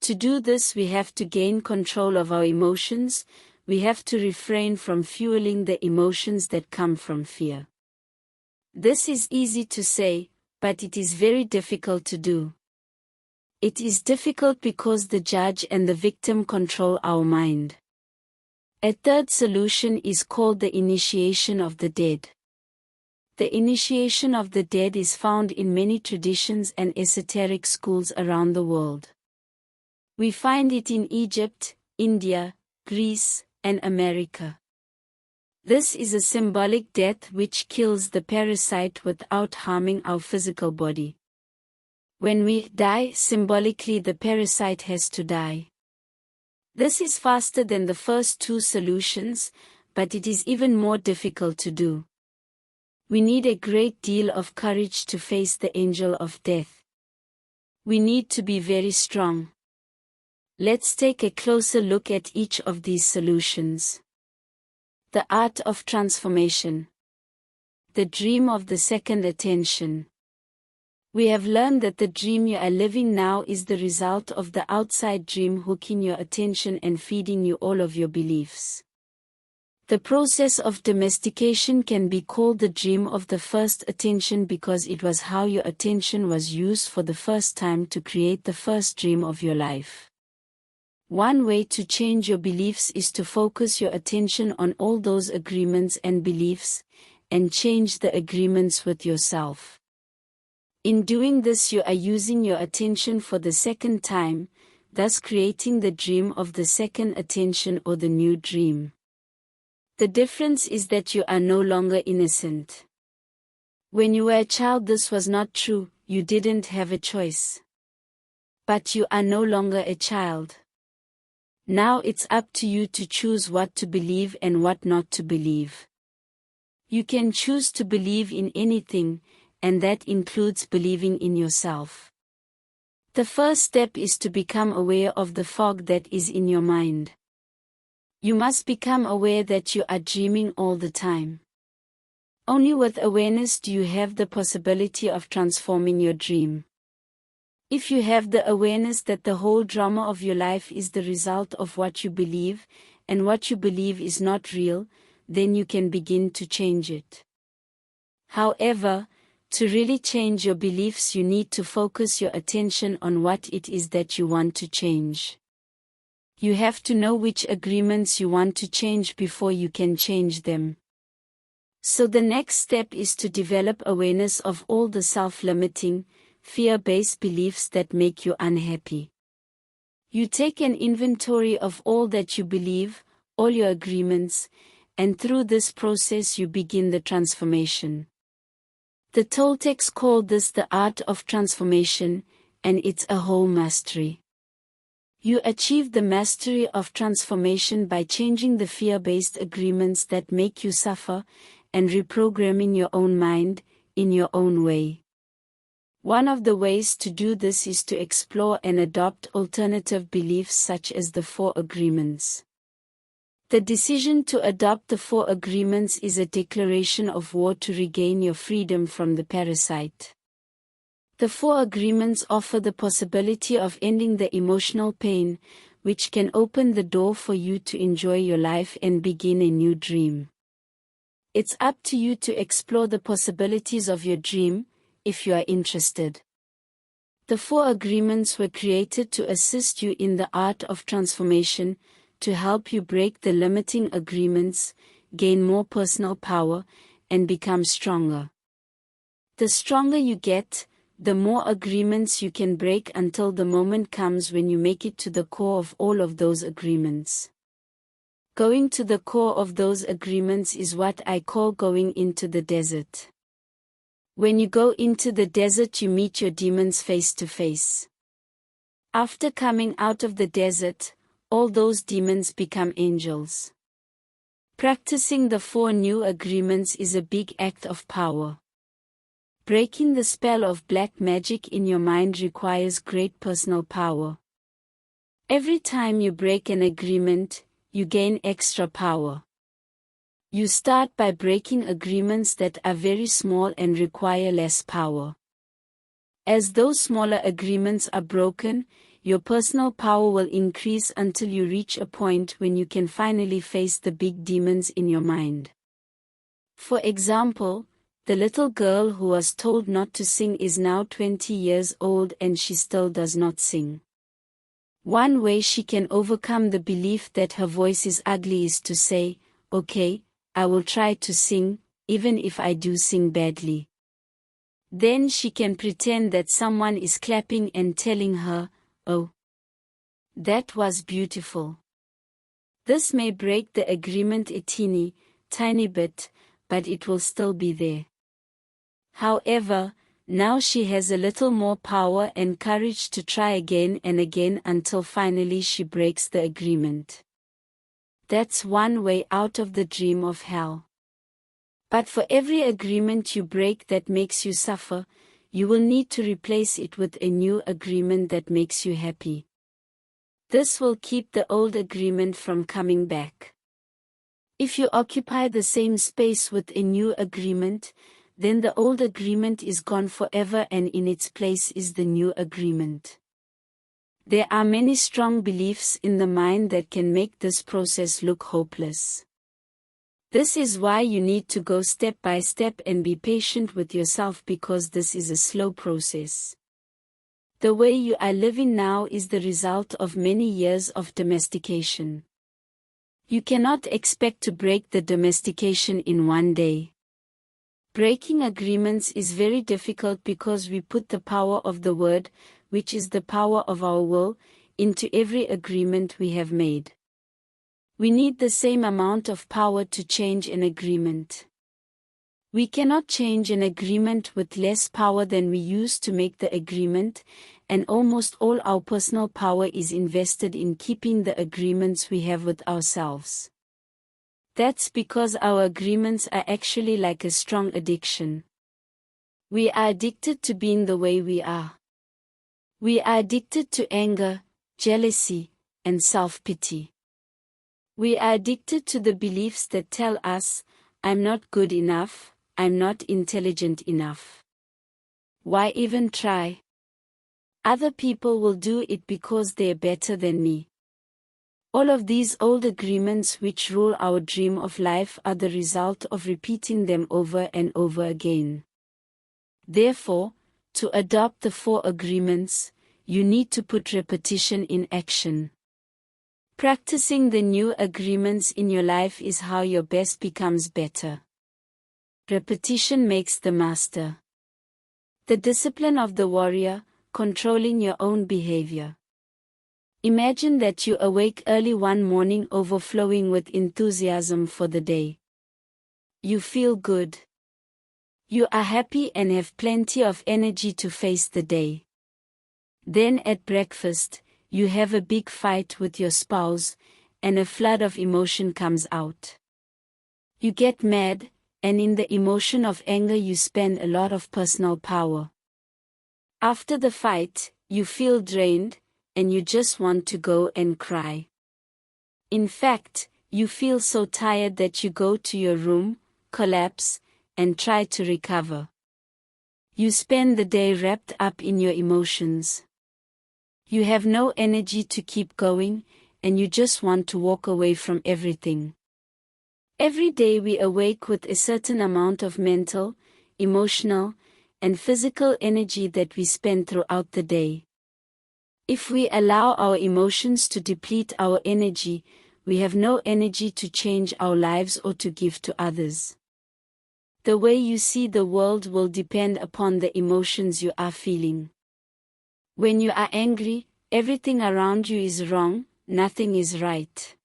To do this we have to gain control of our emotions, we have to refrain from fueling the emotions that come from fear. This is easy to say, but it is very difficult to do. It is difficult because the judge and the victim control our mind. A third solution is called the initiation of the dead. The initiation of the dead is found in many traditions and esoteric schools around the world. We find it in Egypt, India, Greece, and America. This is a symbolic death which kills the parasite without harming our physical body. When we die, symbolically the parasite has to die. This is faster than the first two solutions, but it is even more difficult to do. We need a great deal of courage to face the angel of death. We need to be very strong. Let's take a closer look at each of these solutions. The art of transformation. The dream of the second attention. We have learned that the dream you are living now is the result of the outside dream hooking your attention and feeding you all of your beliefs. The process of domestication can be called the dream of the first attention because it was how your attention was used for the first time to create the first dream of your life. One way to change your beliefs is to focus your attention on all those agreements and beliefs, and change the agreements with yourself. In doing this you are using your attention for the second time, thus creating the dream of the second attention or the new dream. The difference is that you are no longer innocent. When you were a child this was not true, you didn't have a choice. But you are no longer a child. Now it's up to you to choose what to believe and what not to believe. You can choose to believe in anything, and that includes believing in yourself. The first step is to become aware of the fog that is in your mind. You must become aware that you are dreaming all the time. Only with awareness do you have the possibility of transforming your dream. If you have the awareness that the whole drama of your life is the result of what you believe, and what you believe is not real, then you can begin to change it. However, to really change your beliefs you need to focus your attention on what it is that you want to change. You have to know which agreements you want to change before you can change them. So the next step is to develop awareness of all the self-limiting, fear-based beliefs that make you unhappy. You take an inventory of all that you believe, all your agreements, and through this process you begin the transformation. The Toltecs called this the art of transformation, and it's a whole mastery. You achieve the mastery of transformation by changing the fear-based agreements that make you suffer, and reprogramming your own mind, in your own way. One of the ways to do this is to explore and adopt alternative beliefs such as the 4 agreements. The decision to adopt the 4 agreements is a declaration of war to regain your freedom from the parasite. The 4 agreements offer the possibility of ending the emotional pain, which can open the door for you to enjoy your life and begin a new dream. It's up to you to explore the possibilities of your dream, if you are interested. The 4 agreements were created to assist you in the art of transformation, to help you break the limiting agreements, gain more personal power, and become stronger. The stronger you get, the more agreements you can break until the moment comes when you make it to the core of all of those agreements. Going to the core of those agreements is what I call going into the desert. When you go into the desert, you meet your demons face to face. After coming out of the desert, all those demons become angels. Practicing the 4 new agreements is a big act of power. Breaking the spell of black magic in your mind requires great personal power. Every time you break an agreement, you gain extra power. You start by breaking agreements that are very small and require less power. As those smaller agreements are broken, your personal power will increase until you reach a point when you can finally face the big demons in your mind. For example, the little girl who was told not to sing is now 20 years old and she still does not sing. One way she can overcome the belief that her voice is ugly is to say, "Okay, I will try to sing, even if I do sing badly." Then she can pretend that someone is clapping and telling her, "Oh, that was beautiful." This may break the agreement a tiny bit, but it will still be there. However, now she has a little more power and courage to try again and again until finally she breaks the agreement. That's one way out of the dream of hell. But for every agreement you break that makes you suffer, you will need to replace it with a new agreement that makes you happy. This will keep the old agreement from coming back. If you occupy the same space with a new agreement, then the old agreement is gone forever and in its place is the new agreement. There are many strong beliefs in the mind that can make this process look hopeless. This is why you need to go step by step and be patient with yourself, because this is a slow process. The way you are living now is the result of many years of domestication. You cannot expect to break the domestication in one day. Breaking agreements is very difficult because we put the power of the word, which is the power of our will, into every agreement we have made. We need the same amount of power to change an agreement. We cannot change an agreement with less power than we used to make the agreement, and almost all our personal power is invested in keeping the agreements we have with ourselves. That's because our agreements are actually like a strong addiction. We are addicted to being the way we are. We are addicted to anger, jealousy, and self-pity. We are addicted to the beliefs that tell us, "I'm not good enough, I'm not intelligent enough. Why even try? Other people will do it because they're better than me." All of these old agreements which rule our dream of life are the result of repeating them over and over again. Therefore, to adopt the 4 agreements, you need to put repetition in action. Practicing the new agreements in your life is how your best becomes better. Repetition makes the master. The discipline of the warrior, controlling your own behavior. Imagine that you awake early one morning overflowing with enthusiasm for the day. You feel good. You are happy and have plenty of energy to face the day. Then at breakfast, you have a big fight with your spouse, and a flood of emotion comes out. You get mad, and in the emotion of anger you spend a lot of personal power. After the fight, you feel drained, and you just want to go and cry. In fact, you feel so tired that you go to your room, collapse, and try to recover. You spend the day wrapped up in your emotions. You have no energy to keep going, and you just want to walk away from everything. Every day we awake with a certain amount of mental, emotional, and physical energy that we spend throughout the day. If we allow our emotions to deplete our energy, we have no energy to change our lives or to give to others. The way you see the world will depend upon the emotions you are feeling. When you are angry, everything around you is wrong, nothing is right.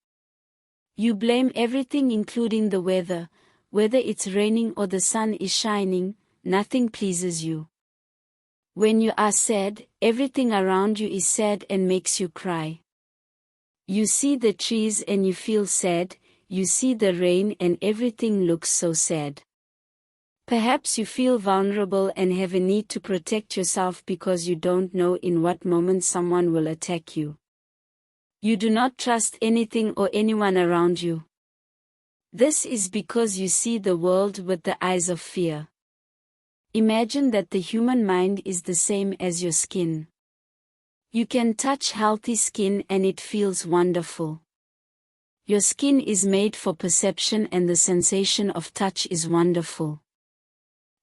You blame everything including the weather, whether it's raining or the sun is shining, nothing pleases you. When you are sad, everything around you is sad and makes you cry. You see the trees and you feel sad, you see the rain and everything looks so sad. Perhaps you feel vulnerable and have a need to protect yourself because you don't know in what moment someone will attack you. You do not trust anything or anyone around you. This is because you see the world with the eyes of fear. Imagine that the human mind is the same as your skin. You can touch healthy skin and it feels wonderful. Your skin is made for perception and the sensation of touch is wonderful.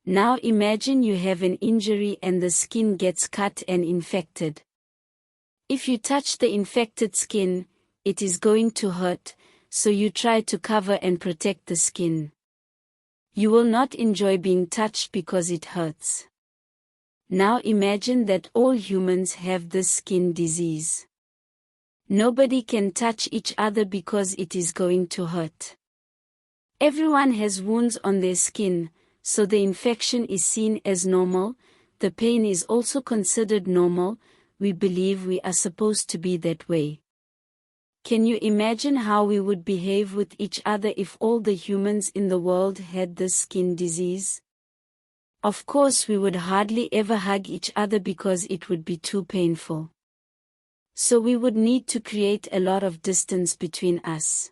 Now imagine you have an injury and the skin gets cut and infected. If you touch the infected skin, it is going to hurt, so you try to cover and protect the skin. You will not enjoy being touched because it hurts. Now imagine that all humans have this skin disease. Nobody can touch each other because it is going to hurt. Everyone has wounds on their skin, so the infection is seen as normal, the pain is also considered normal, we believe we are supposed to be that way. Can you imagine how we would behave with each other if all the humans in the world had this skin disease? Of course we would hardly ever hug each other because it would be too painful. So we would need to create a lot of distance between us.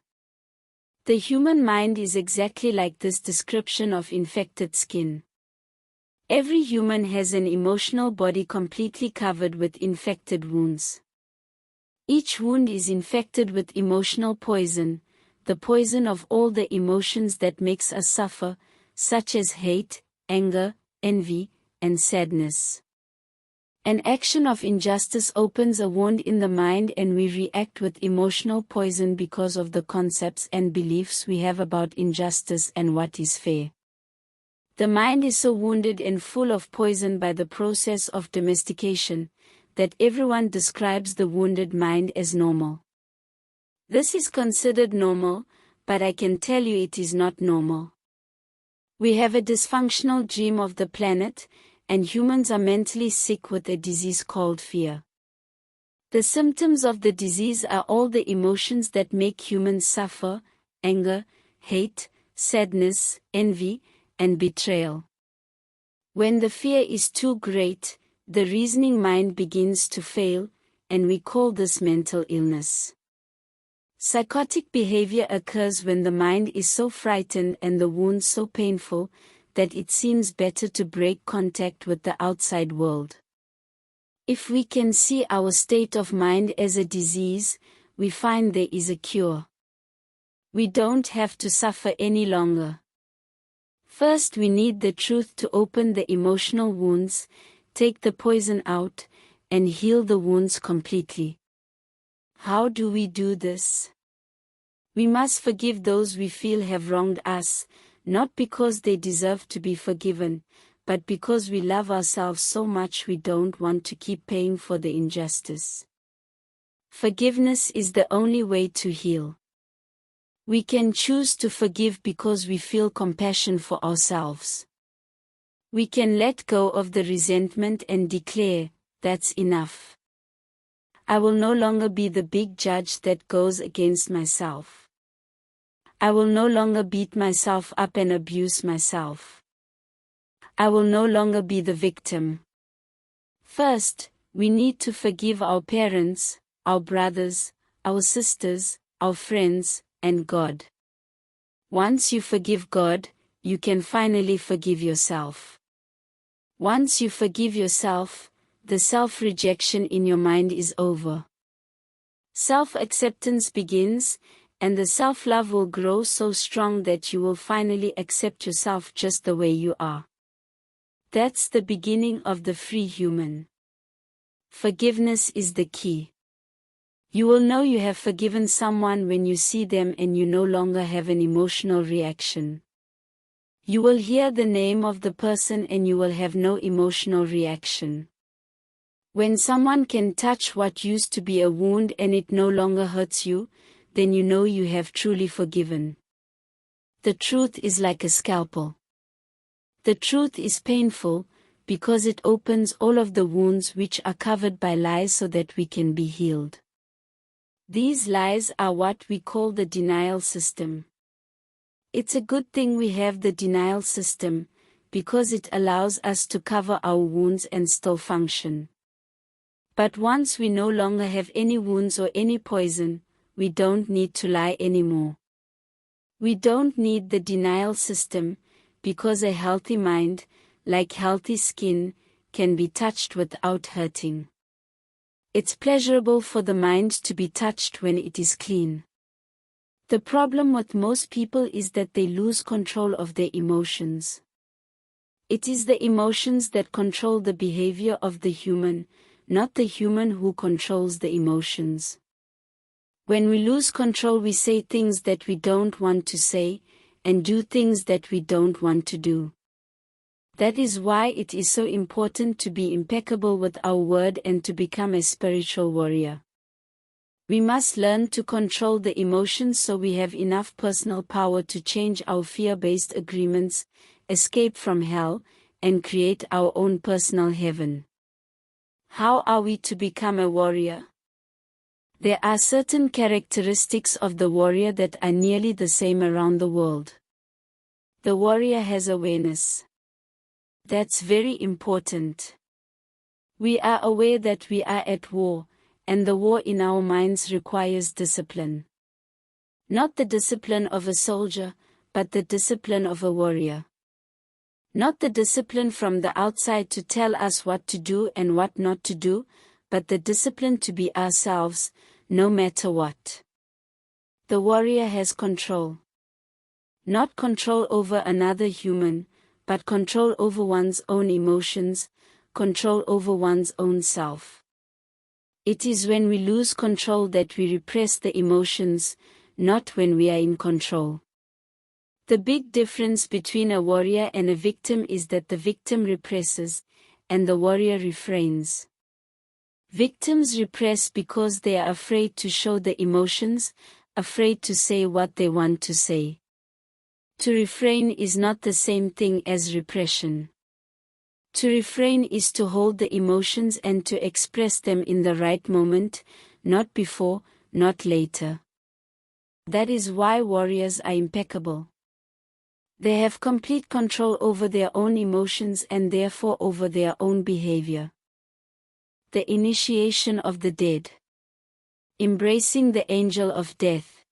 The human mind is exactly like this description of infected skin. Every human has an emotional body completely covered with infected wounds. Each wound is infected with emotional poison, the poison of all the emotions that makes us suffer, such as hate, anger, envy, and sadness. An action of injustice opens a wound in the mind and we react with emotional poison because of the concepts and beliefs we have about injustice and what is fair. The mind is so wounded and full of poison by the process of domestication, that everyone describes the wounded mind as normal. This is considered normal, but I can tell you it is not normal. We have a dysfunctional dream of the planet, and humans are mentally sick with a disease called fear. The symptoms of the disease are all the emotions that make humans suffer: anger, hate, sadness, envy, and betrayal. When the fear is too great, the reasoning mind begins to fail, and we call this mental illness. Psychotic behavior occurs when the mind is so frightened and the wound so painful, that it seems better to break contact with the outside world. If we can see our state of mind as a disease, we find there is a cure. We don't have to suffer any longer. First we need the truth to open the emotional wounds, take the poison out, and heal the wounds completely. How do we do this? We must forgive those we feel have wronged us, not because they deserve to be forgiven, but because we love ourselves so much we don't want to keep paying for the injustice. Forgiveness is the only way to heal. We can choose to forgive because we feel compassion for ourselves. We can let go of the resentment and declare, "That's enough. I will no longer be the big judge that goes against myself. I will no longer beat myself up and abuse myself. I will no longer be the victim." First, we need to forgive our parents, our brothers, our sisters, our friends, and God. Once you forgive God, you can finally forgive yourself. Once you forgive yourself, the self-rejection in your mind is over. Self-acceptance begins, and the self-love will grow so strong that you will finally accept yourself just the way you are. That's the beginning of the free human. Forgiveness is the key. You will know you have forgiven someone when you see them and you no longer have an emotional reaction. You will hear the name of the person and you will have no emotional reaction. When someone can touch what used to be a wound and it no longer hurts you, then you know you have truly forgiven. The truth is like a scalpel. The truth is painful, because it opens all of the wounds which are covered by lies so that we can be healed. These lies are what we call the denial system. It's a good thing we have the denial system, because it allows us to cover our wounds and still function. But once we no longer have any wounds or any poison, we don't need to lie anymore. We don't need the denial system, because a healthy mind, like healthy skin, can be touched without hurting. It's pleasurable for the mind to be touched when it is clean. The problem with most people is that they lose control of their emotions. It is the emotions that control the behavior of the human, not the human who controls the emotions. When we lose control, we say things that we don't want to say, and do things that we don't want to do. That is why it is so important to be impeccable with our word and to become a spiritual warrior. We must learn to control the emotions so we have enough personal power to change our fear-based agreements, escape from hell, and create our own personal heaven. How are we to become a warrior? There are certain characteristics of the warrior that are nearly the same around the world. The warrior has awareness. That's very important. We are aware that we are at war, and the war in our minds requires discipline. Not the discipline of a soldier, but the discipline of a warrior. Not the discipline from the outside to tell us what to do and what not to do, but the discipline to be ourselves, no matter what. The warrior has control. Not control over another human, but control over one's own emotions, control over one's own self. It is when we lose control that we repress the emotions, not when we are in control. The big difference between a warrior and a victim is that the victim represses, and the warrior refrains. Victims repress because they are afraid to show the emotions, afraid to say what they want to say. To refrain is not the same thing as repression. To refrain is to hold the emotions and to express them in the right moment, not before, not later. That is why warriors are impeccable. They have complete control over their own emotions and therefore over their own behavior. The initiation of the dead. Embracing the angel of death.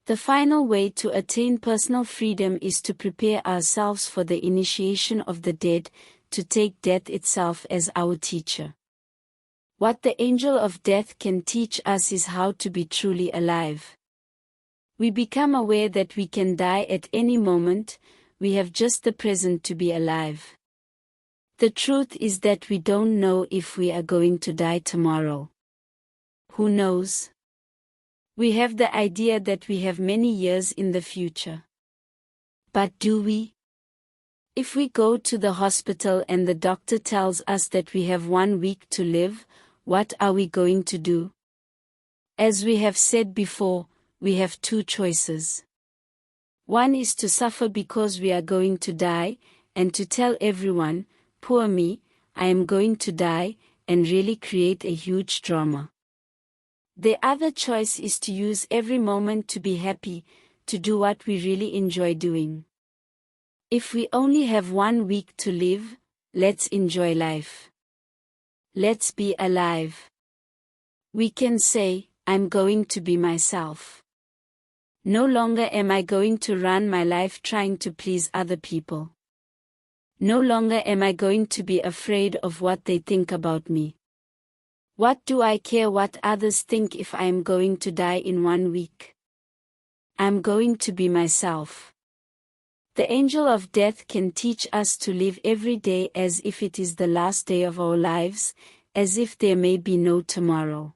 The final way to attain personal freedom is to prepare ourselves for the initiation of the dead, to take death itself as our teacher. What the angel of death can teach us is how to be truly alive. We become aware that we can die at any moment, we have just the present to be alive. The truth is that we don't know if we are going to die tomorrow. Who knows? We have the idea that we have many years in the future. But do we? If we go to the hospital and the doctor tells us that we have 1 week to live, what are we going to do? As we have said before, we have 2 choices. One is to suffer because we are going to die, and to tell everyone, poor me, I am going to die, and really create a huge drama. The other choice is to use every moment to be happy, to do what we really enjoy doing. If we only have 1 week to live, let's enjoy life. Let's be alive. We can say, I'm going to be myself. No longer am I going to run my life trying to please other people. No longer am I going to be afraid of what they think about me. What do I care what others think if I am going to die in 1 week? I'm going to be myself. The angel of death can teach us to live every day as if it is the last day of our lives, as if there may be no tomorrow.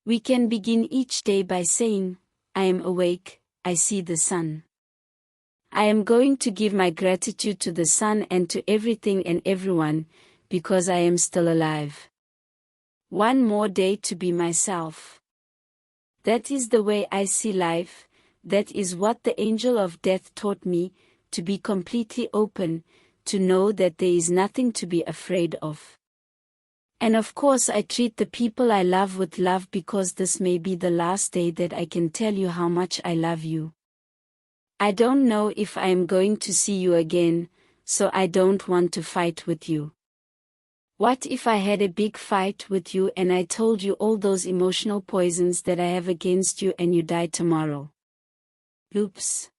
We can begin each day by saying, I am awake, I see the sun. I am going to give my gratitude to the sun and to everything and everyone, because I am still alive. 1 more day to be myself. That is the way I see life, that is what the angel of death taught me, to be completely open, to know that there is nothing to be afraid of. And of course I treat the people I love with love because this may be the last day that I can tell you how much I love you. I don't know if I am going to see you again, so I don't want to fight with you. What if I had a big fight with you and I told you all those emotional poisons that I have against you and you die tomorrow? Oops.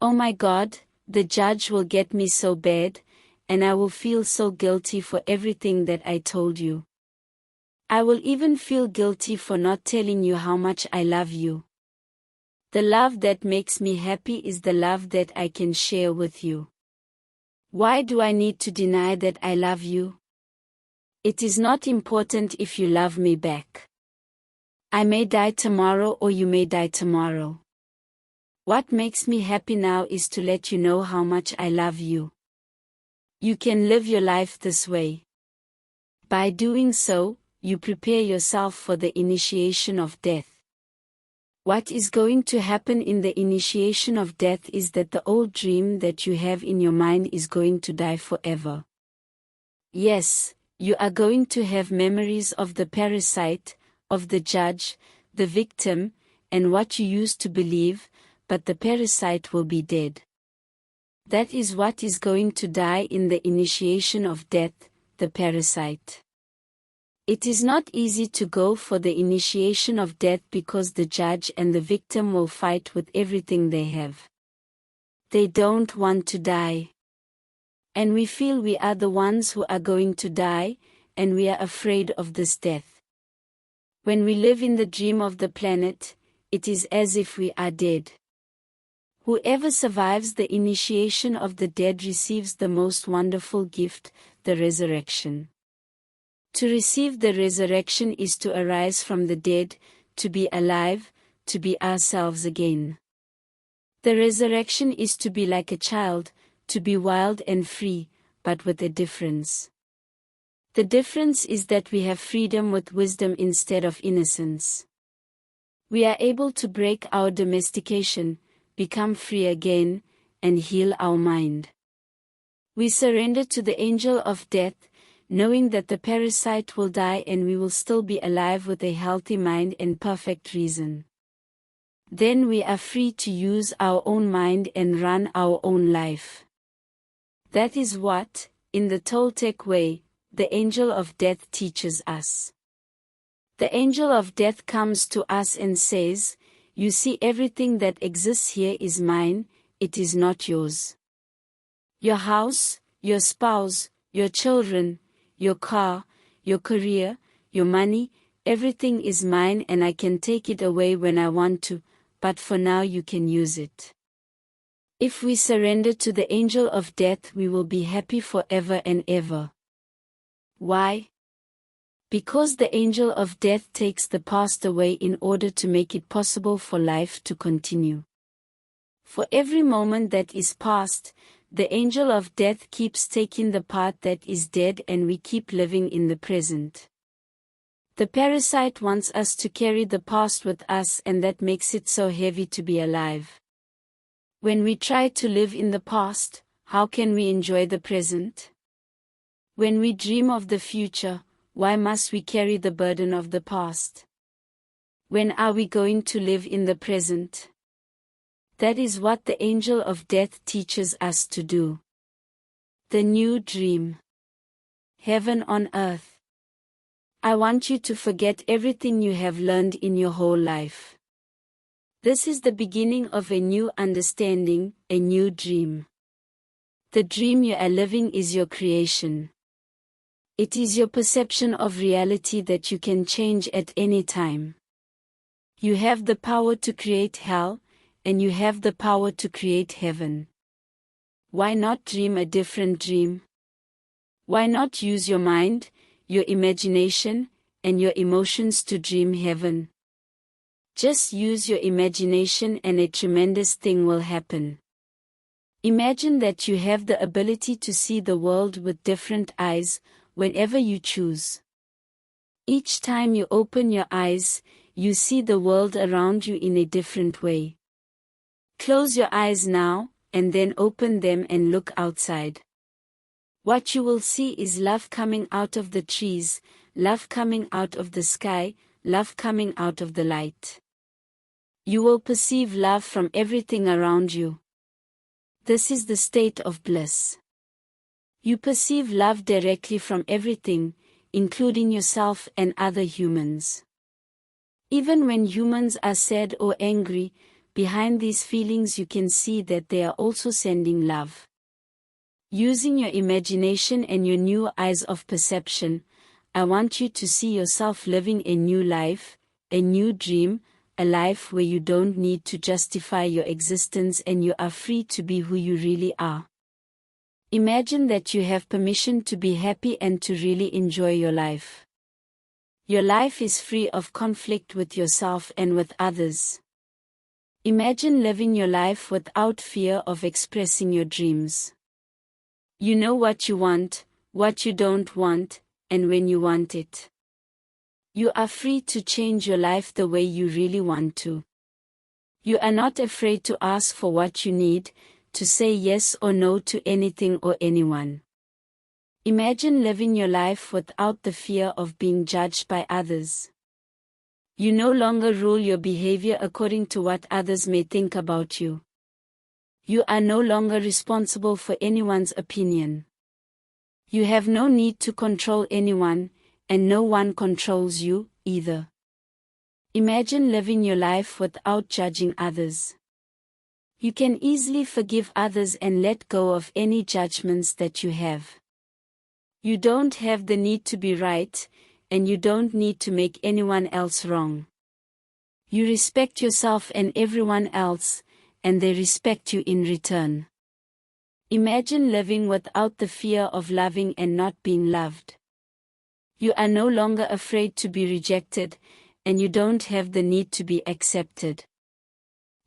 Oh my God, the judge will get me so bad, and I will feel so guilty for everything that I told you. I will even feel guilty for not telling you how much I love you. The love that makes me happy is the love that I can share with you. Why do I need to deny that I love you? It is not important if you love me back. I may die tomorrow or you may die tomorrow. What makes me happy now is to let you know how much I love you. You can live your life this way. By doing so, you prepare yourself for the initiation of death. What is going to happen in the initiation of death is that the old dream that you have in your mind is going to die forever. Yes, you are going to have memories of the parasite, of the judge, the victim, and what you used to believe, but the parasite will be dead. That is what is going to die in the initiation of death, the parasite. It is not easy to go for the initiation of death because the judge and the victim will fight with everything they have. They don't want to die. And we feel we are the ones who are going to die, and we are afraid of this death. When we live in the dream of the planet, it is as if we are dead. Whoever survives the initiation of the dead receives the most wonderful gift, the resurrection. To receive the resurrection is to arise from the dead, to be alive, to be ourselves again. The resurrection is to be like a child, to be wild and free, but with a difference. The difference is that we have freedom with wisdom instead of innocence. We are able to break our domestication, become free again, and heal our mind. We surrender to the angel of death, knowing that the parasite will die and we will still be alive with a healthy mind and perfect reason. Then we are free to use our own mind and run our own life. That is what, in the Toltec way, the angel of death teaches us. The angel of death comes to us and says, "You see, everything that exists here is mine, it is not yours. Your house, your spouse, your children, your car, your career, your money, everything is mine and I can take it away when I want to, but for now you can use it." If we surrender to the angel of death, we will be happy forever and ever. Why? Because the angel of death takes the past away in order to make it possible for life to continue. For every moment that is past, the angel of death keeps taking the part that is dead and we keep living in the present. The parasite wants us to carry the past with us, and that makes it so heavy to be alive. When we try to live in the past, how can we enjoy the present? When we dream of the future, why must we carry the burden of the past? When are we going to live in the present? That is what the angel of death teaches us to do. The new dream. Heaven on earth. I want you to forget everything you have learned in your whole life. This is the beginning of a new understanding, a new dream. The dream you are living is your creation. It is your perception of reality that you can change at any time. You have the power to create hell, and you have the power to create heaven. Why not dream a different dream? Why not use your mind, your imagination, and your emotions to dream heaven? Just use your imagination and a tremendous thing will happen. Imagine that you have the ability to see the world with different eyes, whenever you choose. Each time you open your eyes, you see the world around you in a different way. Close your eyes now, and then open them and look outside. What you will see is love coming out of the trees, love coming out of the sky, love coming out of the light. You will perceive love from everything around you. This is the state of bliss. You perceive love directly from everything, including yourself and other humans. Even when humans are sad or angry, behind these feelings you can see that they are also sending love. Using your imagination and your new eyes of perception, I want you to see yourself living a new life, a new dream, a life where you don't need to justify your existence and you are free to be who you really are. Imagine that you have permission to be happy and to really enjoy your life. Your life is free of conflict with yourself and with others. Imagine living your life without fear of expressing your dreams. You know what you want, what you don't want, and when you want it. You are free to change your life the way you really want to. You are not afraid to ask for what you need, to say yes or no to anything or anyone. Imagine living your life without the fear of being judged by others. You no longer rule your behavior according to what others may think about you. You are no longer responsible for anyone's opinion. You have no need to control anyone, and no one controls you, either. Imagine living your life without judging others. You can easily forgive others and let go of any judgments that you have. You don't have the need to be right, and you don't need to make anyone else wrong. You respect yourself and everyone else, and they respect you in return. Imagine living without the fear of loving and not being loved. You are no longer afraid to be rejected, and you don't have the need to be accepted.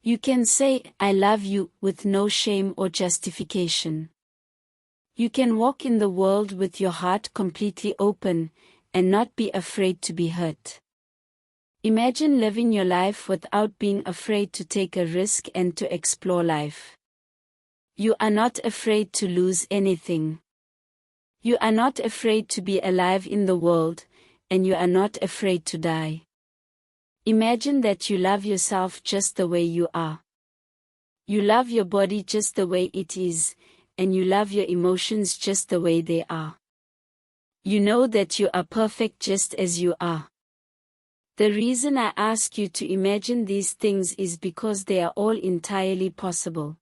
You can say, "I love you," with no shame or justification. You can walk in the world with your heart completely open, and not be afraid to be hurt. Imagine living your life without being afraid to take a risk and to explore life. You are not afraid to lose anything. You are not afraid to be alive in the world, and you are not afraid to die. Imagine that you love yourself just the way you are. You love your body just the way it is, and you love your emotions just the way they are. You know that you are perfect just as you are. The reason I ask you to imagine these things is because they are all entirely possible.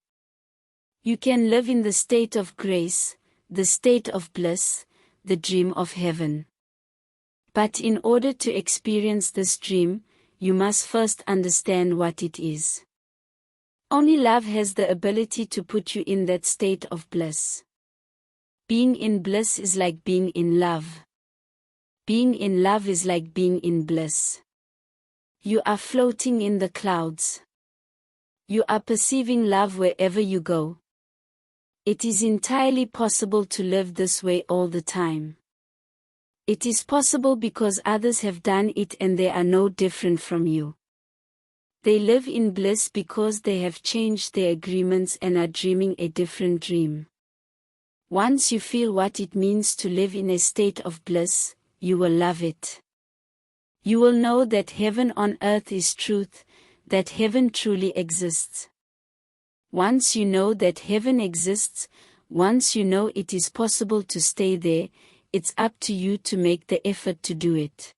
You can live in the state of grace, the state of bliss, the dream of heaven. But in order to experience this dream, you must first understand what it is. Only love has the ability to put you in that state of bliss. Being in bliss is like being in love. Being in love is like being in bliss. You are floating in the clouds. You are perceiving love wherever you go. It is entirely possible to live this way all the time. It is possible because others have done it and they are no different from you. They live in bliss because they have changed their agreements and are dreaming a different dream. Once you feel what it means to live in a state of bliss, you will love it. You will know that heaven on earth is truth, that heaven truly exists. Once you know that heaven exists, once you know it is possible to stay there, it's up to you to make the effort to do it.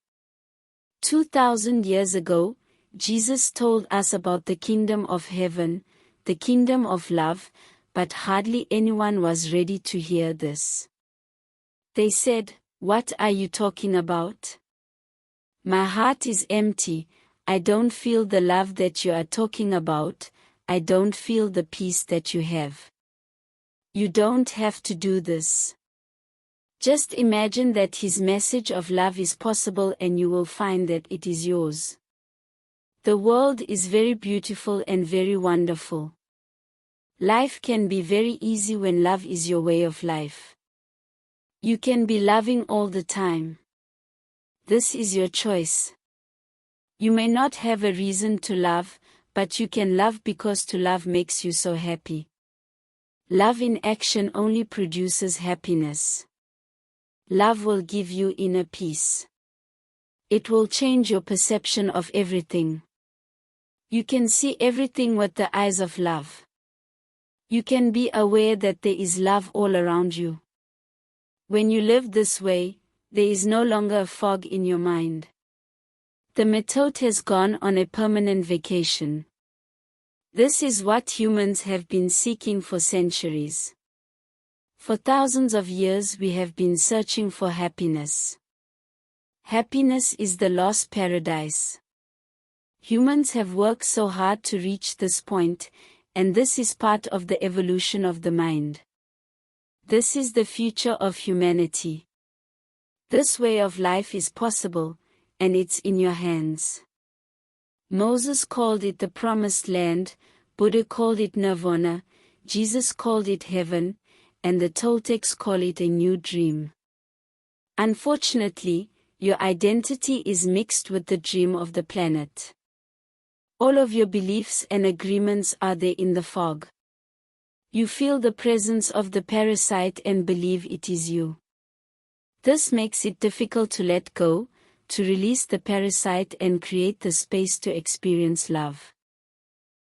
2,000 years ago, Jesus told us about the kingdom of heaven, the kingdom of love, but hardly anyone was ready to hear this. They said, "What are you talking about? My heart is empty, I don't feel the love that you are talking about, I don't feel the peace that you have." You don't have to do this. Just imagine that his message of love is possible and you will find that it is yours. The world is very beautiful and very wonderful. Life can be very easy when love is your way of life. You can be loving all the time. This is your choice. You may not have a reason to love, but you can love because to love makes you so happy. Love in action only produces happiness. Love will give you inner peace. It will change your perception of everything. You can see everything with the eyes of love. You can be aware that there is love all around you. When you live this way, there is no longer a fog in your mind. The method has gone on a permanent vacation. This is what humans have been seeking for centuries. For thousands of years we have been searching for happiness. Happiness is the lost paradise. Humans have worked so hard to reach this point, and this is part of the evolution of the mind. This is the future of humanity. This way of life is possible, and it's in your hands. Moses called it the promised land, Buddha called it nirvana, Jesus called it heaven, and the Toltecs call it a new dream. Unfortunately, your identity is mixed with the dream of the planet. All of your beliefs and agreements are there in the fog. You feel the presence of the parasite and believe it is you. This makes it difficult to let go, to release the parasite and create the space to experience love.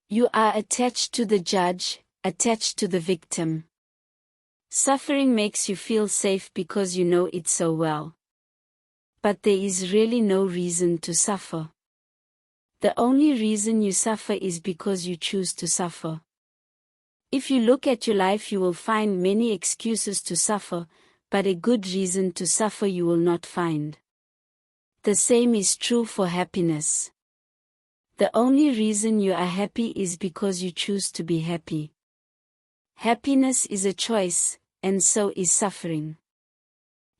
You are attached to the judge, attached to the victim. Suffering makes you feel safe because you know it so well. But there is really no reason to suffer. The only reason you suffer is because you choose to suffer. If you look at your life you will find many excuses to suffer, but a good reason to suffer you will not find. The same is true for happiness. The only reason you are happy is because you choose to be happy. Happiness is a choice, and so is suffering.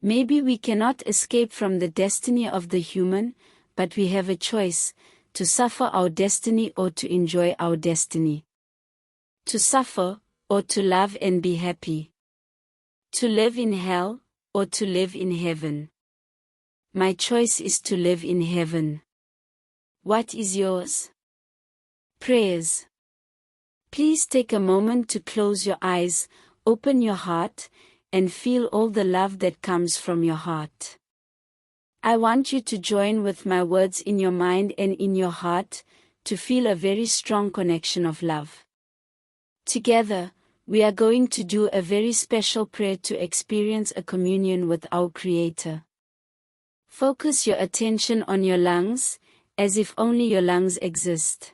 Maybe we cannot escape from the destiny of the human, but we have a choice, to suffer our destiny or to enjoy our destiny. To suffer, or to love and be happy. To live in hell, or to live in heaven. My choice is to live in heaven. What is yours? Prayers. Please take a moment to close your eyes, open your heart, and feel all the love that comes from your heart. I want you to join with my words in your mind and in your heart, to feel a very strong connection of love. Together, we are going to do a very special prayer to experience a communion with our Creator. Focus your attention on your lungs, as if only your lungs exist.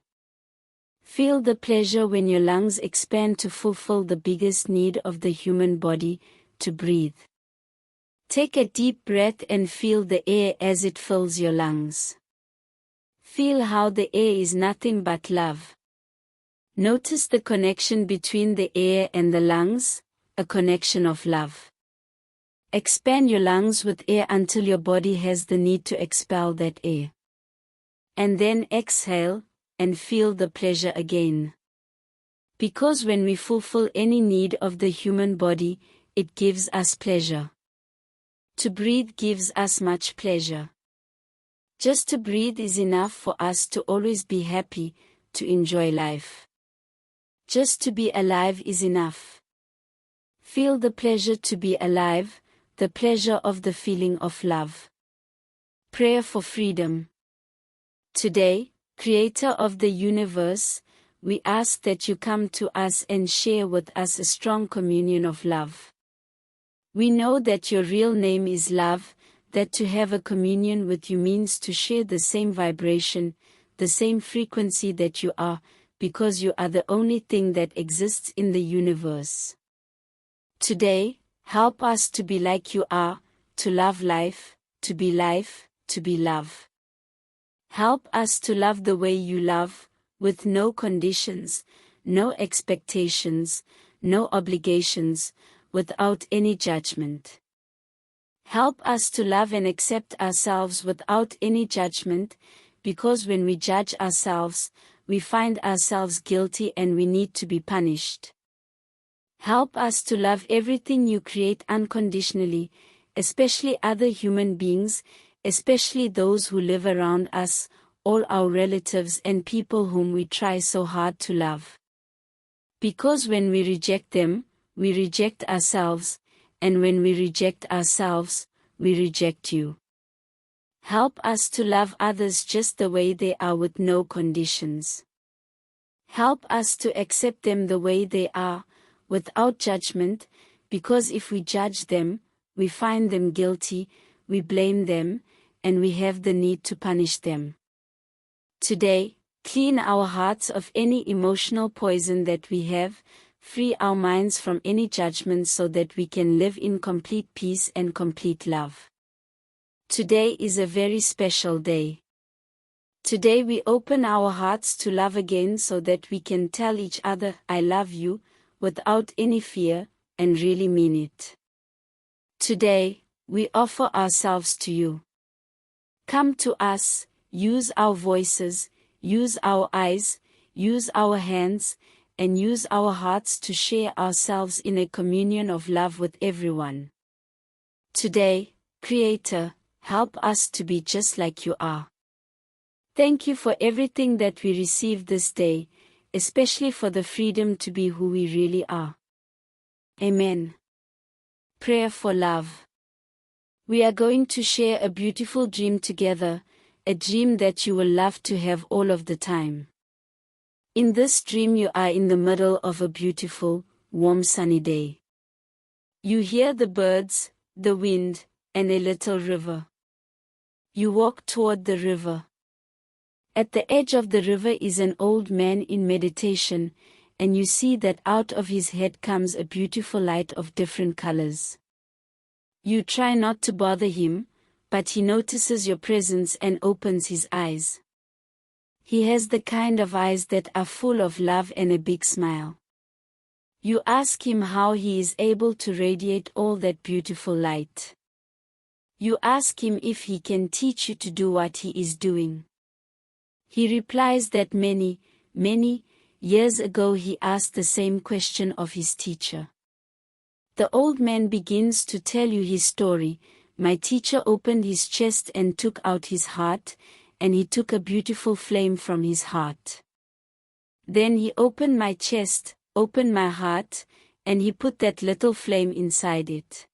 Feel the pleasure when your lungs expand to fulfill the biggest need of the human body, to breathe. Take a deep breath and feel the air as it fills your lungs. Feel how the air is nothing but love. Notice the connection between the air and the lungs, a connection of love. Expand your lungs with air until your body has the need to expel that air. And then exhale, and feel the pleasure again. Because when we fulfill any need of the human body, it gives us pleasure. To breathe gives us much pleasure. Just to breathe is enough for us to always be happy, to enjoy life. Just to be alive is enough. Feel the pleasure to be alive, the pleasure of the feeling of love. Prayer for freedom. Today, Creator of the universe, we ask that you come to us and share with us a strong communion of love. We know that your real name is love, that to have a communion with you means to share the same vibration, the same frequency that you are, because you are the only thing that exists in the universe. Today, help us to be like you are, to love life, to be life, to be love. Help us to love the way you love, with no conditions, no expectations, no obligations, without any judgment. Help us to love and accept ourselves without any judgment, because when we judge ourselves, we find ourselves guilty and we need to be punished. Help us to love everything you create unconditionally, especially other human beings, especially those who live around us, all our relatives and people whom we try so hard to love. Because when we reject them, we reject ourselves, and when we reject ourselves, we reject you. Help us to love others just the way they are with no conditions. Help us to accept them the way they are, without judgment, because if we judge them, we find them guilty, we blame them, and we have the need to punish them. Today, clean our hearts of any emotional poison that we have, free our minds from any judgment so that we can live in complete peace and complete love. Today is a very special day. Today we open our hearts to love again so that we can tell each other, I love you, without any fear, and really mean it. Today, we offer ourselves to you. Come to us, use our voices, use our eyes, use our hands, and use our hearts to share ourselves in a communion of love with everyone. Today, Creator, help us to be just like you are. Thank you for everything that we received this day, especially for the freedom to be who we really are. Amen. Prayer for love. We are going to share a beautiful dream together, a dream that you will love to have all of the time. In this dream you are in the middle of a beautiful, warm sunny day. You hear the birds, the wind, and a little river. You walk toward the river. At the edge of the river is an old man in meditation, and you see that out of his head comes a beautiful light of different colors. You try not to bother him, but he notices your presence and opens his eyes. He has the kind of eyes that are full of love and a big smile. You ask him how he is able to radiate all that beautiful light. You ask him if he can teach you to do what he is doing. He replies that many, many years ago he asked the same question of his teacher. The old man begins to tell you his story. My teacher opened his chest and took out his heart, and he took a beautiful flame from his heart. Then he opened my chest, opened my heart, and he put that little flame inside it.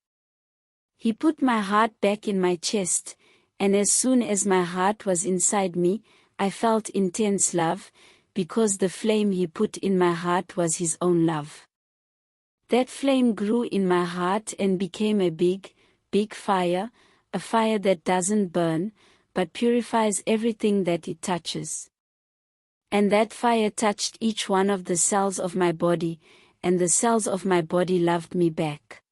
He put my heart back in my chest, and as soon as my heart was inside me, I felt intense love, because the flame he put in my heart was his own love. That flame grew in my heart and became a big, big fire, a fire that doesn't burn, but purifies everything that it touches. And that fire touched each one of the cells of my body, and the cells of my body loved me back.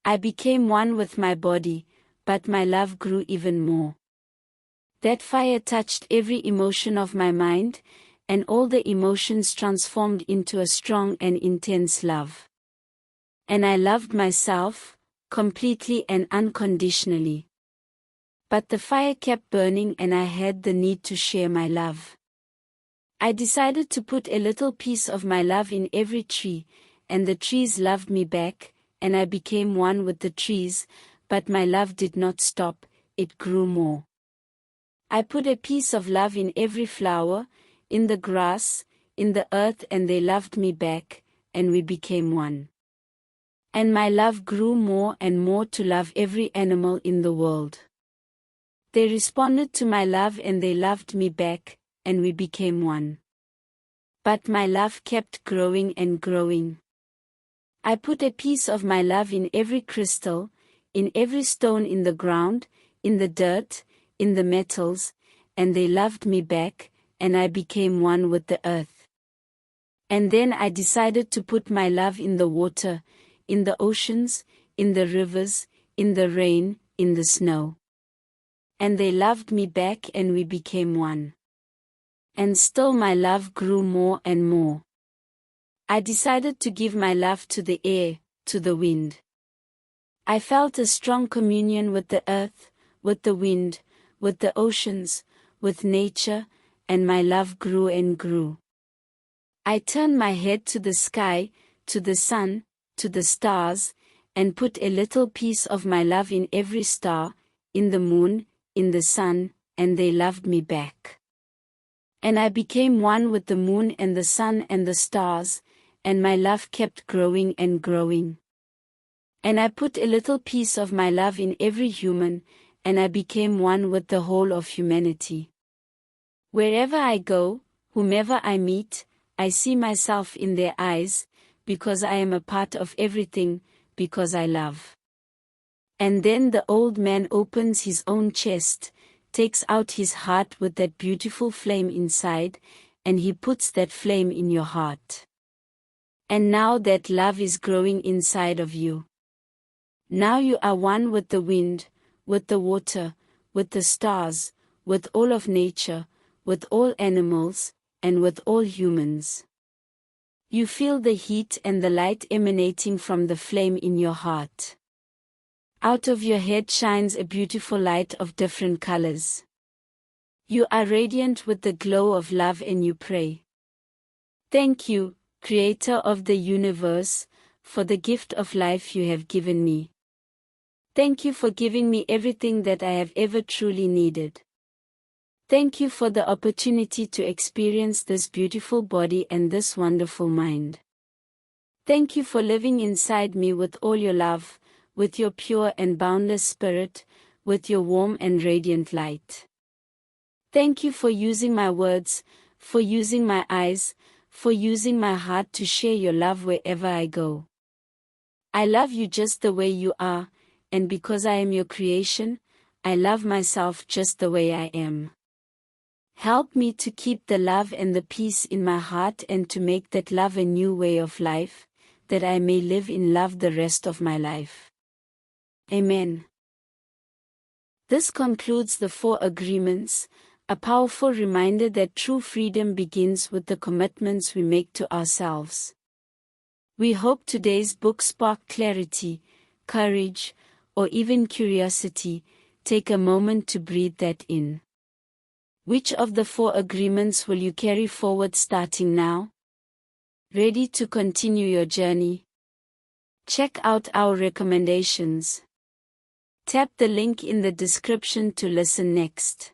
I became one with my body, but my love grew even more. That fire touched every emotion of my mind, and all the emotions transformed into a strong and intense love. And I loved myself, completely and unconditionally. But the fire kept burning and I had the need to share my love. I decided to put a little piece of my love in every tree, and the trees loved me back, and I became one with the trees, but my love did not stop, it grew more. I put a piece of love in every flower, in the grass, in the earth, and they loved me back, and we became one. And my love grew more and more to love every animal in the world. They responded to my love and they loved me back, and we became one. But my love kept growing and growing. I put a piece of my love in every crystal, in every stone in the ground, in the dirt, in the metals, and they loved me back, and I became one with the earth. And then I decided to put my love in the water, in the oceans, in the rivers, in the rain, in the snow. And they loved me back and we became one. And still my love grew more and more. I decided to give my love to the air, to the wind. I felt a strong communion with the earth, with the wind, with the oceans, with nature, and my love grew and grew. I turned my head to the sky, to the sun, to the stars, and put a little piece of my love in every star, in the moon, in the sun, and they loved me back. And I became one with the moon and the sun and the stars, and my love kept growing and growing. And I put a little piece of my love in every human, and I became one with the whole of humanity. Wherever I go, whomever I meet, I see myself in their eyes, because I am a part of everything, because I love. And then the old man opens his own chest, takes out his heart with that beautiful flame inside, and he puts that flame in your heart. And now that love is growing inside of you. Now you are one with the wind, with the water, with the stars, with all of nature, with all animals, and with all humans. You feel the heat and the light emanating from the flame in your heart. Out of your head shines a beautiful light of different colors. You are radiant with the glow of love and you pray. Thank you, Creator of the universe, for the gift of life you have given me. Thank you for giving me everything that I have ever truly needed. Thank you for the opportunity to experience this beautiful body and this wonderful mind. Thank you for living inside me with all your love, with your pure and boundless spirit, with your warm and radiant light. Thank you for using my words, for using my eyes, for using my heart to share your love wherever I go. I love you just the way you are, and because I am your creation, I love myself just the way I am. Help me to keep the love and the peace in my heart and to make that love a new way of life, that I may live in love the rest of my life. Amen. This concludes the 4 agreements, a powerful reminder that true freedom begins with the commitments we make to ourselves. We hope today's book sparked clarity, courage, or even curiosity. Take a moment to breathe that in. Which of the 4 agreements will you carry forward starting now? Ready to continue your journey? Check out our recommendations. Tap the link in the description to listen next.